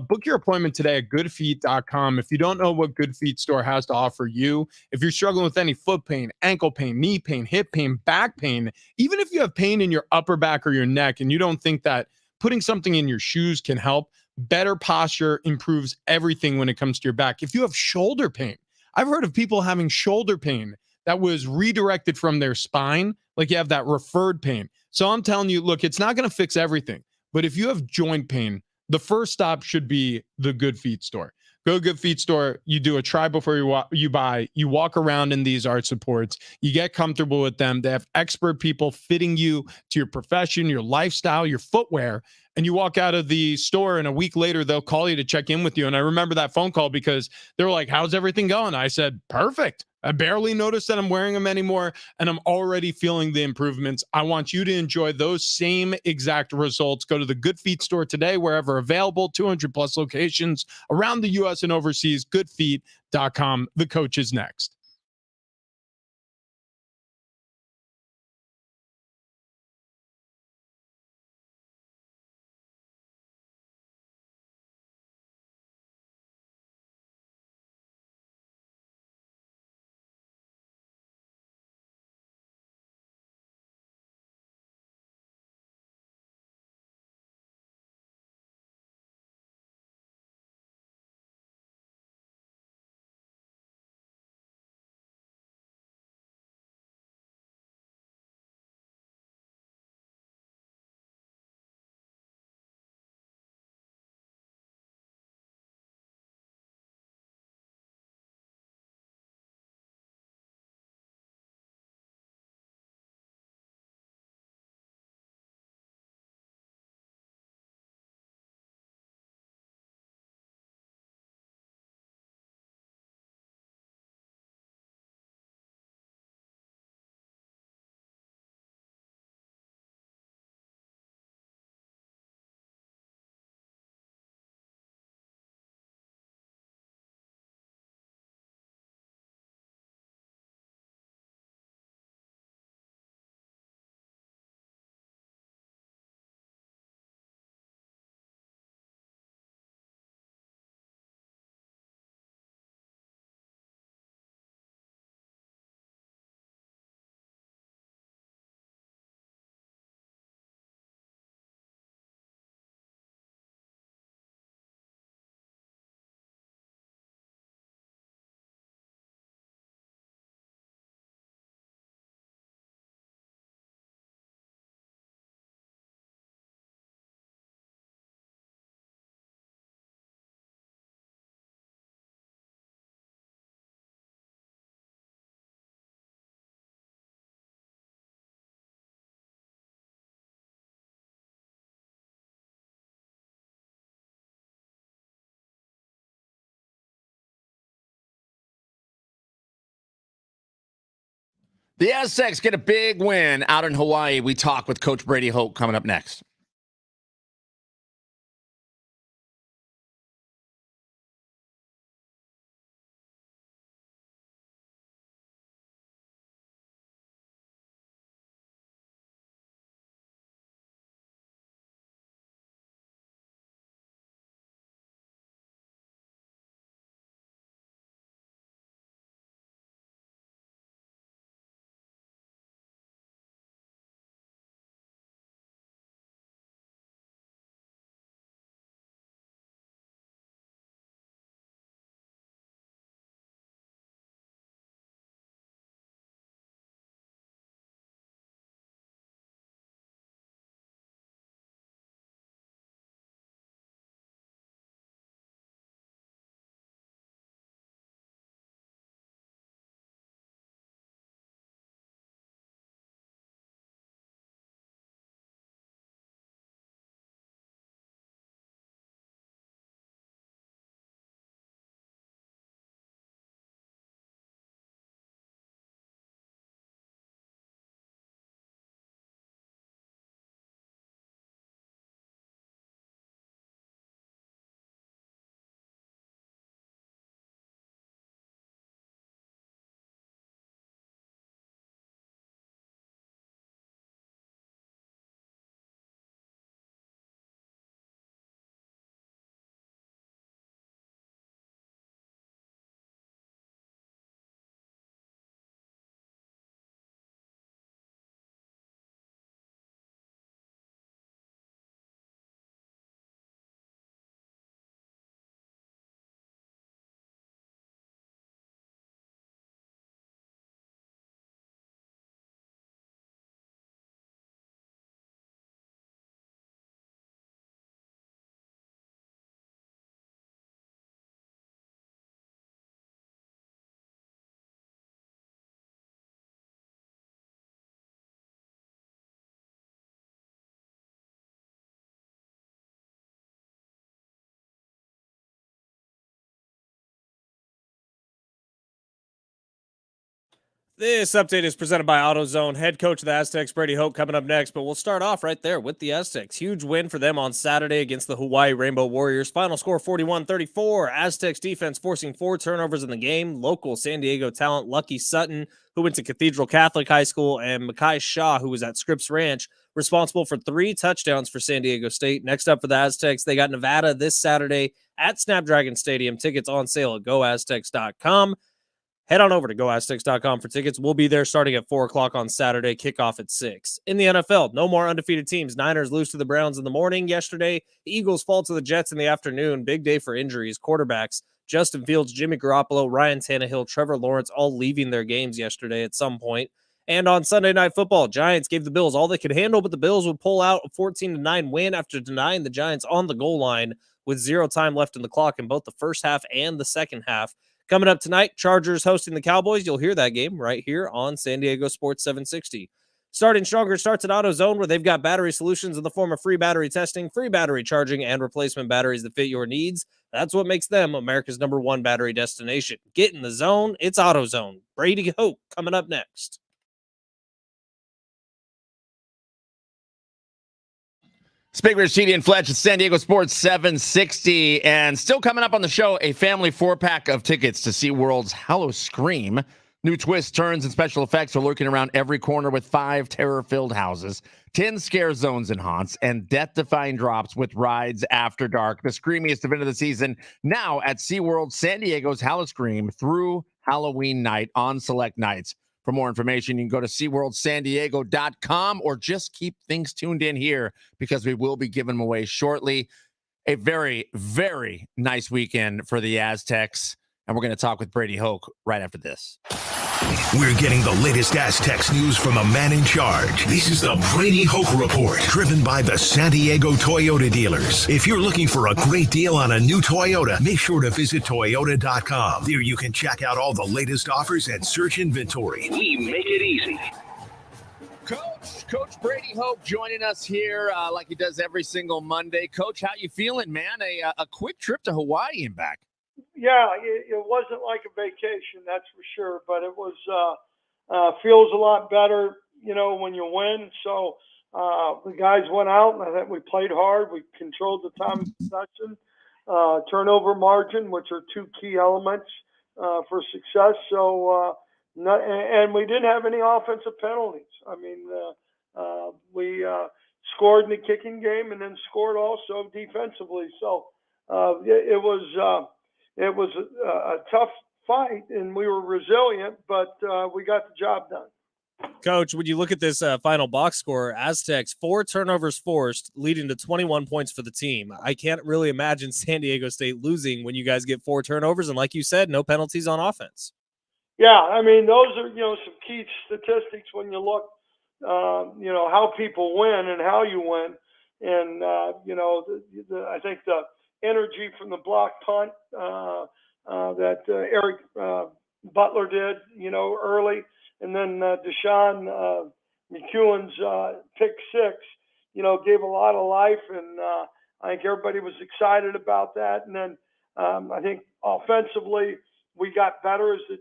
Book your appointment today at goodfeet.com. If you don't know what Good Feet store has to offer you, if you're struggling with any foot pain, ankle pain, knee pain, hip pain, back pain, even if you have pain in your upper back or your neck and you don't think that putting something in your shoes can help, better posture improves everything when it comes to your back. If you have shoulder pain, I've heard of people having shoulder pain that was redirected from their spine, like you have that referred pain. So I'm telling you, look, it's not going to fix everything, but if you have joint pain, the first stop should be the Good Feet store. Go to Good Feet store. You do a try before you buy. You walk around in these arch supports. You get comfortable with them. They have expert people fitting you to your profession, your lifestyle, your footwear. And you walk out of the store and a week later, they'll call you to check in with you. And I remember that phone call because they were like, how's everything going? I said, perfect. I barely noticed that I'm wearing them anymore, and I'm already feeling the improvements. I want you to enjoy those same exact results. Go to the Good Feet store today, wherever available, 200 plus locations around the U.S. and overseas, goodfeet.com. The coach is next. The Aztecs get a big win out in Hawaii. We talk with Coach Brady Hoke coming up next. This update is presented by AutoZone. Head coach of the Aztecs, Brady Hoke, coming up next, but we'll start off right there with the Aztecs. Huge win for them on Saturday against the Hawaii Rainbow Warriors. Final score 41-34. Aztecs defense forcing 4 turnovers in the game. Local San Diego talent Lucky Sutton, who went to Cathedral Catholic High School, and Mekhi Shaw, who was at Scripps Ranch, responsible for 3 touchdowns for San Diego State. Next up for the Aztecs, they got Nevada this Saturday at Snapdragon Stadium. Tickets on sale at goaztecs.com. Head on over to goaztecs.com for tickets. We'll be there starting at 4 o'clock on Saturday, kickoff at 6. In the NFL, no more undefeated teams. Niners lose to the Browns in the morning yesterday. The Eagles fall to the Jets in the afternoon. Big day for injuries. Quarterbacks, Justin Fields, Jimmy Garoppolo, Ryan Tannehill, Trevor Lawrence, all leaving their games yesterday at some point. And on Sunday Night Football, Giants gave the Bills all they could handle, but the Bills would pull out a 14-9 win after denying the Giants on the goal line with 0 time left in the clock in both the first half and the second half. Coming up tonight, Chargers hosting the Cowboys. You'll hear that game right here on San Diego Sports 760. Starting Stronger starts at AutoZone, where they've got battery solutions in the form of free battery testing, free battery charging, and replacement batteries that fit your needs. That's what makes them America's #1 battery destination. Get in the zone. It's AutoZone. Brady Hoke coming up next. Big Rich, TD, and Fletch at San Diego Sports 760. And still coming up on the show, a family 4-pack of tickets to SeaWorld's Hallow Scream. New twists, turns, and special effects are lurking around every corner with 5 terror-filled houses, 10 scare zones and haunts, and death-defying drops with rides after dark. The screamiest event of the season now at SeaWorld San Diego's Hallow Scream through Halloween night on select nights. For more information, you can go to SeaWorldSanDiego.com or just keep things tuned in here because we will be giving them away shortly. A very, very nice weekend for the Aztecs. And we're going to talk with Brady Hoke right after this. We're getting the latest Aztecs news from a man in charge. This is the Brady Hoke Report, driven by the San Diego Toyota dealers. If you're looking for a great deal on a new Toyota, make sure to visit Toyota.com. There you can check out all the latest offers and search inventory. We make it easy. Coach Brady Hoke joining us here like he does every single Monday. Coach, how you feeling, man? A quick trip to Hawaii and back. Yeah, it wasn't like a vacation, that's for sure, but it was feels a lot better, when you win. So the guys went out, and I think we played hard. We controlled the time of possession, turnover margin, which are two key elements for success. So, and we didn't have any offensive penalties. I mean, we scored in the kicking game and then scored also defensively. So it was a tough fight, and we were resilient, but we got the job done. Coach, when you look at this final box score, Aztecs 4 turnovers forced, leading to 21 points for the team. I can't really imagine San Diego State losing when you guys get 4 turnovers, and like you said, no penalties on offense. Yeah, I mean, those are, some key statistics when you look, how people win and how you win. And, I think the energy from the block punt that Eric Butler did, early, and then Deshaun McEwen's pick 6, gave a lot of life, and I think everybody was excited about that. And then I think offensively, we got better as the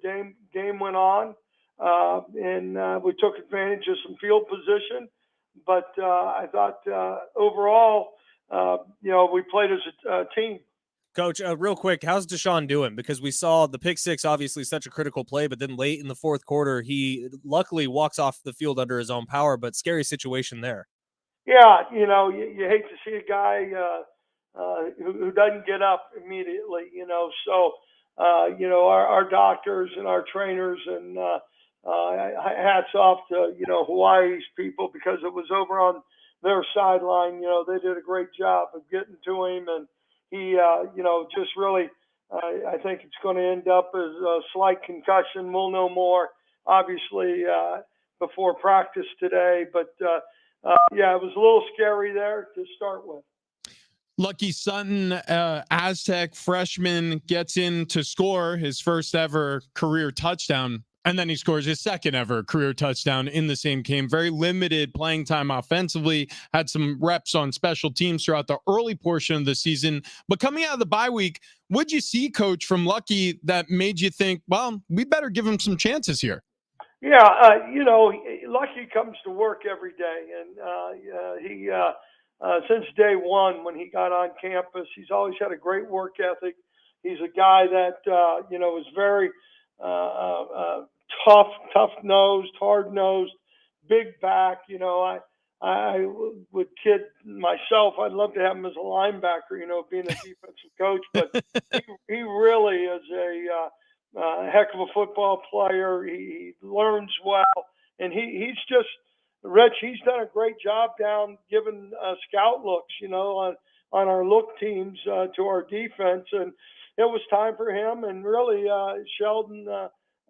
game went on, and we took advantage of some field position. But I thought overall, we played as a team. Coach, real quick, how's Deshaun doing? Because we saw the pick 6, obviously such a critical play, but then late in the fourth quarter, he luckily walks off the field under his own power, but scary situation there. Yeah, you hate to see a guy who doesn't get up immediately, So, our doctors and our trainers, and hats off to, Hawaii's people, because it was over on their sideline. They did a great job of getting to him, and he, just really, I think it's going to end up as a slight concussion. We'll know more, obviously, before practice today. But, it was a little scary there to start with. Lucky Sutton, Aztec freshman, gets in to score his first ever career touchdown, and then he scores his second ever career touchdown in the same game. Very limited playing time offensively, had some reps on special teams throughout the early portion of the season. But coming out of the bye week, what'd you see, Coach, from Lucky that made you think, well, we better give him some chances here? Yeah, Lucky comes to work every day, and he since day one when he got on campus, he's always had a great work ethic. He's a guy that is very tough-nosed, hard-nosed, big back. I would kid myself, I'd love to have him as a linebacker, being a defensive coach, but he really is a heck of a football player. He learns well, and he's just, Rich, he's done a great job down giving scout looks, on our look teams to our defense, and it was time for him. And really, Sheldon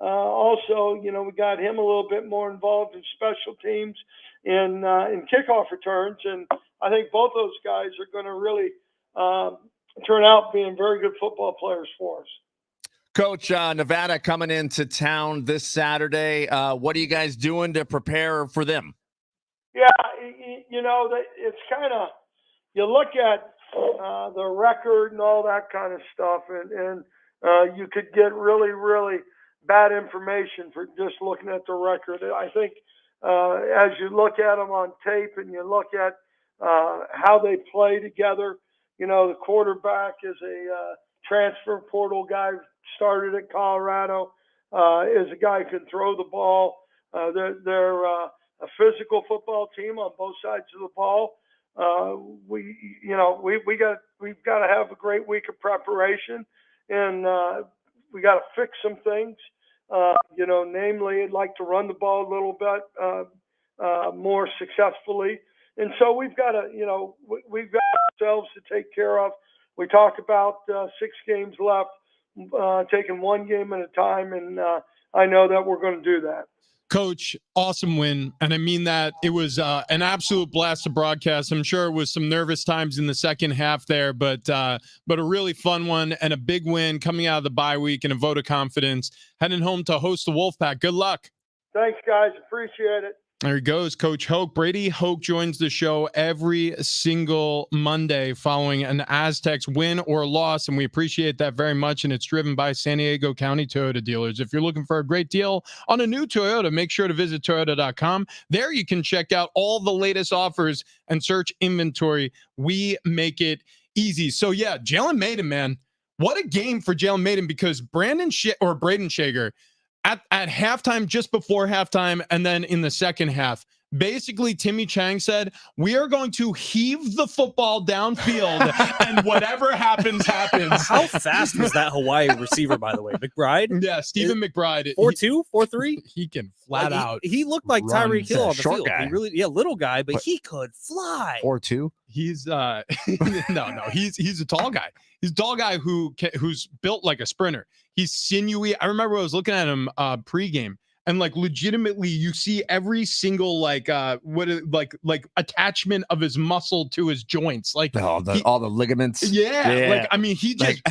also, we got him a little bit more involved in special teams and in kickoff returns, and I think both those guys are going to really turn out being very good football players for us. Coach, Nevada coming into town this Saturday. What are you guys doing to prepare for them? Yeah, it's kind of, you look at the record and all that kind of stuff, and you could get really, really bad information for just looking at the record. I think as you look at them on tape and you look at how they play together, the quarterback is a transfer portal guy, started at Colorado, is a guy who can throw the ball. They're a physical football team on both sides of the ball. We've got to have a great week of preparation, and we got to fix some things. Namely, I'd like to run the ball a little bit more successfully, and so we've got ourselves to take care of. We talk about 6 games left, taking one game at a time, and I know that we're going to do that. Coach, awesome win. And I mean that. It was an absolute blast to broadcast. I'm sure it was some nervous times in the second half there, but a really fun one and a big win coming out of the bye week and a vote of confidence. Heading home to host the Wolfpack. Good luck. Thanks, guys. Appreciate it. There he goes, Coach Hoke. Brady Hoke joins the show every single Monday following an Aztecs win or loss, and we appreciate that very much, and it's driven by San Diego County Toyota dealers. If you're looking for a great deal on a new Toyota, make sure to visit Toyota.com. There you can check out all the latest offers and search inventory. We make it easy. So, yeah, Jalen Mayden, man. What a game for Jalen Mayden, because Braden Shager, at halftime, just before halftime, and then in the second half, basically Timmy Chang said, we are going to heave the football downfield and whatever happens, happens. How fast was that Hawaii receiver, by the way? McBride? Yeah, Stephen McBride. 4.2, 4.3? He can flat out. He looked like Tyreek Hill on the short field. guy. He really, little guy, but he could fly. 4.2. He's no, he's a tall guy. He's a tall guy who's built like a sprinter. He's sinewy. I remember I was looking at him pregame, and like legitimately you see every single like attachment of his muscle to his joints, like all the ligaments. Yeah, like I mean he just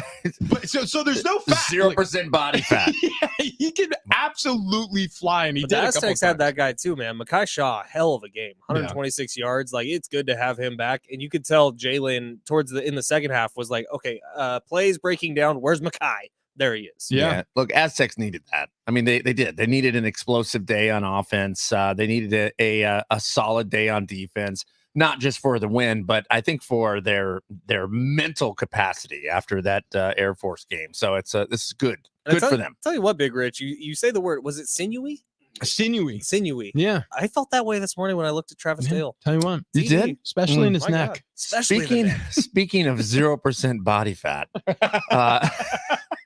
but so there's no fat. 0% body fat. Yeah, he can absolutely fly, and he But did. the A couple Aztecs had times. that guy too, man. Mekhi Shaw, hell of a game, 126 yards. Like, it's good to have him back, and you could tell Jalen in the second half was like, okay, plays breaking down. Where's Mekhi? There he is. Yeah. Look, Aztecs needed that. I mean, they did. They needed an explosive day on offense. They needed a solid day on defense, not just for the win, but I think for their mental capacity after that Air Force game. So this is good. Good for them. Tell you what, Big Rich, you say the word, was it sinewy? Sinewy. Yeah. I felt that way this morning when I looked at Travis Dale. Tell you what, you did, especially in his My neck. God. Especially the neck. Speaking of 0% body fat,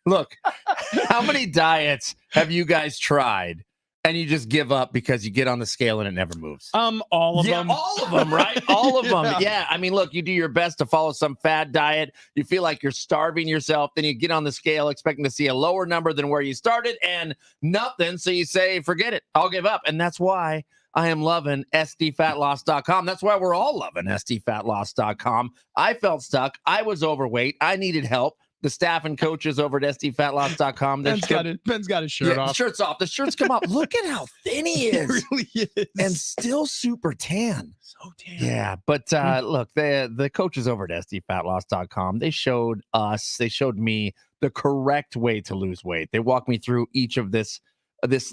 look, how many diets have you guys tried and you just give up because you get on the scale and it never moves? All of them. All of them, right? All of them. Yeah. I mean, look, you do your best to follow some fad diet. You feel like you're starving yourself. Then you get on the scale expecting to see a lower number than where you started and nothing. So you say, forget it. I'll give up. And that's why I am loving SDFatLoss.com. That's why we're all loving SDFatLoss.com. I felt stuck. I was overweight. I needed help. The staff and coaches over at SDFatLoss.com. Ben's got his shirt off. The shirt's off. The shirts come up. Look at how thin he is. Really is. And still super tan. So tan. Yeah. But look, the coaches over at SDFatLoss.com, they showed me the correct way to lose weight. They walked me through each of this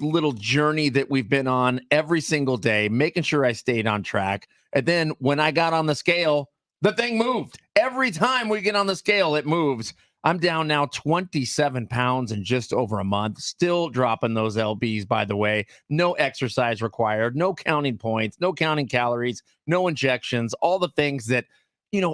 little journey that we've been on every single day, making sure I stayed on track. And then when I got on the scale, the thing moved. Every time we get on the scale, it moves. I'm down now 27 pounds in just over a month, still dropping those LBs, by the way. No exercise required, no counting points, no counting calories, no injections, all the things that,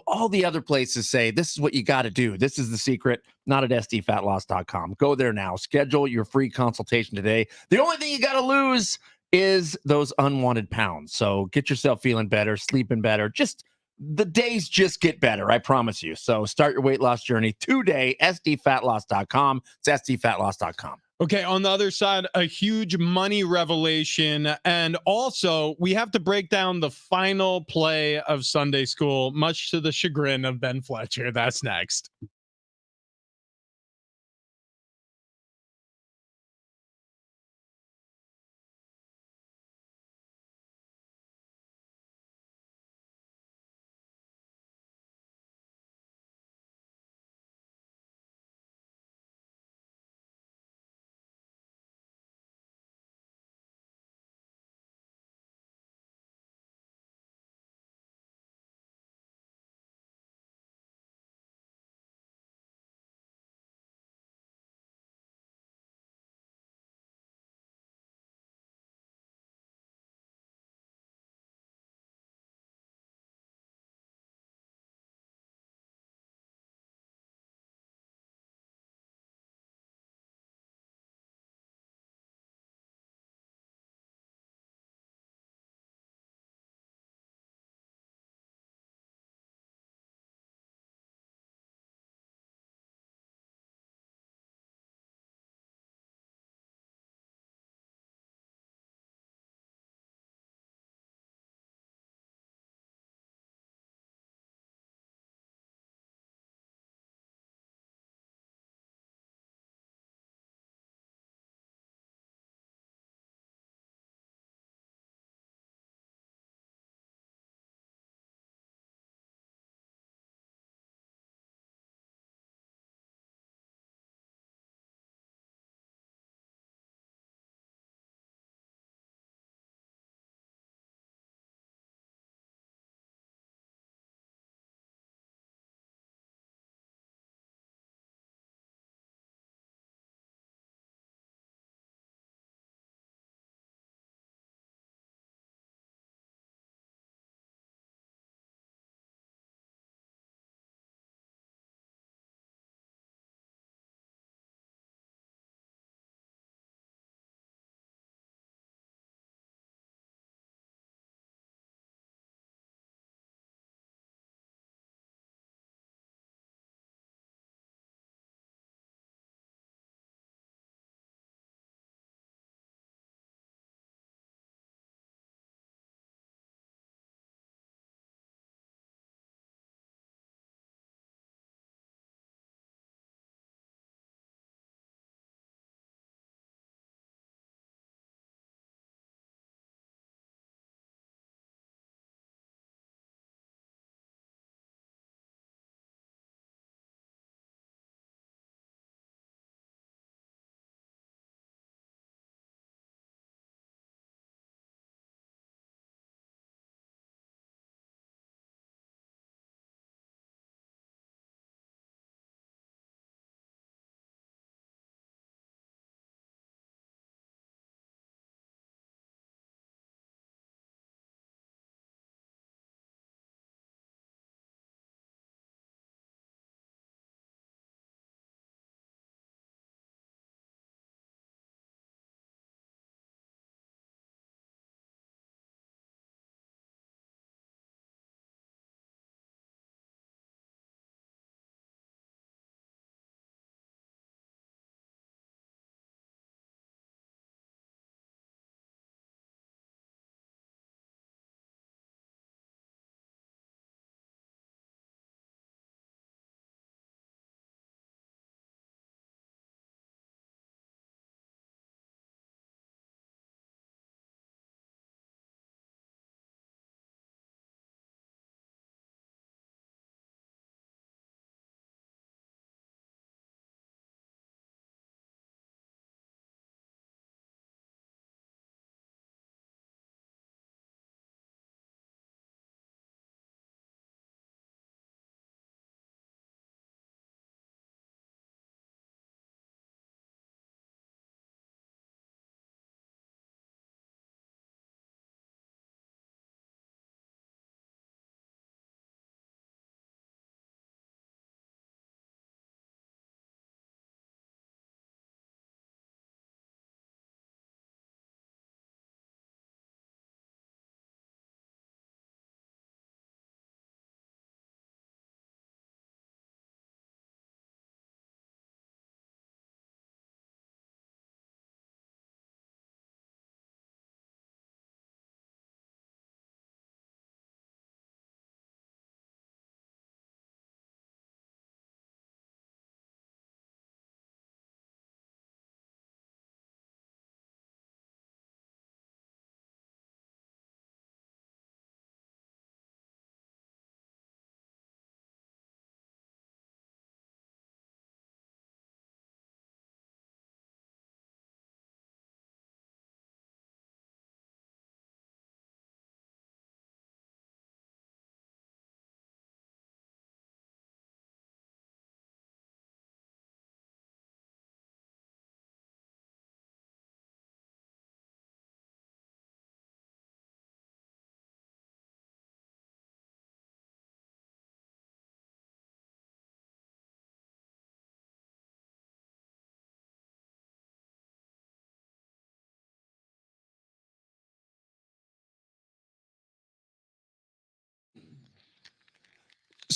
all the other places say, this is what you got to do. This is the secret, not at SDFatLoss.com. Go there now. Schedule your free consultation today. The only thing you got to lose is those unwanted pounds. So get yourself feeling better, sleeping better, the days just get better, I promise you. So start your weight loss journey today, SDFatLoss.com. It's SDFatLoss.com. Okay, on the other side, a huge money revelation. And also, we have to break down the final play of Sunday school, much to the chagrin of Ben Fletcher. That's next.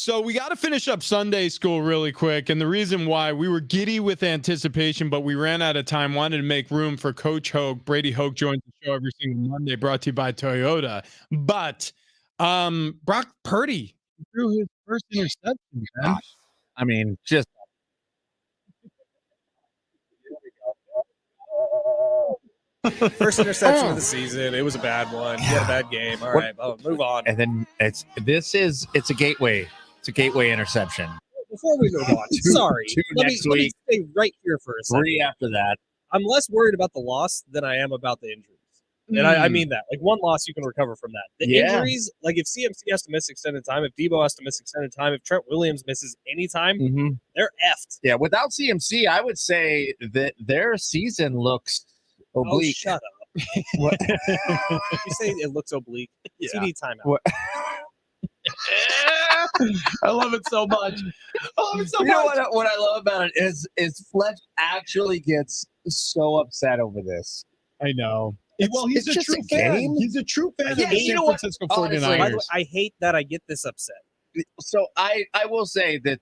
So we got to finish up Sunday school really quick. And the reason why we were giddy with anticipation, but we ran out of time, wanted to make room for Coach Hoke. Brady Hoke joins the show every single Monday, brought to you by Toyota. But Brock Purdy threw his first interception, man. I mean, just First interception of the season. It was a bad one. He had a bad game. All right, move on. and then it's a gateway. It's a gateway interception. Before we move on, sorry. two Let me next week. stay right here for a second. 3 after that. I'm less worried about the loss than I am about the injuries. And I mean that. Like, one loss, you can recover from that. The injuries, like if CMC has to miss extended time, if Debo has to miss extended time, if Trent Williams misses any time, they're effed. Yeah, without CMC, I would say that their season looks oblique. Oh, shut up. What? You say it looks oblique. Yeah. You need timeout. What? I love it so much. You know what I love about it is Fletch actually gets so upset over this. I know. Well, he's it's a just true a fan. game. He's a true fan of Yeah, the you San know what? Francisco Honestly, 49ers. By the way, I hate that I get this upset. So I will say that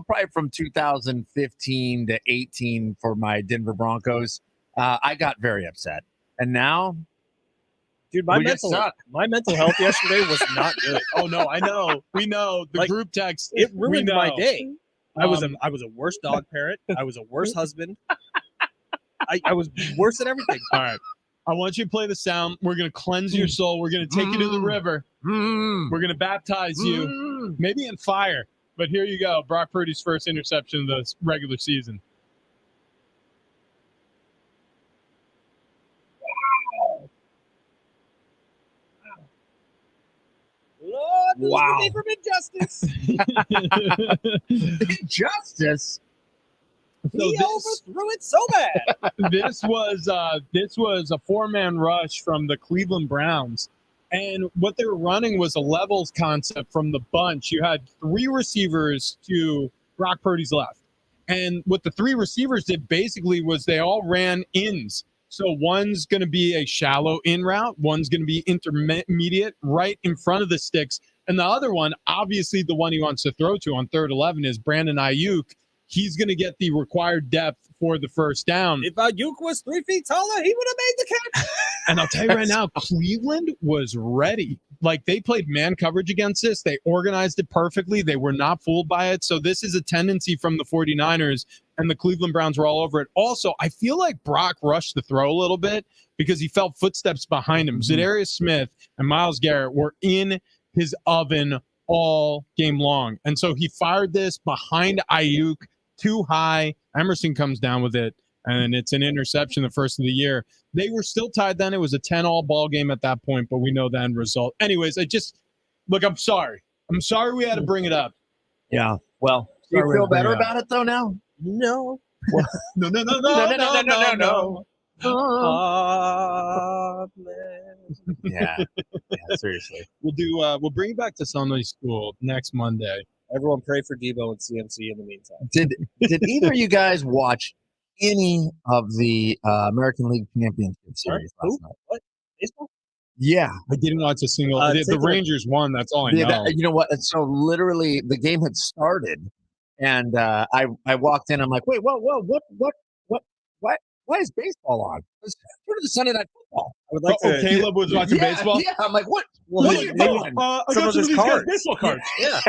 probably from 2015 to 18 for my Denver Broncos, I got very upset, and now, dude, my we just suck. mental health yesterday was not good. Oh no, I know. We know the Like, group text. It ruined we my know. day. I was a worse dog parent. I was a worse husband. I was worse at everything. All right. I want you to play the sound. We're going to cleanse your soul. We're going to take you to the river. We're going to baptize you, maybe in fire. But here you go. Brock Purdy's first interception of the regular season. Lord, Wow. me from injustice. Injustice. He overthrew it so bad. This was a 4-man rush from the Cleveland Browns, and what they were running was a levels concept from the bunch. You had 3 receivers to Brock Purdy's left, and what the 3 receivers did basically was they all ran ins. So one's going to be a shallow in route, one's going to be intermediate right in front of the sticks, and the other one, obviously the one he wants to throw to on 3rd 11, is Brandon Ayuk. He's going to get the required depth for the first down. If Ayuk was 3 feet taller, he would have made the catch. And I'll tell you right now, Cleveland was ready. Like, they played man coverage against this. They organized it perfectly. They were not fooled by it. So this is a tendency from the 49ers, and the Cleveland Browns were all over it. Also, I feel like Brock rushed the throw a little bit because he felt footsteps behind him. Zadarius Smith and Myles Garrett were in his oven all game long. And so he fired this behind Ayuk, too high. Emerson comes down with it, and it's an interception the first of the year. They were still tied then. It was a 10-all ball game at that point, but we know the end result. Anyways, I'm sorry. I'm sorry we had to bring it up. Yeah. Well, do you feel better about it though now? No. No. Yeah. Seriously. We'll bring it back to Sunday school next Monday. Everyone pray for Debo and CMC in the meantime. Did either of you guys watch any of the American League Championship series last night? What? Baseball? Yeah. I didn't watch a single. The Rangers won. That's all I know. You know what? So literally, the game had started, and I walked in. I'm like, wait, whoa, why is baseball on? It's sort of the Sunday Night Football. I would like to. Caleb was watching baseball. Yeah, I'm like, what? Well, What are you doing? some of his cards. Baseball cards. Yeah.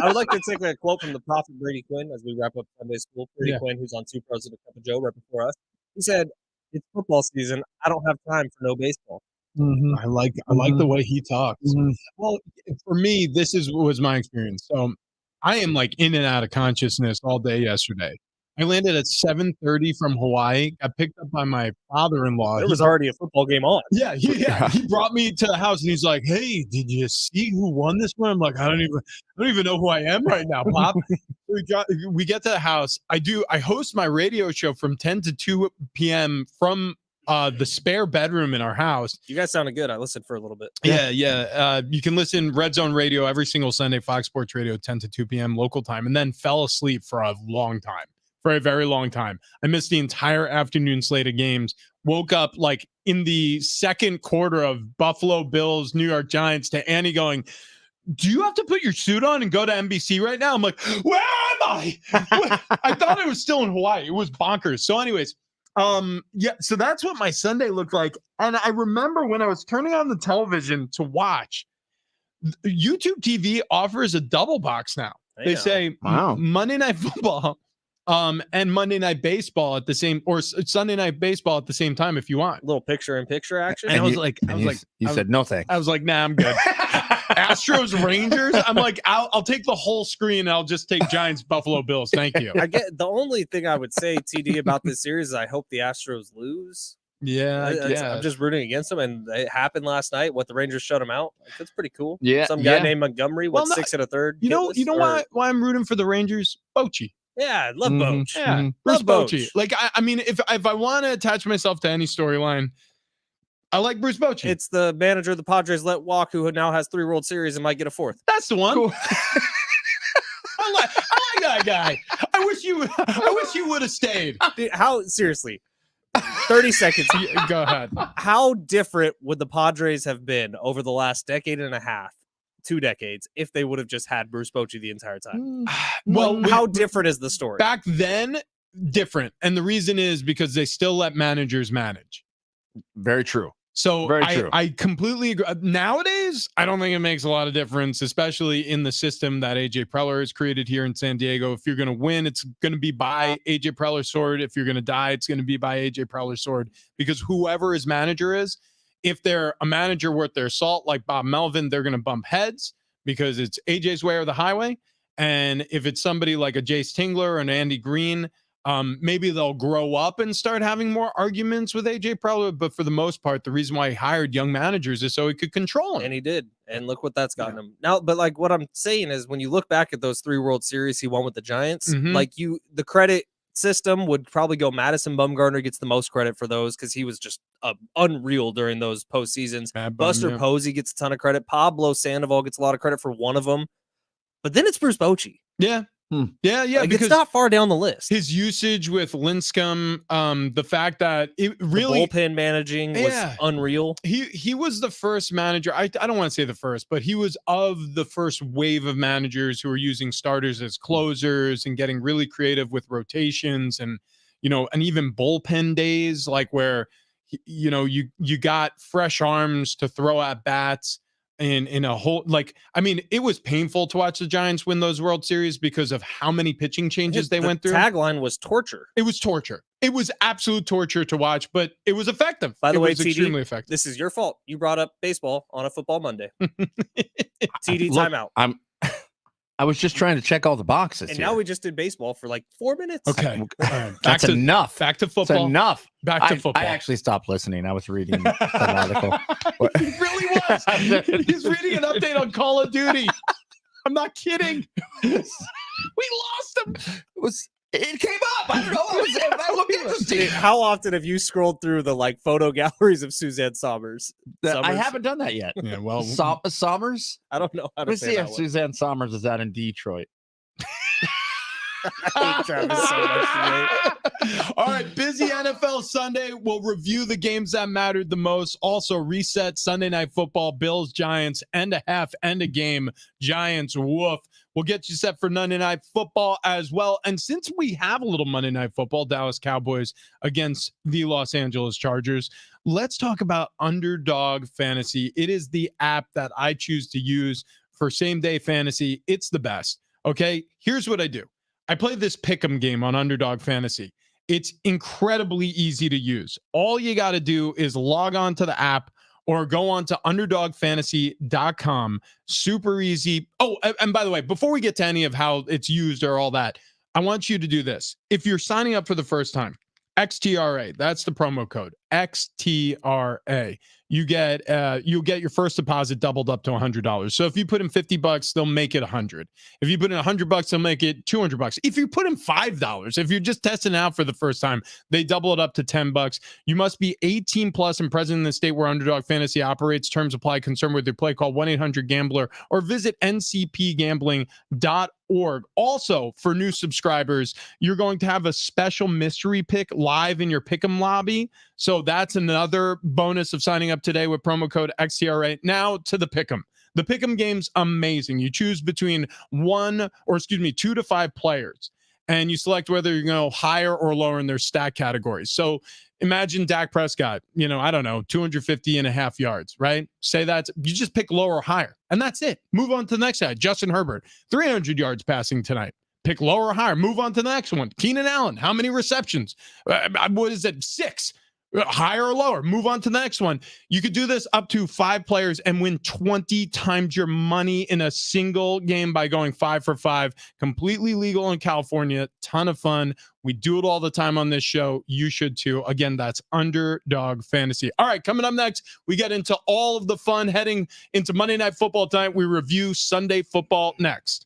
I would like to take a quote from the prophet Brady Quinn as we wrap up Sunday school. Brady Quinn, who's on 2 Pros and a Cup of Joe right before us. He said, "It's football season. I don't have time for no baseball." Mm-hmm. I like the way he talks. Mm-hmm. Well, for me, this was my experience. So I am like in and out of consciousness all day yesterday. I landed at 7:30 from Hawaii. Got picked up by my father-in-law. There was already a football game on. Yeah. He brought me to the house and he's like, "Hey, did you see who won this one?" I'm like, I don't even know who I am right now, Pop. We get to the house. I host my radio show from 10 to 2 p.m. from the spare bedroom in our house. You guys sounded good. I listened for a little bit. Yeah. You can listen Red Zone Radio every single Sunday, Fox Sports Radio, 10 to 2 p.m. local time, and then fell asleep for a long time. For a very long time. I missed the entire afternoon slate of games. Woke up like in the second quarter of Buffalo Bills, New York Giants to Annie going, do you have to put your suit on and go to NBC right now? I'm like, where am I? I thought I was still in Hawaii. It was bonkers. So anyways, so that's what my Sunday looked like. And I remember when I was turning on the television to watch, YouTube TV offers a double box now. They say Monday Night Football and Monday Night Baseball at the same, or Sunday Night Baseball at the same time if you want. A little picture-in-picture action. And you said no thanks. I was like, nah, I'm good. Astros Rangers. I'm like, I'll take the whole screen. And I'll just take Giants Buffalo Bills. Thank you. I get the only thing I would say, TD, about this series is I hope the Astros lose. Yeah, I'm just rooting against them, and it happened last night. What the Rangers shut them out. That's pretty cool. Yeah, some guy named Montgomery. 6 1/3. You know why I'm rooting for the Rangers? Bochy. Yeah, love Boch. Yeah, Bruce Bochy. Like I mean, if I want to attach myself to any storyline, I like Bruce Bochy. It's the manager the Padres let walk, who now has 3 World Series and might get a 4th. That's the one. Cool. I like that guy. I wish you would have stayed. Dude, seriously? 30 seconds. Go ahead. How different would the Padres have been over the last decade and a half, 2 decades, if they would have just had Bruce Bochy the entire time? Well, how different is the story? Back then, different. And the reason is because they still let managers manage. Very true. So Very true. I completely agree. Nowadays, I don't think it makes a lot of difference, especially in the system that AJ Preller has created here in San Diego. If you're going to win, it's going to be by AJ Preller's sword. If you're going to die, it's going to be by AJ Preller's sword, because whoever his manager is, if they're a manager worth their salt, like Bob Melvin, they're going to bump heads because it's AJ's way or the highway. And if it's somebody like a Jace Tingler or an Andy Green, maybe they'll grow up and start having more arguments with AJ Preller. But for the most part, the reason why he hired young managers is so he could control them. And he did. And look what that's gotten him. Now, but like what I'm saying is when you look back at those 3 World Series he won with the Giants, the credit system would probably go Madison Bumgarner gets the most credit for those because he was just unreal during those postseasons. Buster Posey gets a ton of credit. Pablo Sandoval gets a lot of credit for one of them. But then it's Bruce Bochy. Yeah. Yeah, like, because it's not far down the list. His usage with Lincecum, the fact that it really the bullpen managing was unreal. He was the first manager. I don't want to say the first, but he was of the first wave of managers who were using starters as closers and getting really creative with rotations and and even bullpen days, like where you got fresh arms to throw at bats. In a whole, it was painful to watch the Giants win those World Series because of how many pitching changes they went through. Tagline was torture. It was torture. It was absolute torture to watch, but it was effective. By the way, it was extremely effective. This is your fault. You brought up baseball on a football Monday. TD timeout. I was just trying to check all the boxes. And now we just did baseball for like 4 minutes. Okay. That's enough. Back to football. That's enough. Back to football. I actually stopped listening. I was reading an article. He really was. He's reading an update on Call of Duty. I'm not kidding. We lost him. It came up. I don't know. That looked interesting. How often have you scrolled through the photo galleries of Suzanne Somers? I haven't done that yet. Yeah, well, Somers. I don't know how to say see that if Suzanne Somers is out in Detroit. I hate Travis so much today. All right, busy NFL Sunday. We'll review the games that mattered the most. Also reset Sunday Night Football, Bills, Giants, end a half, end a game. Giants, woof. We'll get you set for Monday Night Football as well. And since we have a little Monday Night Football, Dallas Cowboys against the Los Angeles Chargers, let's talk about Underdog Fantasy. It is the app that I choose to use for same-day fantasy. It's the best. Okay, here's what I do. I play this pick'em game on Underdog Fantasy. It's incredibly easy to use. All you got to do is log on to the app or go on to underdogfantasy.com. Super easy. Oh, and by the way, before we get to any of how it's used or all that, I want you to do this. If you're signing up for the first time, XTRA, that's the promo code, XTRA. You'll get your first deposit doubled up to $100. So if you put in $50, they'll make it $100. If you put in $100, they'll make it $200. If you put in $5, if you're just testing out for the first time, they double it up to $10. You must be 18 plus and present in the state where Underdog Fantasy operates. Terms apply. Concerned with your play, call 1-800-GAMBLER or visit ncpgambling.org. Also, for new subscribers, you're going to have a special mystery pick live in your pick'em lobby. So that's another bonus of signing up today with promo code XTRA. Now to the pick'em. The pick'em game's amazing. You choose between 2 to 5 players, and you select whether you're going to go higher or lower in their stat categories. So imagine Dak Prescott, 250.5 yards, right? Say that you just pick lower or higher, and that's it. Move on to the next guy. Justin Herbert, 300 yards passing tonight. Pick lower or higher. Move on to the next one. Keenan Allen, how many receptions? What is it? 6. Higher or lower. Move on to the next one. You could do this up to 5 players and win 20 times your money in a single game by going 5 for 5. Completely legal in California. Ton of fun. We do it all the time on this show. You should too. Again, that's Underdog Fantasy. All right, coming up next, we get into all of the fun heading into Monday Night Football tonight. We review Sunday football next.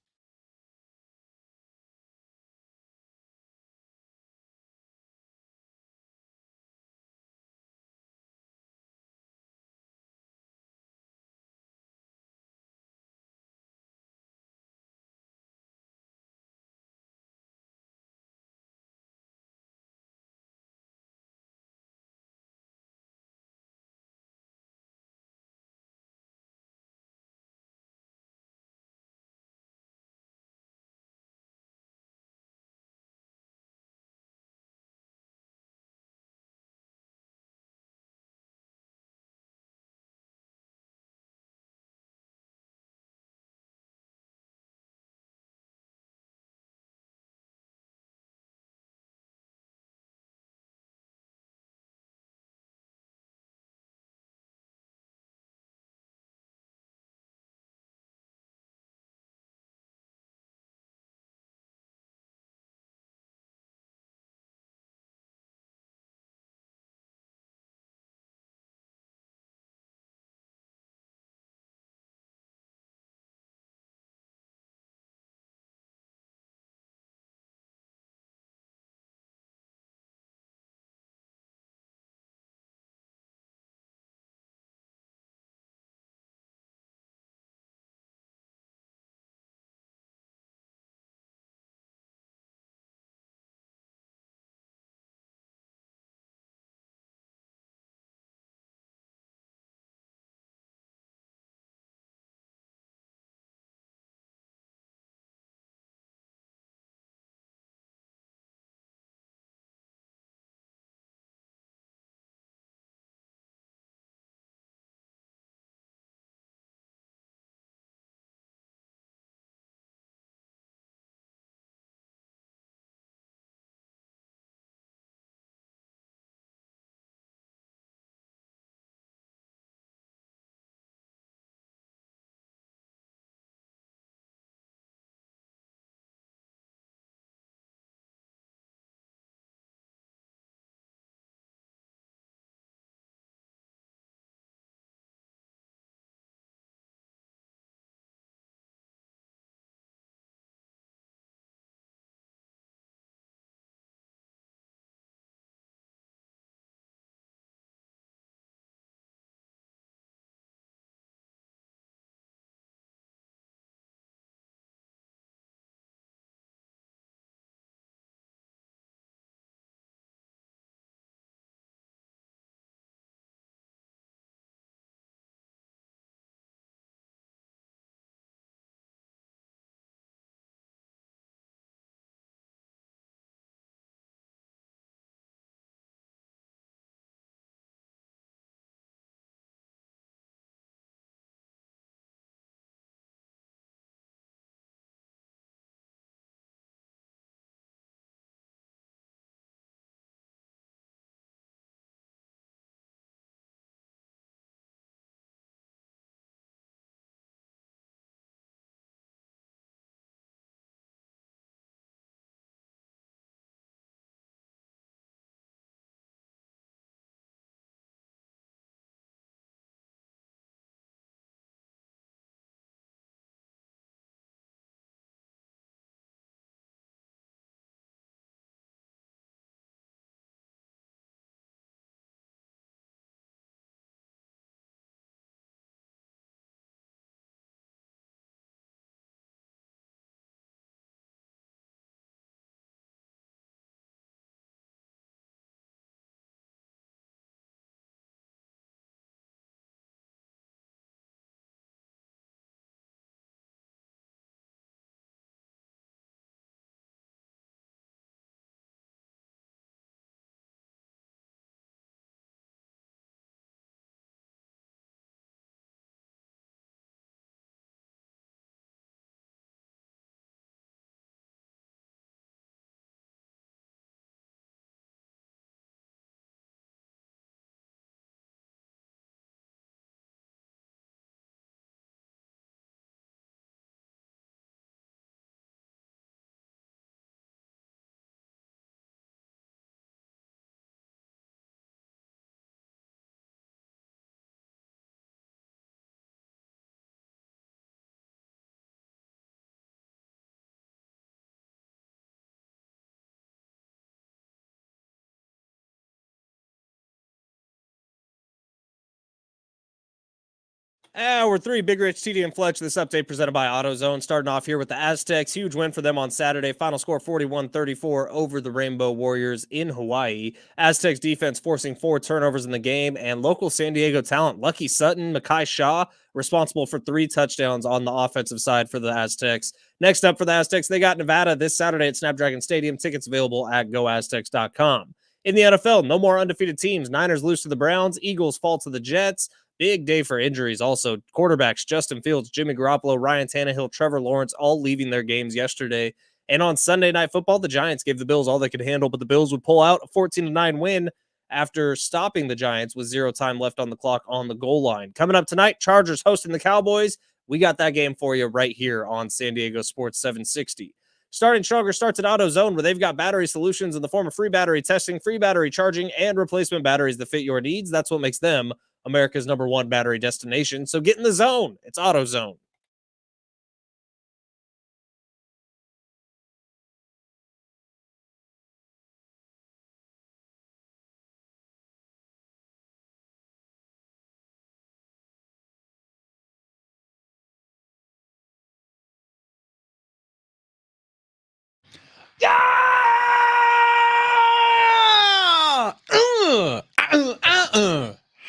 Hour 3, Big Rich, TD, and Fletch. This update presented by AutoZone. Starting off here with the Aztecs. Huge win for them on Saturday. Final score 41-34 over the Rainbow Warriors in Hawaii. Aztecs defense forcing 4 turnovers in the game, and local San Diego talent Lucky Sutton, Mekhi Shaw, responsible for 3 touchdowns on the offensive side for the Aztecs. Next up for the Aztecs, they got Nevada this Saturday at Snapdragon Stadium. Tickets available at goaztecs.com. In the NFL, no more undefeated teams. Niners lose to the Browns. Eagles fall to the Jets. Big day for injuries. Also, quarterbacks Justin Fields, Jimmy Garoppolo, Ryan Tannehill, Trevor Lawrence, all leaving their games yesterday. And on Sunday Night Football, the Giants gave the Bills all they could handle, but the Bills would pull out a 14-9 win after stopping the Giants with 0 time left on the clock on the goal line. Coming up tonight, Chargers hosting the Cowboys. We got that game for you right here on San Diego Sports 760. Starting Stronger starts at AutoZone, where they've got battery solutions in the form of free battery testing, free battery charging, and replacement batteries that fit your needs. That's what makes them America's #1 battery destination. So get in the zone. It's AutoZone.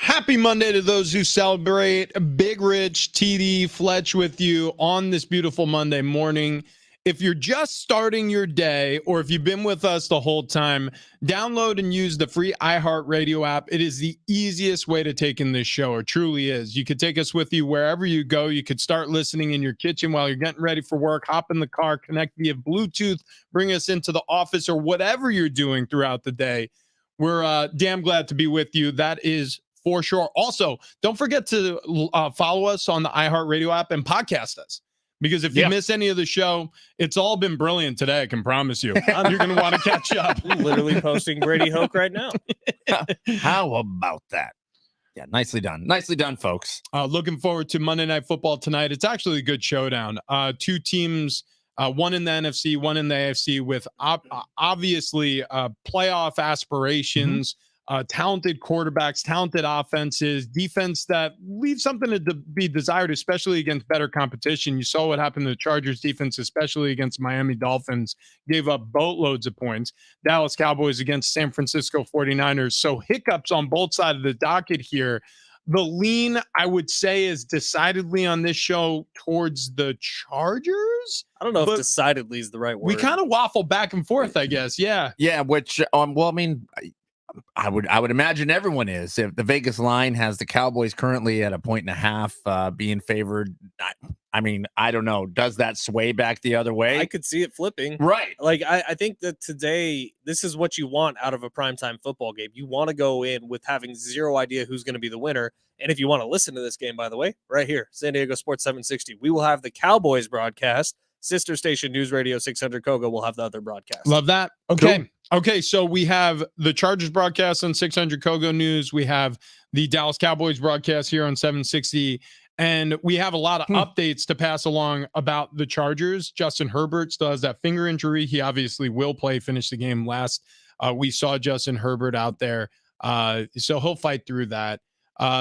Happy Monday to those who celebrate. Big Rich, TD, Fletch with you on this beautiful Monday morning. If you're just starting your day, or if you've been with us the whole time, download and use the free iHeartRadio app. It is the easiest way to take in this show. It truly is. You could take us with you wherever you go. You could start listening in your kitchen while you're getting ready for work, hop in the car, connect via Bluetooth, bring us into the office, or whatever you're doing throughout the day. We're damn glad to be with you. That is for sure. Also, don't forget to follow us on the iHeartRadio app and podcast us. Because if you miss any of the show, it's all been brilliant today, I can promise you. You're going to want to catch up. I'm literally posting Brady Hoke right now. How about that? Yeah, nicely done. Nicely done, folks. Looking forward to Monday Night Football tonight. It's actually a good showdown. 2 teams, one in the NFC, one in the AFC, with obviously playoff aspirations. Talented quarterbacks, talented offenses, defense that leaves something to be desired, especially against better competition. You saw what happened to the Chargers defense, especially against Miami Dolphins, gave up boatloads of points. Dallas Cowboys against San Francisco 49ers. So hiccups on both sides of the docket here. The lean, I would say, is decidedly on this show towards the Chargers. I don't know if decidedly is the right word. We kind of waffle back and forth, I guess. Yeah. Yeah, which, well, I mean, I would imagine everyone is. If the Vegas line has the Cowboys currently at 1.5 being favored, I mean, I don't know. Does that sway back the other way? I could see it flipping. Right. Like, I think that today, this is what you want out of a primetime football game. You want to go in with having zero idea who's going to be the winner. And if you want to listen to this game, by the way, right here, San Diego Sports 760, we will have the Cowboys broadcast. Sister station News Radio 600 Koga will have the other broadcast. Love that. Okay. Cool. Okay, so we have the Chargers broadcast on 600 Kogo News. We have the Dallas Cowboys broadcast here on 760. And we have a lot of updates to pass along about the Chargers. Justin Herbert still has that finger injury. He obviously will play, finish the game last. We saw Justin Herbert out there. So he'll fight through that.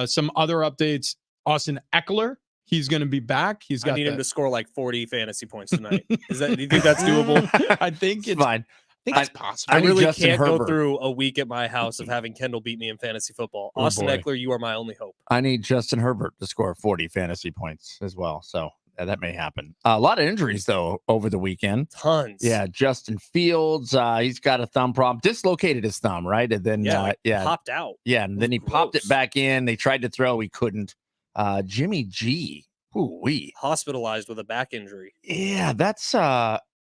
Some other updates. Austin Eckler, he's going to be back. I need him to score like 40 fantasy points tonight. Do you think that's doable? I think it's fine. It's possible. I really can't go through a week at my house of having Kendall beat me in fantasy football. Austin Eckler, you are my only hope. I need Justin Herbert to score 40 fantasy points as well. So that may happen. A lot of injuries, though, over the weekend. Tons. Yeah, Justin Fields, he's got a thumb problem. Dislocated his thumb, right? And then, popped out. Yeah, and then he popped it back in. They tried to throw. He couldn't. Jimmy G. Ooh-wee. Hospitalized with a back injury. Yeah,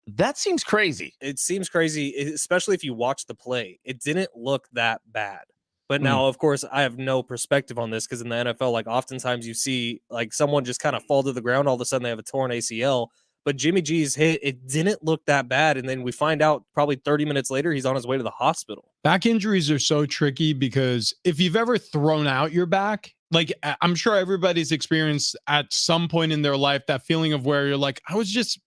that seems crazy. It seems crazy, especially if you watch the play. It didn't look that bad. But now, of course, I have no perspective on this because in the NFL, like oftentimes you see like someone just kind of fall to the ground. All of a sudden they have a torn ACL. But Jimmy G's hit, it didn't look that bad. And then we find out probably 30 minutes later, he's on his way to the hospital. Back injuries are so tricky because if you've ever thrown out your back, like I'm sure everybody's experienced at some point in their life, that feeling of where you're like, I was just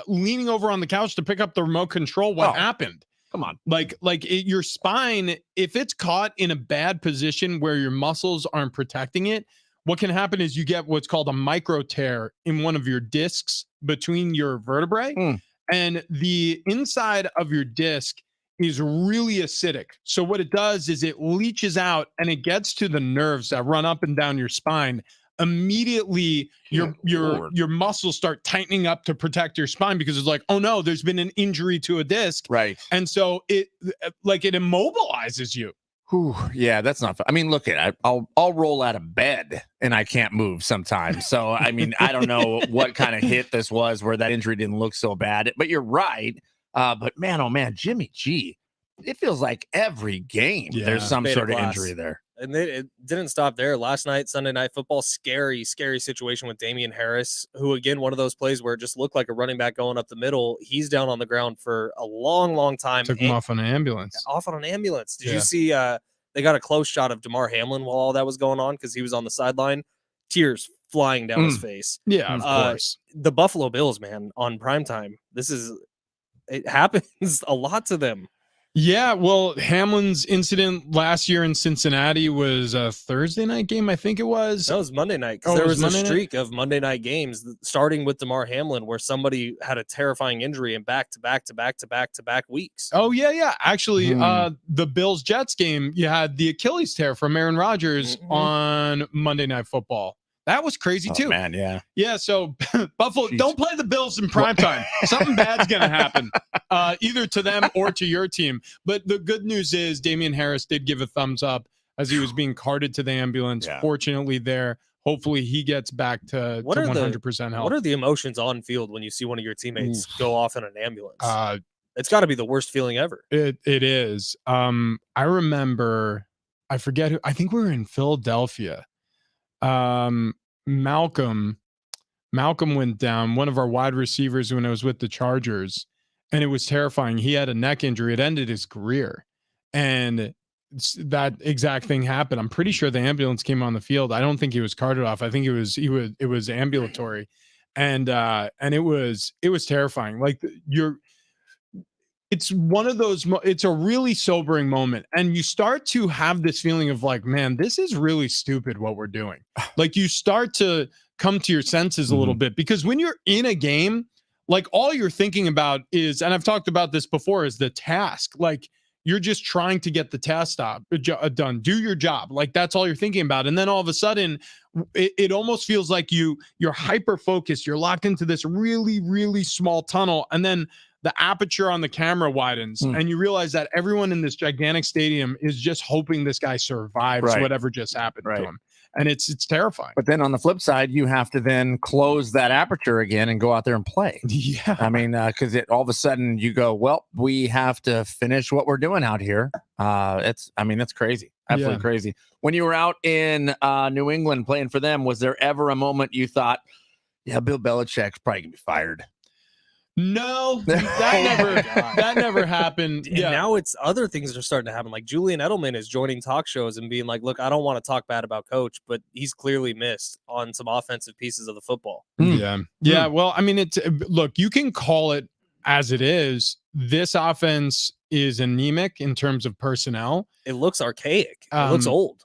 leaning over on the couch to pick up the remote control. What happened? Come on. Your spine, if it's caught in a bad position where your muscles aren't protecting it, what can happen is you get what's called a micro tear in one of your discs between your vertebrae. And the inside of your disc is really acidic. So what it does is it leaches out and it gets to the nerves that run up and down your spine. Immediately your muscles start tightening up to protect your spine because it's like, oh no, there's been an injury to a disc. Right. And so it immobilizes you. Whew, yeah, that's not fun. I mean, look at I'll roll out of bed and I can't move sometimes. So I mean, I don't know what kind of hit this was where that injury didn't look so bad. But you're right. But man, oh man, Jimmy G, it feels like every game there's some sort of injury there. And it didn't stop there. Last night, Sunday Night Football, scary situation with Damian Harris, who, again, one of those plays where it just looked like a running back going up the middle. He's down on the ground for a long time. Took him off on an ambulance. Did you see they got a close shot of DeMar Hamlin while all that was going on because he was on the sideline? Tears flying down his face. Yeah, of course. The Buffalo Bills, man, on primetime. It happens a lot to them. Yeah, well, Hamlin's incident last year in Cincinnati was a Thursday night game, I think it was. No, it was Monday night. There was a streak of Monday night games, starting with DeMar Hamlin, where somebody had a terrifying injury in back-to-back weeks. Oh, yeah. Actually, the Bills-Jets game, you had the Achilles tear from Aaron Rodgers on Monday Night Football. That was crazy too. Man, yeah. Yeah, so Buffalo, don't play the Bills in primetime. Something bad's going to happen, either to them or to your team. But the good news is Damian Harris did give a thumbs up as he was being carted to the ambulance. Yeah. Fortunately there, hopefully he gets back to 100% health. What are the emotions on field when you see one of your teammates go off in an ambulance? It's got to be the worst feeling ever. It is. I remember, I forget who, I think we were in Philadelphia. Malcolm went down, one of our wide receivers when I was with the Chargers, and it was terrifying. He had a neck injury. It ended his career. And that exact thing happened. I'm pretty sure the ambulance came on the field. I don't think he was carted off. I think it was ambulatory. And it was terrifying. Like it's one of those, it's a really sobering moment. And you start to have this feeling of like, man, this is really stupid what we're doing. Like you start to come to your senses a little bit, because when you're in a game, like all you're thinking about is, and I've talked about this before, is the task. Like you're just trying to get the task done, do your job. Like that's all you're thinking about. And then all of a sudden it almost feels like you're hyper focused. You're locked into this really, really small tunnel. And then the aperture on the camera widens and you realize that everyone in this gigantic stadium is just hoping this guy survives whatever just happened to him. And it's terrifying. But then on the flip side, you have to then close that aperture again and go out there and play. Yeah. I mean, because all of a sudden you go, well, we have to finish what we're doing out here. It's crazy. Absolutely crazy. When you were out in New England playing for them, was there ever a moment you thought, yeah, Bill Belichick's probably gonna be fired? No, that never happened. And now it's other things that are starting to happen. Like Julian Edelman is joining talk shows and being like, look, I don't want to talk bad about coach, but he's clearly missed on some offensive pieces of the football. Yeah. Well, I mean, look, you can call it as it is. This offense is anemic in terms of personnel. It looks archaic. It looks old.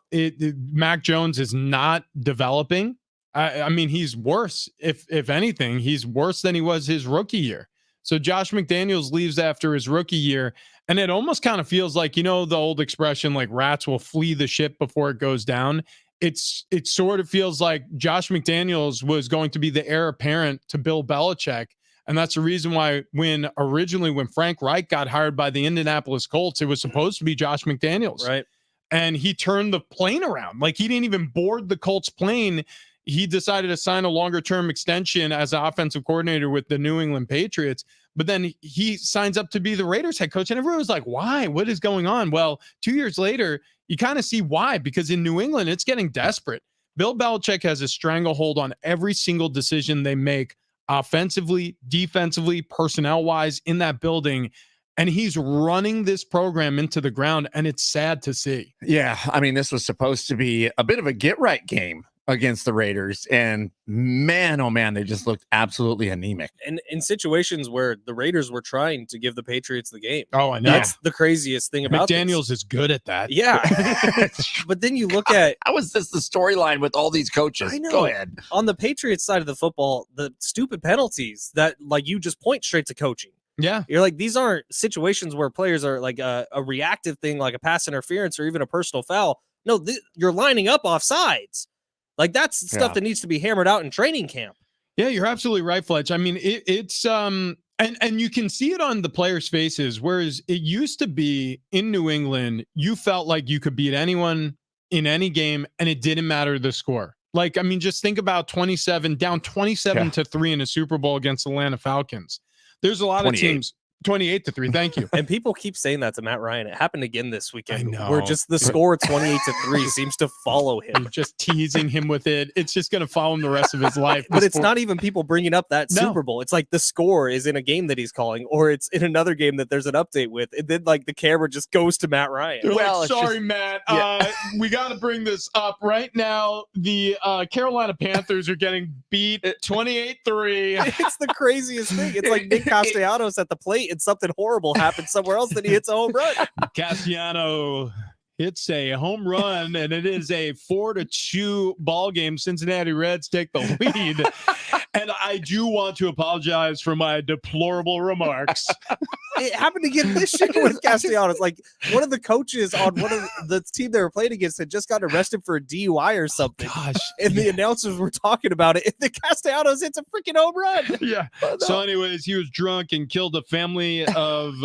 Mac Jones is not developing. I mean, he's worse. If anything, he's worse than he was his rookie year. So Josh McDaniels leaves after his rookie year, and it almost kind of feels like, the old expression, like rats will flee the ship before it goes down. It sort of feels like Josh McDaniels was going to be the heir apparent to Bill Belichick. And that's the reason why when Frank Reich got hired by the Indianapolis Colts, it was supposed to be Josh McDaniels. Right. And he turned the plane around. Like he didn't even board the Colts plane. He decided to sign a longer-term extension as an offensive coordinator with the New England Patriots. But then he signs up to be the Raiders head coach. And everyone was like, why? What is going on? Well, 2 years later, you kind of see why. Because in New England, it's getting desperate. Bill Belichick has a stranglehold on every single decision they make, offensively, defensively, personnel-wise in that building. And he's running this program into the ground. And it's sad to see. Yeah. I mean, this was supposed to be a bit of a get-right game against the Raiders, and man, oh man, they just looked absolutely anemic. And in situations where the Raiders were trying to give the Patriots the game. Oh, I know. That's the craziest thing about McDaniels is good at that. Yeah. But then you look at how is this the storyline with all these coaches? I know. Go ahead. On the Patriots side of the football, the stupid penalties that like you just point straight to coaching. Yeah. You're like, these aren't situations where players are like a reactive thing, like a pass interference or even a personal foul. No, you're lining up off sides. Like that's stuff that needs to be hammered out in training camp. Yeah, you're absolutely right, Fletch. I mean, it's and you can see it on the players' faces. Whereas it used to be in New England, you felt like you could beat anyone in any game, and it didn't matter the score. Like, I mean, just think about down 27-3 in a Super Bowl against the Atlanta Falcons. There's a lot of teams. 28-3. Thank you. And people keep saying that to Matt Ryan. It happened again this weekend. I know. Where just the score 28-3 seems to follow him. You're just teasing him with it. It's just going to follow him the rest of his life. But it's not even people bringing up that Super Bowl. It's like the score is in a game that he's calling, or it's in another game that there's an update with. And then like the camera just goes to Matt Ryan. They're like, sorry, Matt. We got to bring this up right now. The Carolina Panthers are getting beat 28-3. It's the craziest thing. It's like Nick Castellanos at the plate and something horrible happens somewhere else, then he hits a home run. Castellano hits a home run, and it is a 4-2 ball game. Cincinnati Reds take the lead. And I do want to apologize for my deplorable remarks. It happened again this year with Castellanos. Like one of the coaches on one of the team they were playing against had just got arrested for a DUI or something. Oh, gosh. And the announcers were talking about it. And the Castellanos hits a freaking home run. Yeah. Oh, no. So anyways, he was drunk and killed a family of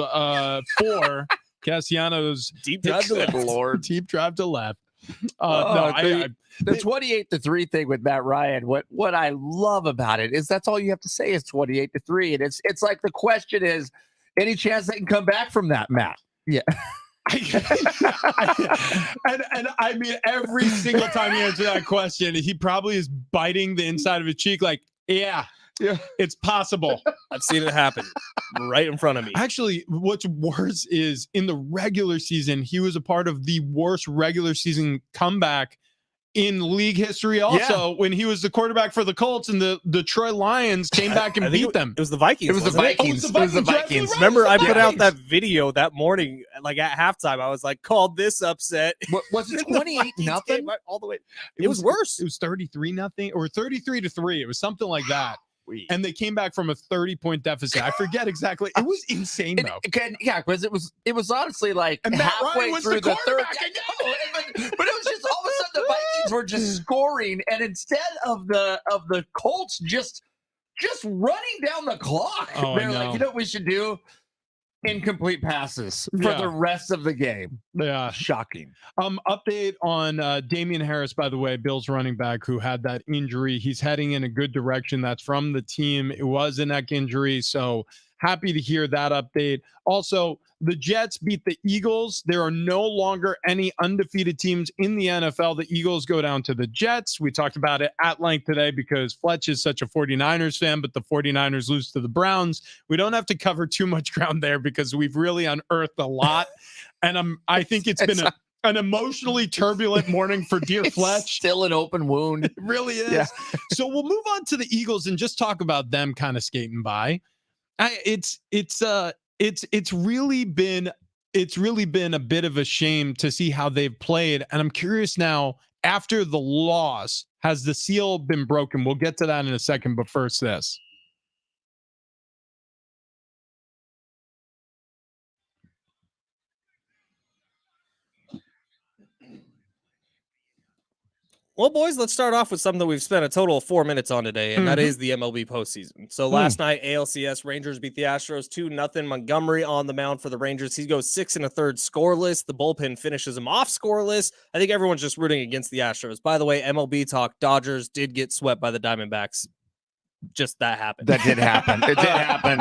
4. Castellanos deep drive to left. Lord. Deep drive to left. The 28-3 thing with Matt Ryan, what I love about it is that's all you have to say is 28-3. And it's like the question is, any chance they can come back from that, Matt? Yeah. and I mean, every single time he answers that question, he probably is biting the inside of his cheek like, yeah, it's possible. I've seen it happen right in front of me. Actually, what's worse is in the regular season, he was a part of the worst regular season comeback in league history also, when he was the quarterback for the Colts and the Detroit Lions came back and beat them. It was the Vikings. It was the Vikings. It was the Vikings. Remember, I put out that video that morning, like at halftime. I was like, called this upset. What was it, 28-0? All the way. It was worse. It was 33-0 or 33-3. It was something like that. And they came back from a 30-point deficit. I forget exactly. It was insane, though. Because it was honestly like and halfway through the third. I know. But it was just all of a sudden the Vikings were just scoring, and instead of the Colts just running down the clock, they're like, you know what we should do? Incomplete passes for the rest of the game. Yeah. Shocking. Update on Damian Harris, by the way, Bills running back who had that injury. He's heading in a good direction. That's from the team. It was a neck injury, so happy to hear that update. Also, the Jets beat the Eagles. There are no longer any undefeated teams in the NFL. The Eagles go down to the Jets. We talked about it at length today because Fletch is such a 49ers fan, but the 49ers lose to the Browns. We don't have to cover too much ground there because we've really unearthed a lot. And I think it's been an emotionally turbulent morning for dear Fletch. Still an open wound. It really is. Yeah. So we'll move on to the Eagles and just talk about them kind of skating by. It's really been a bit of a shame to see how they've played, and I'm curious now, after the loss, has the seal been broken? We'll get to that in a second, but first this. Well, boys, let's start off with something that we've spent a total of 4 minutes on today, and that is the MLB postseason. So last night, ALCS Rangers beat the Astros 2-0. Montgomery on the mound for the Rangers. He goes 6 1/3 scoreless. The bullpen finishes him off scoreless. I think everyone's just rooting against the Astros. By the way, MLB talk, Dodgers did get swept by the Diamondbacks. Just that happened. That did happen. It did happen.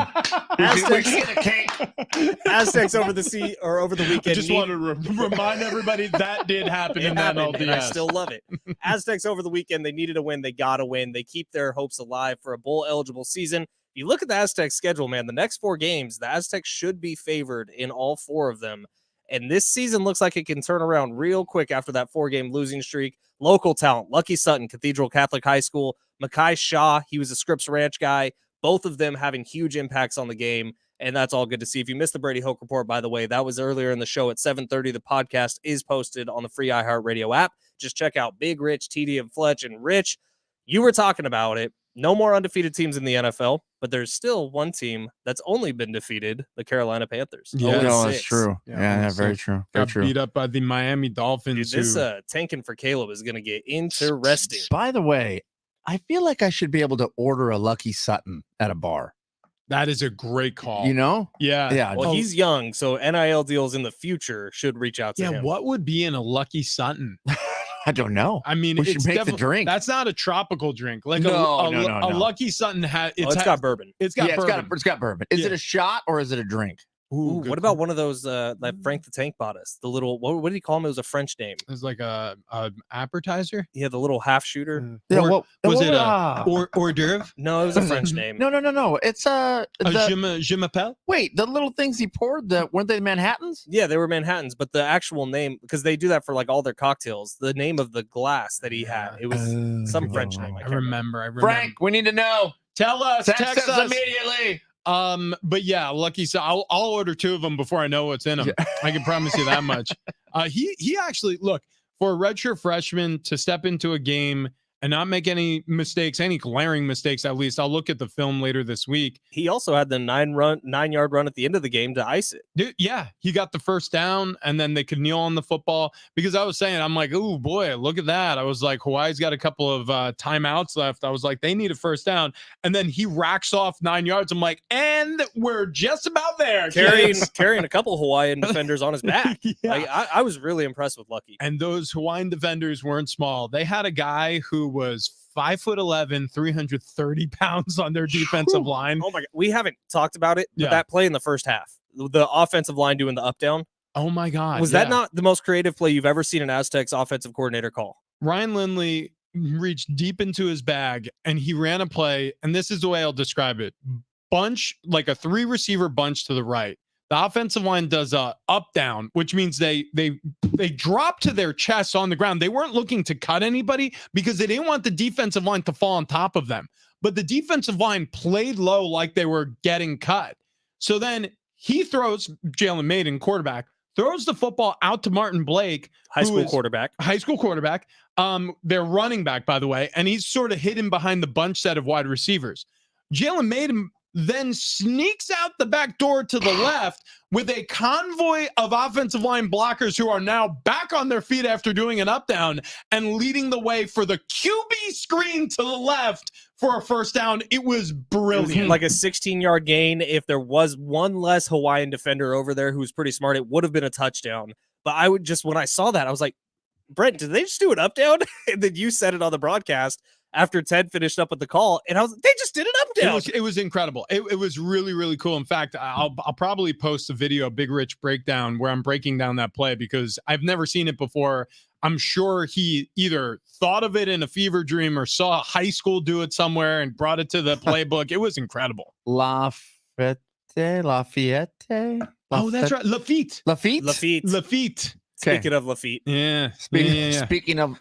Aztecs over the weekend. I just want to remind everybody that did happen in that LDS. I still love it. Aztecs over the weekend. They needed a win. They got a win. They keep their hopes alive for a bowl eligible season. If you look at the Aztecs schedule, man, the next 4 games, the Aztecs should be favored in all 4 of them. And this season looks like it can turn around real quick after that 4-game losing streak. Local talent, Lucky Sutton, Cathedral Catholic High School, Makai Shaw, he was a Scripps Ranch guy, both of them having huge impacts on the game, and that's all good to see. If you missed the Brady Hoke Report, by the way, that was earlier in the show at 7:30. The podcast is posted on the free iHeartRadio app. Just check out Big Rich, TD, and Fletch. And Rich, you were talking about it. No more undefeated teams in the NFL, but there's still one team that's only been defeated, the Carolina Panthers. Yeah, no, that's true. Yeah, very true. Very Got true. beat up by the Miami Dolphins. Dude, this tanking for Caleb is going to get interesting. By the way, I feel like I should be able to order a Lucky Sutton at a bar. That is a great call. You know? Yeah. Yeah. Well, he's young, so NIL deals in the future should reach out to him. What would be in a Lucky Sutton? I don't know. I mean, we should it's make the drink. That's not a tropical drink. Like No. a Lucky Sutton has. It's got bourbon. It's got bourbon. It's got bourbon. Is it a shot or is it a drink? Ooh, what about one of those that Frank the Tank bought us? The little what did he call him? It was a French name. It's like a appetizer. Yeah, the little half shooter. Yeah, Was it a hors d'oeuvre? No, it was a French name. No. It's Je m'appelle. Wait, the little things he poured, weren't they Manhattans? Yeah, they were Manhattans, but the actual name, because they do that for like all their cocktails. The name of the glass that he had, it was some French name. I remember. Frank, we need to know. Tell us. Text us immediately. But yeah, Lucky. So I'll order 2 of them before I know what's in them. I can promise you that much. He actually, look, for a redshirt freshman to step into a game and not make any mistakes, any glaring mistakes, at least. I'll look at the film later this week. He also had the 9-yard run at the end of the game to ice it. Dude, yeah, he got the first down, and then they could kneel on the football. Because I was saying, I'm like, oh boy, look at that. I was like, Hawaii's got a couple of timeouts left. I was like, they need a first down. And then he racks off 9 yards. I'm like, and we're just about there. Carrying a couple Hawaiian defenders on his back. Yeah. Like, I was really impressed with Lucky. And those Hawaiian defenders weren't small. They had a guy who was 5'11", 330 pounds on their defensive line. Oh my God. We haven't talked about it, but Yeah. that play in the first half, the offensive line doing the up down. Oh my God. Was that not the most creative play you've ever seen an Aztecs offensive coordinator call? Ryan Lindley reached deep into his bag and he ran a play. And this is the way I'll describe it. Bunch, like a 3-receiver bunch to the right. The offensive line does a up down, which means they drop to their chests on the ground. They weren't looking to cut anybody because they didn't want the defensive line to fall on top of them. But the defensive line played low like they were getting cut. So then he throws, Jalen Maiden, quarterback, throws the football out to Martin Blake, High school quarterback. They're running back, by the way, and he's sort of hidden behind the bunch set of wide receivers. Jalen Maiden then sneaks out the back door to the left with a convoy of offensive line blockers who are now back on their feet after doing an up down and leading the way for the QB screen to the left for a first down. It was brilliant. It was like a 16-yard gain. If there was one less Hawaiian defender over there who was pretty smart, it would have been a touchdown. But I would just, when I saw that, I was like, Brent, did they just do an up down? And then you said it on the broadcast after Ted finished up with the call, and I was like, they just did an up down. It was incredible. It was really, really cool. In fact, I'll probably post a video, Big Rich breakdown, where I'm breaking down that play because I've never seen it before. I'm sure he either thought of it in a fever dream or saw a high school do it somewhere and brought it to the playbook. It was incredible. Lafayette. Oh, that's right. Lafitte. Speaking of Lafitte. Yeah. Speaking of,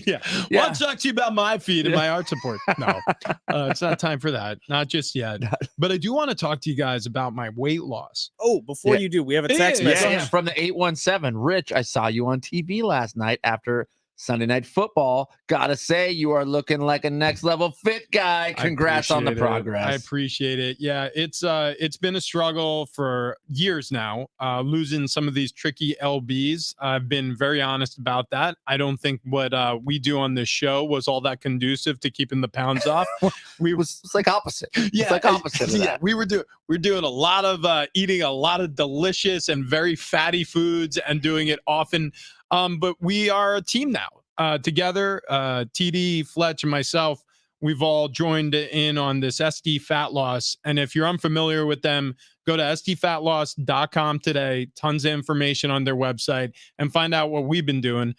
yeah. What talks to you about my feet and my art support? No, it's not time for that. Not just yet. But I do want to talk to you guys about my weight loss. Oh, before you do, we have a text message from the 817. Rich, I saw you on TV last night after Sunday Night Football. Gotta say, you are looking like a next level fit guy. Congrats on the progress. I appreciate it. Yeah, it's been a struggle for years now, losing some of these tricky LBs. I've been very honest about that. I don't think what we do on this show was all that conducive to keeping the pounds off. It's like opposite. Yeah, it's like opposite of that. We're doing a lot of eating a lot of delicious and very fatty foods and doing it often. But we are a team now. Together, TD, Fletch, and myself, we've all joined in on this SD Fat Loss. And if you're unfamiliar with them, go to sdfatloss.com today. Tons of information on their website and find out what we've been doing.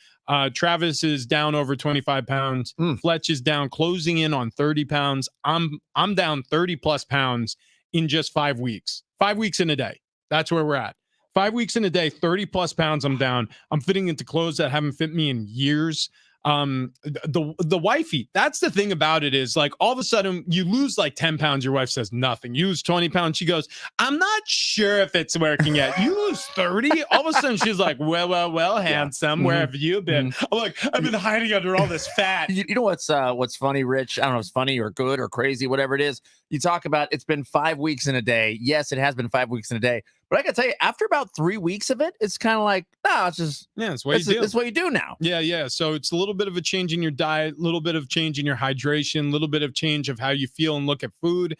Travis is down over 25 pounds. Fletch is down, closing in on 30 pounds. I'm down 30 plus pounds in just 5 weeks. 5 weeks in a day. That's where we're at. 5 weeks in a day, 30 plus pounds I'm down. I'm fitting into clothes that haven't fit me in years. The wifey, that's the thing about it, is like all of a sudden you lose like 10 pounds. Your wife says nothing. You lose 20 pounds. She goes, I'm not sure if it's working yet. You lose 30. All of a sudden she's like, well, handsome. Where have you been? I'm like, I've been hiding under all this fat. You know what's funny, Rich? I don't know if it's funny or good or crazy, whatever it is. You talk about it's been 5 weeks in a day. Yes, it has been 5 weeks in a day. But I gotta tell you, after about 3 weeks of it, it's kind of like, it's just it's what you do. It's what you do now. Yeah. So it's a little bit of a change in your diet, a little bit of change in your hydration, a little bit of change of how you feel and look at food.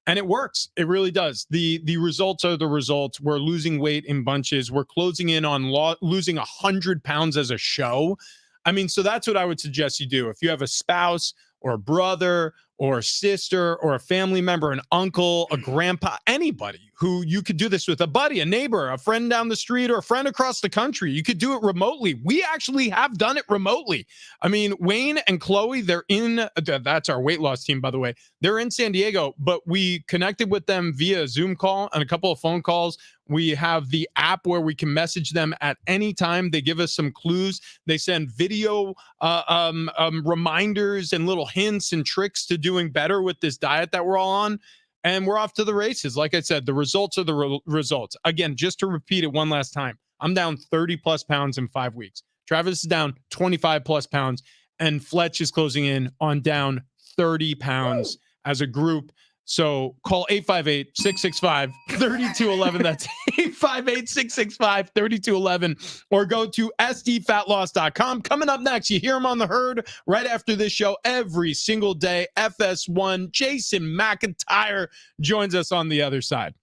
And it works. It really does. The results are the results. We're losing weight in bunches. We're closing in on losing 100 pounds as a show. I mean, so that's what I would suggest you do. If you have a spouse or a brother or a sister or a family member, an uncle, a grandpa, anybody who you could do this with, a buddy, a neighbor, a friend down the street, or a friend across the country. You could do it remotely. We actually have done it remotely. I mean, Wayne and Chloe, they're in, that's our weight loss team, by the way. They're in San Diego, but we connected with them via Zoom call and a couple of phone calls. We have the app where we can message them at any time. They give us some clues. They send video reminders and little hints and tricks to doing better with this diet that we're all on. And we're off to the races. Like I said, the results are the results. Again, just to repeat it one last time, I'm down 30 plus pounds in 5 weeks. Travis is down 25 plus pounds, and Fletch is closing in on down 30 pounds as a group. So call 858-665-3211. That's 858-665-3211. Or go to sdfatloss.com. Coming up next, you hear him on the herd right after this show every single day. FS1, Jason McIntyre joins us on the other side.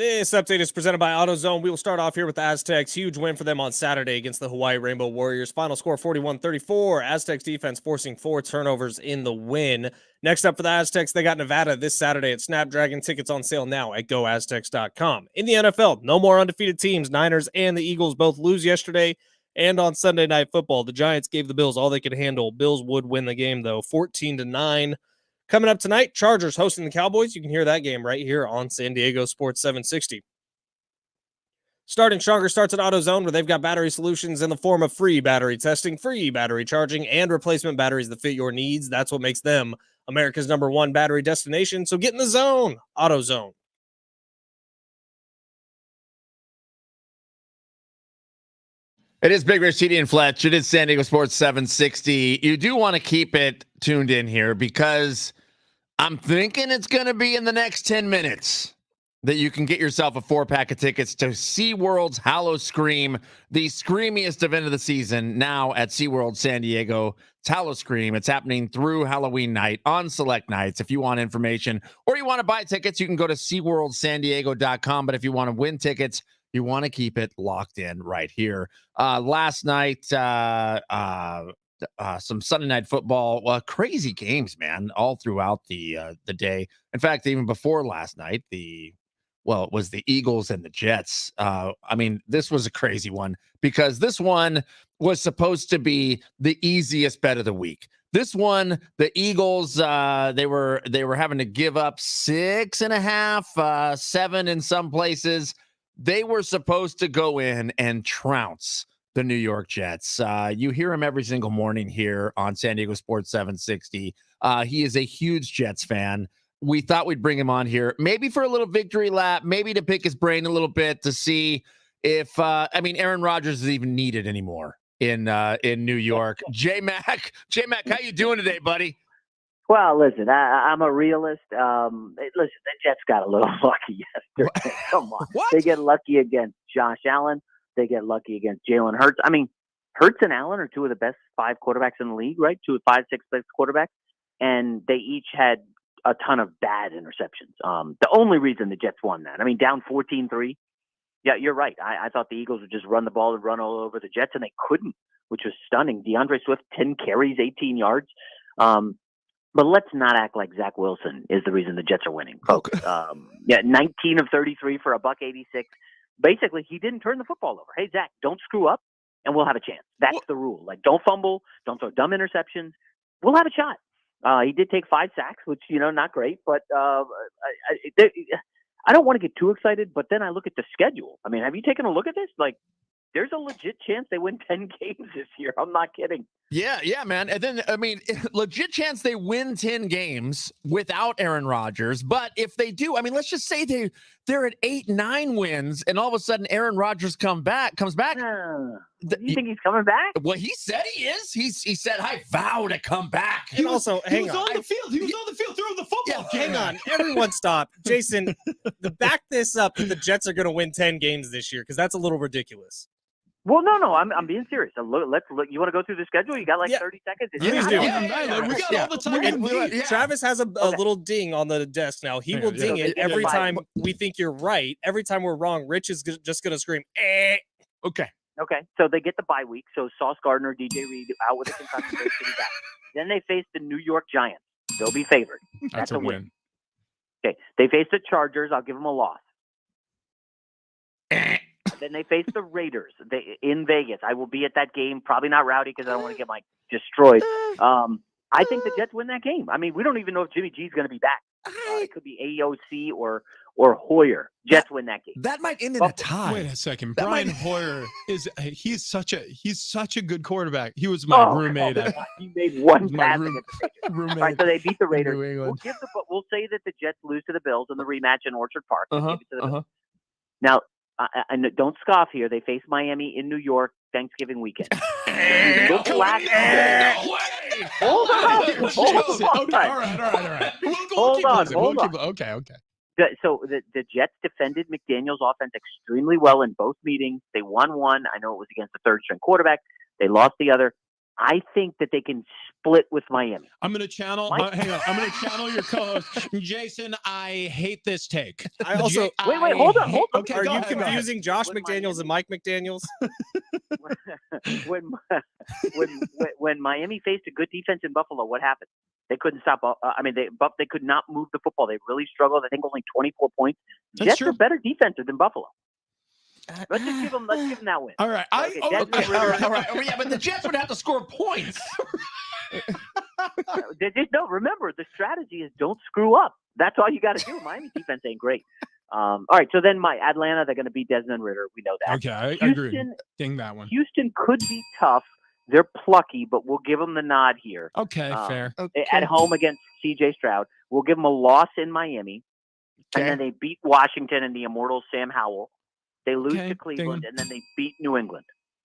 This update is presented by AutoZone. We will start off here with the Aztecs. Huge win for them on Saturday against the Hawaii Rainbow Warriors. Final score 41-34. Aztecs defense forcing 4 turnovers in the win. Next up for the Aztecs, they got Nevada this Saturday at Snapdragon. Tickets on sale now at goaztecs.com. In the NFL, no more undefeated teams. Niners and the Eagles both lose yesterday. And on Sunday Night Football, the Giants gave the Bills all they could handle. Bills would win the game, though, 14-9. Coming up tonight, Chargers hosting the Cowboys. You can hear that game right here on San Diego Sports 760. Starting Stronger starts at AutoZone, where they've got battery solutions in the form of free battery testing, free battery charging, and replacement batteries that fit your needs. That's what makes them America's #1 battery destination. So get in the zone. AutoZone. It is Big Rich, TD, and Fletch. It is San Diego Sports 760. You do want to keep it tuned in here because I'm thinking it's going to be in the next 10 minutes that you can get yourself a 4-pack of tickets to SeaWorld's Hallow Scream, the screamiest event of the season, now at SeaWorld San Diego. It's Hallow Scream. It's happening through Halloween night on select nights. If you want information or you want to buy tickets, you can go to SeaWorldSanDiego.com. But if you want to win tickets, you want to keep it locked in right here. Last night, some Sunday Night Football, crazy games, man, all throughout the day. In fact, even before last night, it was the Eagles and the Jets. This was a crazy one because this one was supposed to be the easiest bet of the week. This one, the Eagles, they were having to give up 6.5, 7 in some places. They were supposed to go in and trounce the New York Jets. You hear him every single morning here on San Diego Sports 760. He is a huge Jets fan. We thought we'd bring him on here, maybe for a little victory lap, maybe to pick his brain a little bit to see if, Aaron Rodgers is even needed anymore in New York. J-Mac, how you doing today, buddy? Well, listen, I'm a realist. Listen, the Jets got a little lucky yesterday. Come on. What? They get lucky against Josh Allen. They get lucky against Jalen Hurts. Hurts and Allen are 2 of the best 5 quarterbacks in the league, right? 2 of 5, 6 best quarterbacks. And they each had a ton of bad interceptions. The only reason the Jets won that, down 14-3. Yeah, you're right. I thought the Eagles would just run the ball and run all over the Jets, and they couldn't, which was stunning. DeAndre Swift, 10 carries, 18 yards. But let's not act like Zach Wilson is the reason the Jets are winning, folks. 19 of 33 for $186. Basically, he didn't turn the football over. Hey, Zach, don't screw up, and we'll have a chance. That's the rule. Don't fumble, don't throw dumb interceptions. We'll have a shot. He did take 5 sacks, which, not great. But I don't want to get too excited, but then I look at the schedule. Have you taken a look at this? There's a legit chance they win 10 games this year. I'm not kidding. Yeah, man. And then, legit chance they win 10 games without Aaron Rodgers. But if they do, let's just say they're at 8-9 wins, and all of a sudden Aaron Rodgers comes back. You think he's coming back? Well, he said he is. He said, I vow to come back. He was on the field. He was on the field throwing the football. Hang on. Everyone stop. Jason, back this up that the Jets are going to win 10 games this year, because that's a little ridiculous. Well, no, I'm being serious. Let's look. You want to go through the schedule? You got 30 seconds? Please do. We got all the time. Travis has a little ding on the desk now. He will ding it every time we think you're right. Every time we're wrong, Rich is just going to scream, eh. Okay. So they get the bye week. So Sauce Gardner, DJ Reed out with a concussion. Back. Then they face the New York Giants. They'll be favored. That's a win. Okay. They face the Chargers. I'll give them a loss. Then they face the Raiders in Vegas. I will be at that game. Probably not rowdy because I don't want to get destroyed. I think the Jets win that game. We don't even know if Jimmy G is going to be back. It could be AOC or Hoyer. Jets win that game. That might end in a tie. Wait a second. Brian Hoyer he's such a good quarterback. He was my roommate. He made one pass. Roommate. Right, so they beat the Raiders. We'll say that the Jets lose to the Bills in the rematch in Orchard Park. Now, and don't scoff here. They face Miami in New York Thanksgiving weekend. Hold on. Okay. So the Jets defended McDaniel's offense extremely well in both meetings. They won one. I know it was against the third-string quarterback. They lost the other. I think that they can split with Miami. I'm going to channel. Hang on. I'm going to channel your co-host, Jason. I hate this take. I also wait. Hold on. Okay, are you ahead, confusing Josh McDaniels and Mike McDaniels? when Miami faced a good defense in Buffalo, what happened? They couldn't stop. They could not move the football. They really struggled. I think only 24 points. Jets are better defensive than Buffalo. Let's give them that win. All right. All right. Oh, yeah, but the Jets would have to score points. No, remember, the strategy is don't screw up. That's all you got to do. Miami defense ain't great. All right, so then Atlanta, they're going to beat Desmond Ridder. We know that. Okay, I agree. Ding that one. Houston could be tough. They're plucky, but we'll give them the nod here. Okay, fair. At home against C.J. Stroud. We'll give them a loss in Miami. Okay. And then they beat Washington and the immortal Sam Howell. They lose to Cleveland, and then they beat New England.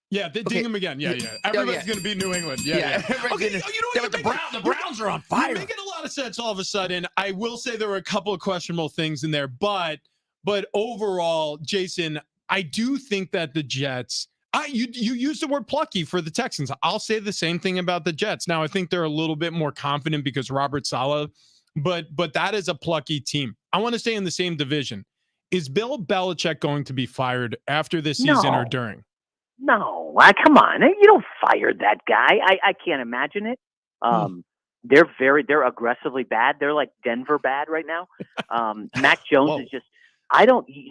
Yeah, they ding them again. Yeah. Everybody's going to beat New England. Yeah. Okay, the Browns are on fire. You're making a lot of sense all of a sudden. I will say there were a couple of questionable things in there, but overall, Jason, I do think that the Jets. You used the word plucky for the Texans. I'll say the same thing about the Jets. Now, I think they're a little bit more confident because Robert Saleh, but that is a plucky team. I want to stay in the same division. Is Bill Belichick going to be fired after this season or during? No, come on. You don't fire that guy. I can't imagine it. They're aggressively bad. They're like Denver bad right now. Mac Jones is just,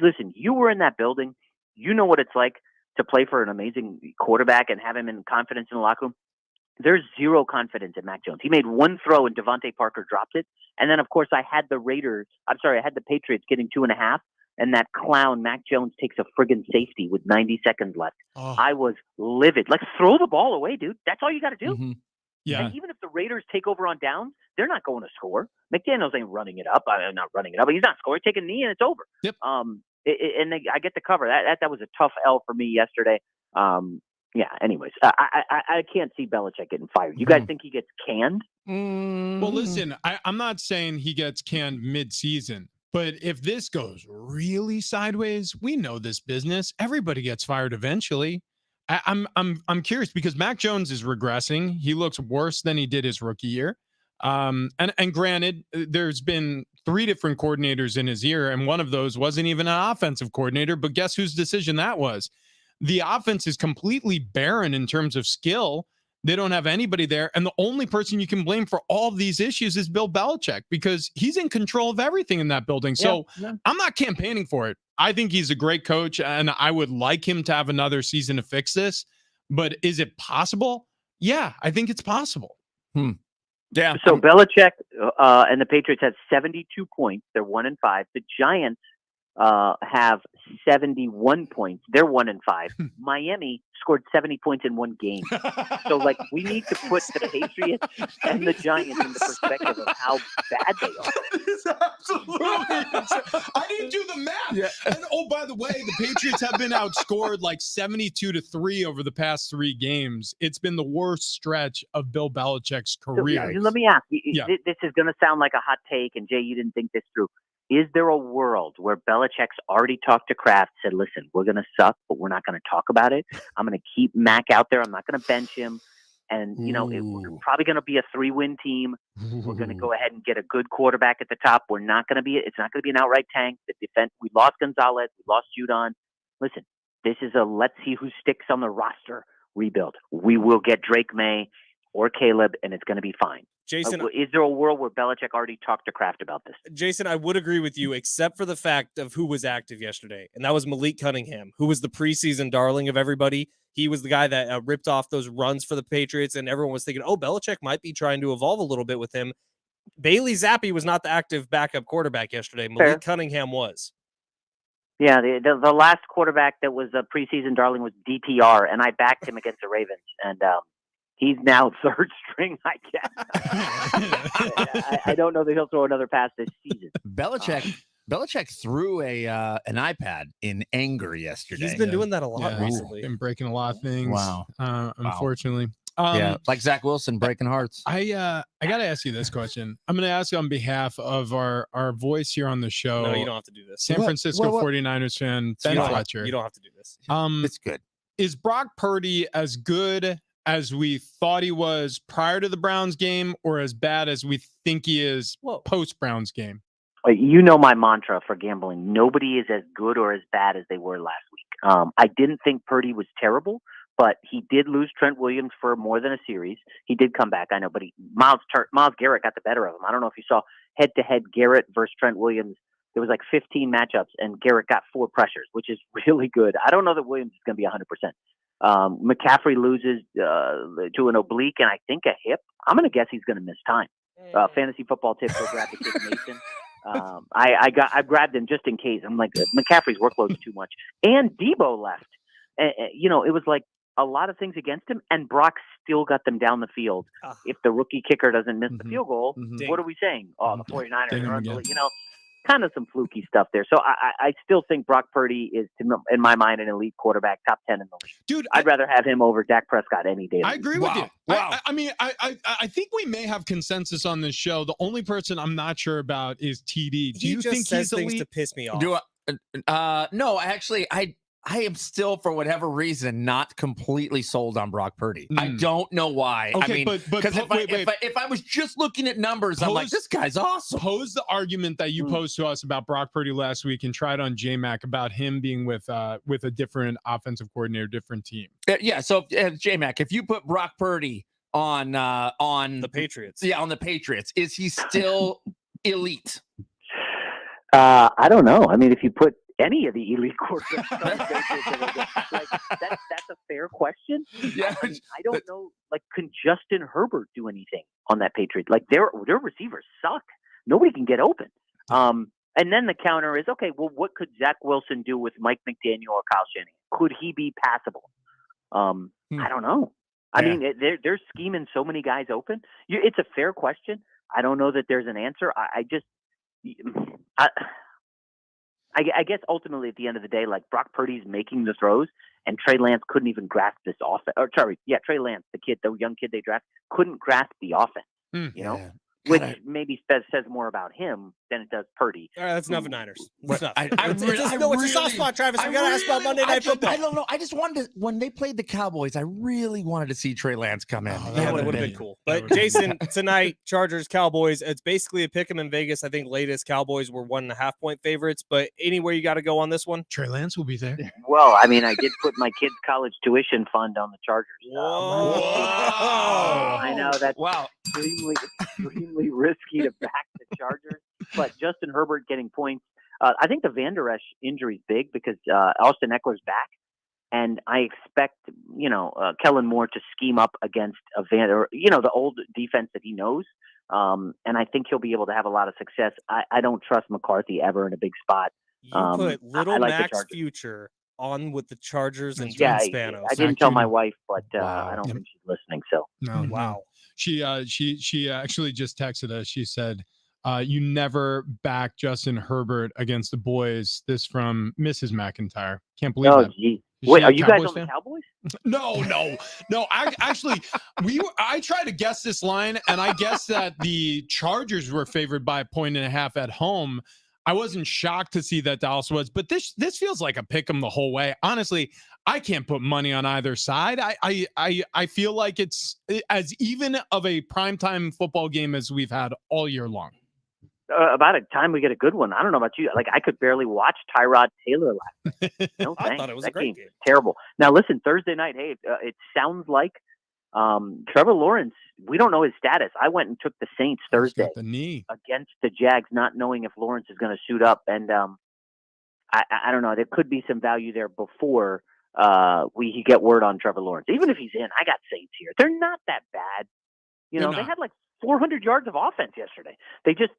listen, you were in that building. You know what it's like to play for an amazing quarterback and have him in confidence in the locker room. There's zero confidence in Mac Jones. He made one throw and Devontae Parker dropped it. And then, of course, I had the Patriots getting 2.5. And that clown, Mac Jones, takes a friggin' safety with 90 seconds left. Oh. I was livid. Like, throw the ball away, dude. That's all you got to do. Mm-hmm. Yeah. And even if the Raiders take over on downs, they're not going to score. McDaniels ain't running it up. Not running it up, but he's not scoring. Take a knee and it's over. Yep. I get the cover. That was a tough L for me yesterday. Anyways, I can't see Belichick getting fired. You guys think he gets canned? Well, listen, I'm not saying he gets canned mid-season. But if this goes really sideways, we know this business. Everybody gets fired eventually. I'm curious because Mac Jones is regressing. He looks worse than he did his rookie year. And granted, there's been 3 different coordinators in his ear, and one of those wasn't even an offensive coordinator. But guess whose decision that was? The offense is completely barren in terms of skill. They don't have anybody there. And the only person you can blame for all of these issues is Bill Belichick because he's in control of everything in that building. So I'm not campaigning for it. I think he's a great coach and I would like him to have another season to fix this. But is it possible? Yeah, I think it's possible. Yeah. So Belichick and the Patriots have 72 points. They're 1-5. The Giants have 71 points. They're 1-5. Miami scored 70 points in one game. So, we need to put the Patriots and the Giants into perspective of how bad they are. Absolutely. I didn't do the math. Yeah. And by the way, the Patriots have been outscored 72-3 over the past 3 games. It's been the worst stretch of Bill Belichick's career. So, let me ask you. This is going to sound like a hot take, and Jay, you didn't think this through. Is there a world where Belichick's already talked to Kraft, said, listen, we're going to suck, but we're not going to talk about it. I'm going to keep Mac out there. I'm not going to bench him. And, we're probably going to be a 3-win team. We're going to go ahead and get a good quarterback at the top. It's not going to be an outright tank. The defense, we lost Gonzalez. We lost Judon. Listen, this is a let's see who sticks on the roster rebuild. We will get Drake May or Caleb, and it's going to be fine. Jason, is there a world where Belichick already talked to Kraft about this? Jason, I would agree with you, except for the fact of who was active yesterday, and that was Malik Cunningham, who was the preseason darling of everybody. He was the guy that ripped off those runs for the Patriots, and everyone was thinking, Belichick might be trying to evolve a little bit with him. Bailey Zappi was not the active backup quarterback yesterday. Malik Cunningham was. Yeah, the last quarterback that was a preseason darling was DTR, and I backed him against the Ravens, and he's now 3rd string, I guess. I don't know that he'll throw another pass this season. Belichick threw an iPad in anger yesterday. He's been doing that a lot recently. Been breaking a lot of things. Wow. Unfortunately. Like Zach Wilson breaking hearts. I got to ask you this question. I'm going to ask on behalf of our voice here on the show. No, you don't have to do this. San Francisco 49ers fan, Ben Fletcher. You don't have to do this. It's good. Is Brock Purdy as good as we thought he was prior to the Browns game, or as bad as we think he is post Browns game? You know my mantra for gambling. Nobody is as good or as bad as they were last week. I didn't think Purdy was terrible, but he did lose Trent Williams for more than a series. He did come back, I know, but Myles Garrett got the better of him. I don't know if you saw head-to-head Garrett versus Trent Williams. There was like 15 matchups, and Garrett got 4 pressures, which is really good. I don't know that Williams is going to be 100%. McCaffrey loses to an oblique and I think a hip. I'm going to guess he's going to miss time. Fantasy football tip for draft Kid Mason. I grabbed him just in case. I'm like, McCaffrey's workload is too much. And Debo left. It was like a lot of things against him, and Brock still got them down the field. If the rookie kicker doesn't miss the field goal, what are we saying? Oh, the 49ers, kind of some fluky stuff there. So I still think Brock Purdy is, in my mind, an elite quarterback, top 10 in the league. Dude, I'd rather have him over Dak Prescott any day. I agree with you. Wow. I think we may have consensus on this show. The only person I'm not sure about is TD. Do you think he's things elite? to piss me off? No, actually, I am still, for whatever reason, not completely sold on Brock Purdy. I don't know why. Okay, I mean, because if I was just looking at numbers, I'm like, this guy's awesome. Pose the argument that you posed to us about Brock Purdy last week and tried on J-Mac about him being with a different offensive coordinator, different team. Yeah, so J-Mac, if you put Brock Purdy on the Patriots, on the Patriots, is he still elite? I don't know. I mean, if you put any of the elite quarterbacks, that's a fair question. Yeah, I don't know. Like, can Justin Herbert do anything on that Patriot? Like, their receivers suck. Nobody can get open. And then the counter is, okay, well, what could Zach Wilson do with Mike McDaniel or Kyle Shanahan? Could he be passable? I don't know. I mean, they're scheming so many guys open. It's a fair question. I don't know that there's an answer. I guess ultimately at the end of the day, like, Brock Purdy's making the throws, and Trey Lance couldn't even grasp this offense. Trey Lance, the young kid they draft, couldn't grasp the offense. Which maybe says more about him than it does Purdy. All right, that's enough of Niners. That's enough. It's a soft spot, Travis. We got to ask about Monday Night Football. I don't know. I just wanted to, when they played the Cowboys, I really wanted to see Trey Lance come in. That would have been cool. But Jason, tonight, Chargers, Cowboys, it's basically a pick 'em in Vegas. I think latest Cowboys were 1.5 point favorites, but anywhere you got to go on this one? Trey Lance will be there. Well, I mean, I did put my kid's college tuition fund on the Chargers. Whoa. I know that's extremely risky to back the Chargers, but Justin Herbert getting points. I think the Van Der Esch injury is big because Austin Eckler's back, and I expect Kellen Moore to scheme up against the old defense that he knows, and I think he'll be able to have a lot of success. I don't trust McCarthy ever in a big spot. You put little Max Future on with the Chargers and Gene Spanos. I didn't tell my wife, but I don't think she's listening. So wow. She actually just texted us. She said, you never back Justin Herbert against the boys. This from Mrs. McIntyre. Can't believe that. Gee. Wait, are you guys on the Cowboys? No. I tried to guess this line, and I guessed that the Chargers were favored by 1.5 at home. I wasn't shocked to see that Dallas was, but this feels like a pick 'em the whole way. Honestly, I can't put money on either side. I feel like it's as even of a primetime football game as we've had all year long. About a time we get a good one. I don't know about you. Like, I could barely watch Tyrod Taylor last night. No, I thought it was a great game. Terrible. Now listen, Thursday night. Hey, it sounds like Trevor Lawrence. We don't know his status. I went and took the Saints Thursday against the Jags, not knowing if Lawrence is going to suit up. And I don't know. There could be some value there before we get word on Trevor Lawrence. Even if he's in, I got Saints here. They're not that bad. They had like 400 yards of offense yesterday. They just,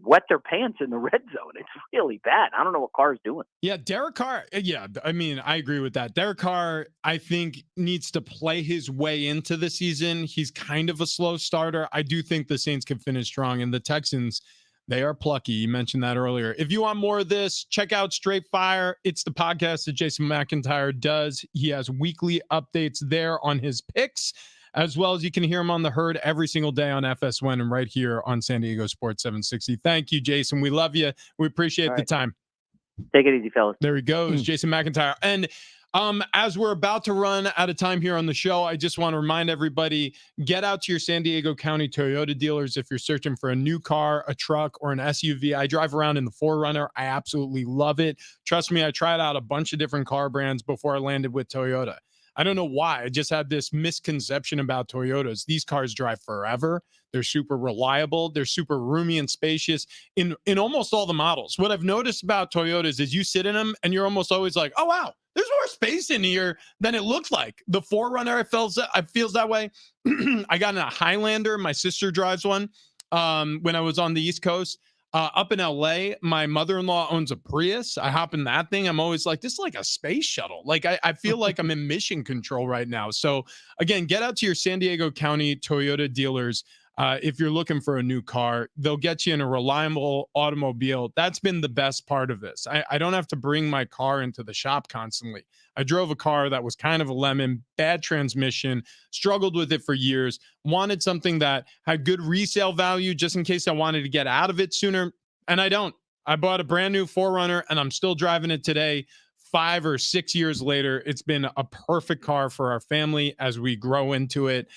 wet their pants in the red zone. It's really bad. I don't know what Carr's doing. Yeah, Derek Carr. Yeah, I mean, I agree with that. Derek Carr, I think, needs to play his way into the season. He's kind of a slow starter. I do think the Saints can finish strong, and the Texans, they are plucky. You mentioned that earlier. If you want more of this, check out Straight Fire. It's the podcast that Jason McIntyre does. He has weekly updates there on his picks, as well as you can hear him on the Herd every single day on FS1 and right here on San Diego Sports 760. Thank you, Jason. We love you. We appreciate the time. Take it easy, fellas. There he goes, Jason McIntyre. And As we're about to run out of time here on the show, I just want to remind everybody, get out to your San Diego County Toyota dealers if you're searching for a new car, a truck, or an SUV. I drive around in the 4Runner. I absolutely love it. Trust me, I tried out a bunch of different car brands before I landed with Toyota. I don't know why. I just had this misconception about Toyotas. These cars drive forever. They're super reliable. They're super roomy and spacious in almost all the models. What I've noticed about Toyotas is you sit in them and you're almost always like, oh, wow, there's more space in here than it looks like. The 4Runner, I feels that way. I got in a Highlander. My sister drives one when I was on the East Coast. Up in LA, my mother-in-law owns a Prius. I hop in that thing. I'm always like, this is like a space shuttle. Like I feel like I'm in mission control right now. So again, get out to your San Diego County Toyota dealers. If you're looking for a new car, they'll get you in a reliable automobile. That's been the best part of this. I don't have to bring my car into the shop constantly. I drove a car that was kind of a lemon, bad transmission, struggled with it for years, wanted something that had good resale value just in case I wanted to get out of it sooner. And I don't. I bought a brand new 4Runner and I'm still driving it today. 5 or 6 years later, it's been a perfect car for our family as we grow into it.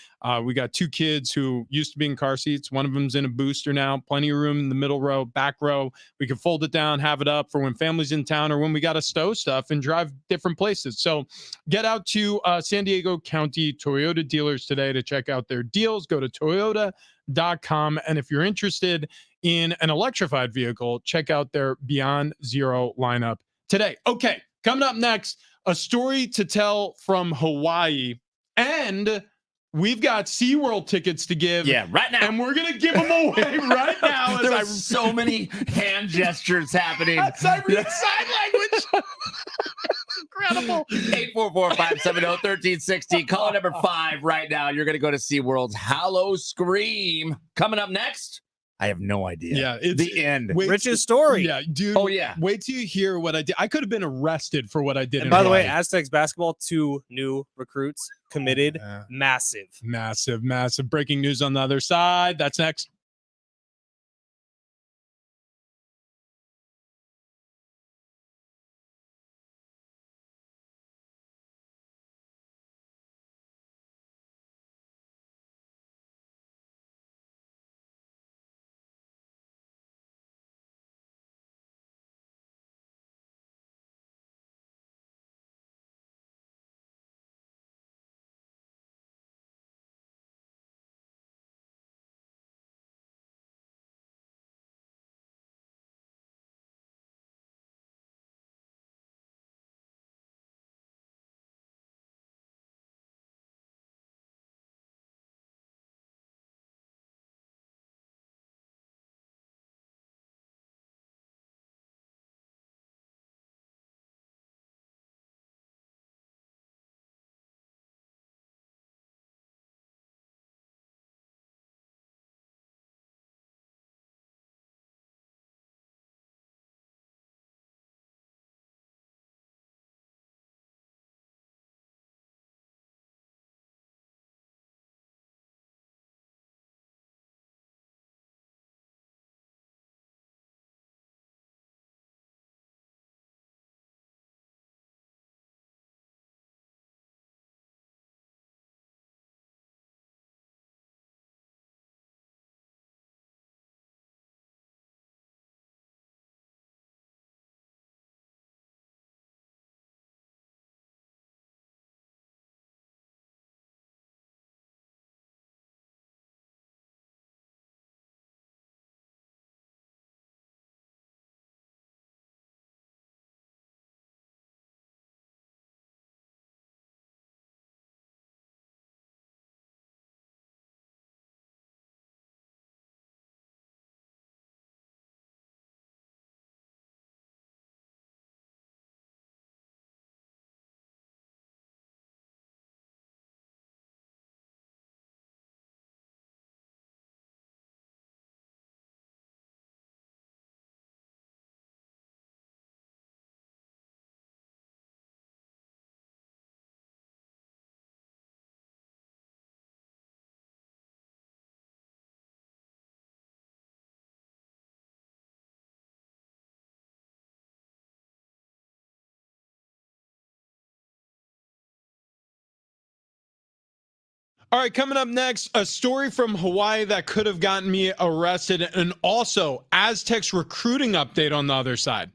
We got 2 kids who used to be in car seats. One of them's in a booster now, plenty of room in the middle row, back row. We can fold it down, have it up for when family's in town or when we got to stow stuff and drive different places. So get out to San Diego County Toyota dealers today to check out their deals. Go to toyota.com. And if you're interested in an electrified vehicle, check out their Beyond Zero lineup today. Okay. Coming up next, a story to tell from Hawaii, and we've got SeaWorld tickets to give. Yeah, right now. And we're going to give them away right now. There are so many hand gestures happening. As I read sign language. Incredible. 844-570-1360. Caller number 5 right now. You're going to go to SeaWorld's Hallow Scream. Coming up next, I have no idea. Yeah, it's the end. Rich's story. Yeah, dude. Oh, yeah. Wait till you hear what I did. I could have been arrested for what I did. And by the way, Aztecs basketball, 2 new recruits committed. Massive. Massive breaking news on the other side. That's next. All right, coming up next, a story from Hawaii that could have gotten me arrested, and also Aztecs recruiting update on the other side.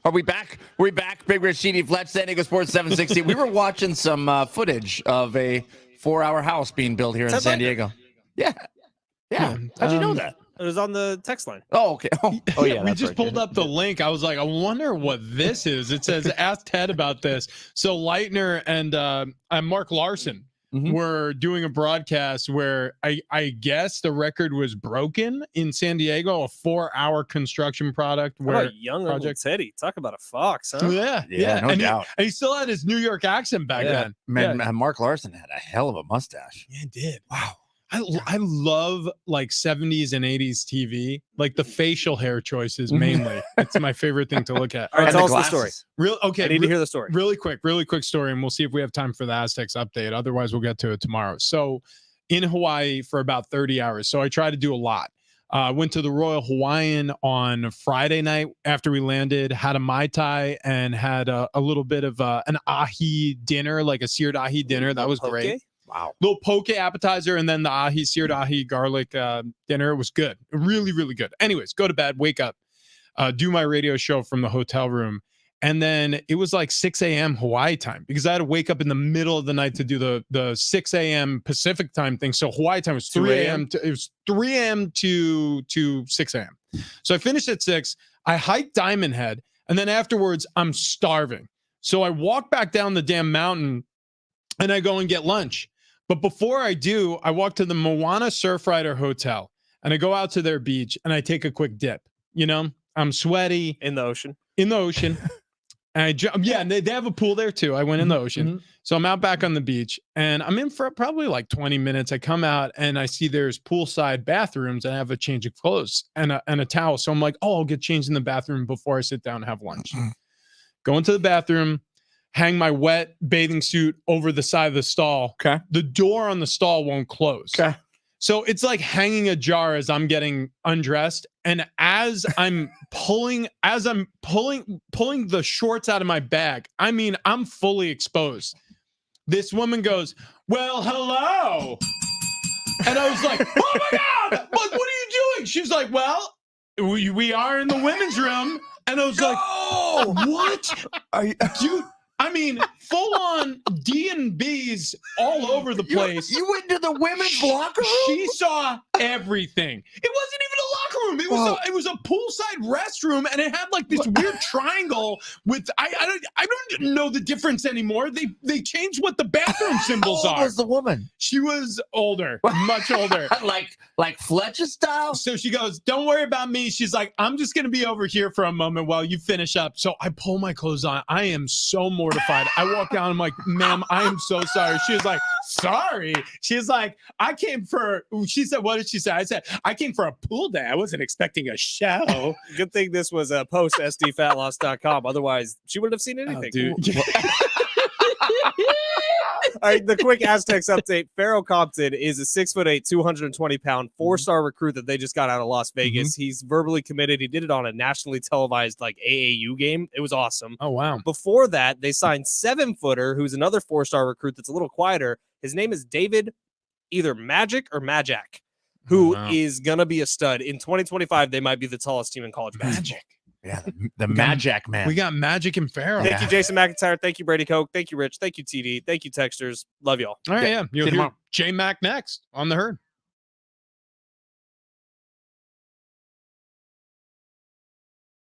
Are we back? We're back. Big Rich, Sheedy, Fletch, San Diego Sports 760. We were watching some footage of a 4-hour house being built here in San Diego. Yeah. How'd you know that? It was on the text line. Oh, okay. Oh yeah. We just pulled up the link. I was like, I wonder what this is. It says, ask Ted about this. So Leitner and Mark Larson were doing a broadcast where I guess the record was broken in San Diego, a 4-hour construction project. Where young Uncle Teddy, talk about a fox, huh? Yeah, no doubt. And he still had his New York accent back then. Man, Mark Larson had a hell of a mustache. Yeah, he did. Wow. I love like 70s and 80s TV, like the facial hair choices mainly. It's my favorite thing to look at. All right, tell us the story. Okay, I need to hear the story. Really quick story, and we'll see if we have time for the Aztecs update. Otherwise, we'll get to it tomorrow. So, in Hawaii for about 30 hours. So I try to do a lot. Went to the Royal Hawaiian on Friday night after we landed, had a Mai Tai, and had a little bit of an ahi dinner, like a seared ahi dinner. That was great. Wow. Little poke appetizer, and then the seared ahi garlic dinner. It was good. Really, really good. Anyways, go to bed, wake up, do my radio show from the hotel room. And then it was like 6 a.m. Hawaii time because I had to wake up in the middle of the night to do the 6 a.m. Pacific time thing. So Hawaii time was 3 a.m. It was 3 a.m. to 6 a.m. So I finished at 6. I hiked Diamond Head, and then afterwards I'm starving. So I walk back down the damn mountain and I go and get lunch. But before I do, I walk to the Moana Surfrider Hotel and I go out to their beach and I take a quick dip. You know, I'm sweaty. In the ocean. And I jump. Yeah, and they have a pool there too. I went in the ocean. So I'm out back on the beach and I'm in for probably like 20 minutes. I come out and I see there's poolside bathrooms and I have a change of clothes and a towel. So I'm like, oh, I'll get changed in the bathroom before I sit down and have lunch. Go into the bathroom, hang my wet bathing suit over the side of the stall. Okay. The door on the stall won't close. Okay. So it's like hanging a jar as I'm getting undressed. And as I'm pulling the shorts out of my bag, I mean, I'm fully exposed. This woman goes, well, hello. And I was like, oh my God, like, what are you doing? She's like, well, we are in the women's room. And I was like, what? Are you, dude, I I mean, full on D&Bs all over the place. You went to the women's locker room? She saw everything. It wasn't even a locker room. It was a poolside restroom, and it had like this weird triangle with I don't know the difference anymore. They changed what the bathroom symbols How old are. was the woman? She was older, much older. like Fletcher style? So she goes, "Don't worry about me." She's like, "I'm just gonna be over here for a moment while you finish up." So I pull my clothes on. I am so mortified. I walk down. I'm like, "Ma'am, I am so sorry." She was like, "Sorry." She's like, "I came for." She said, "What did she say?" I said, "I came for a pool day. I wasn't expecting a show." Good thing this was a post sdfatloss.com. Otherwise, she wouldn't have seen anything. Oh, dude. All right, the quick Aztecs update. Pharaoh Compton is a 6'8", 220-pound, 4-star recruit that they just got out of Las Vegas. He's verbally committed. He did it on a nationally televised like AAU game. It was awesome. Oh, wow. Before that, they signed 7-footer, who's another 4-star recruit that's a little quieter. His name is David, either Magic or Majak, who is gonna be a stud. In 2025, they might be the tallest team in college basketball. Yeah, the Magic man. We got Magic and Pharaoh. Thank you, Jason McIntyre. Thank you, Brady Hoke. Thank you, Rich. Thank you, TD. Thank you, Texters. Love y'all. All right, yeah. You'll See you hear tomorrow. J Mac next on the Herd.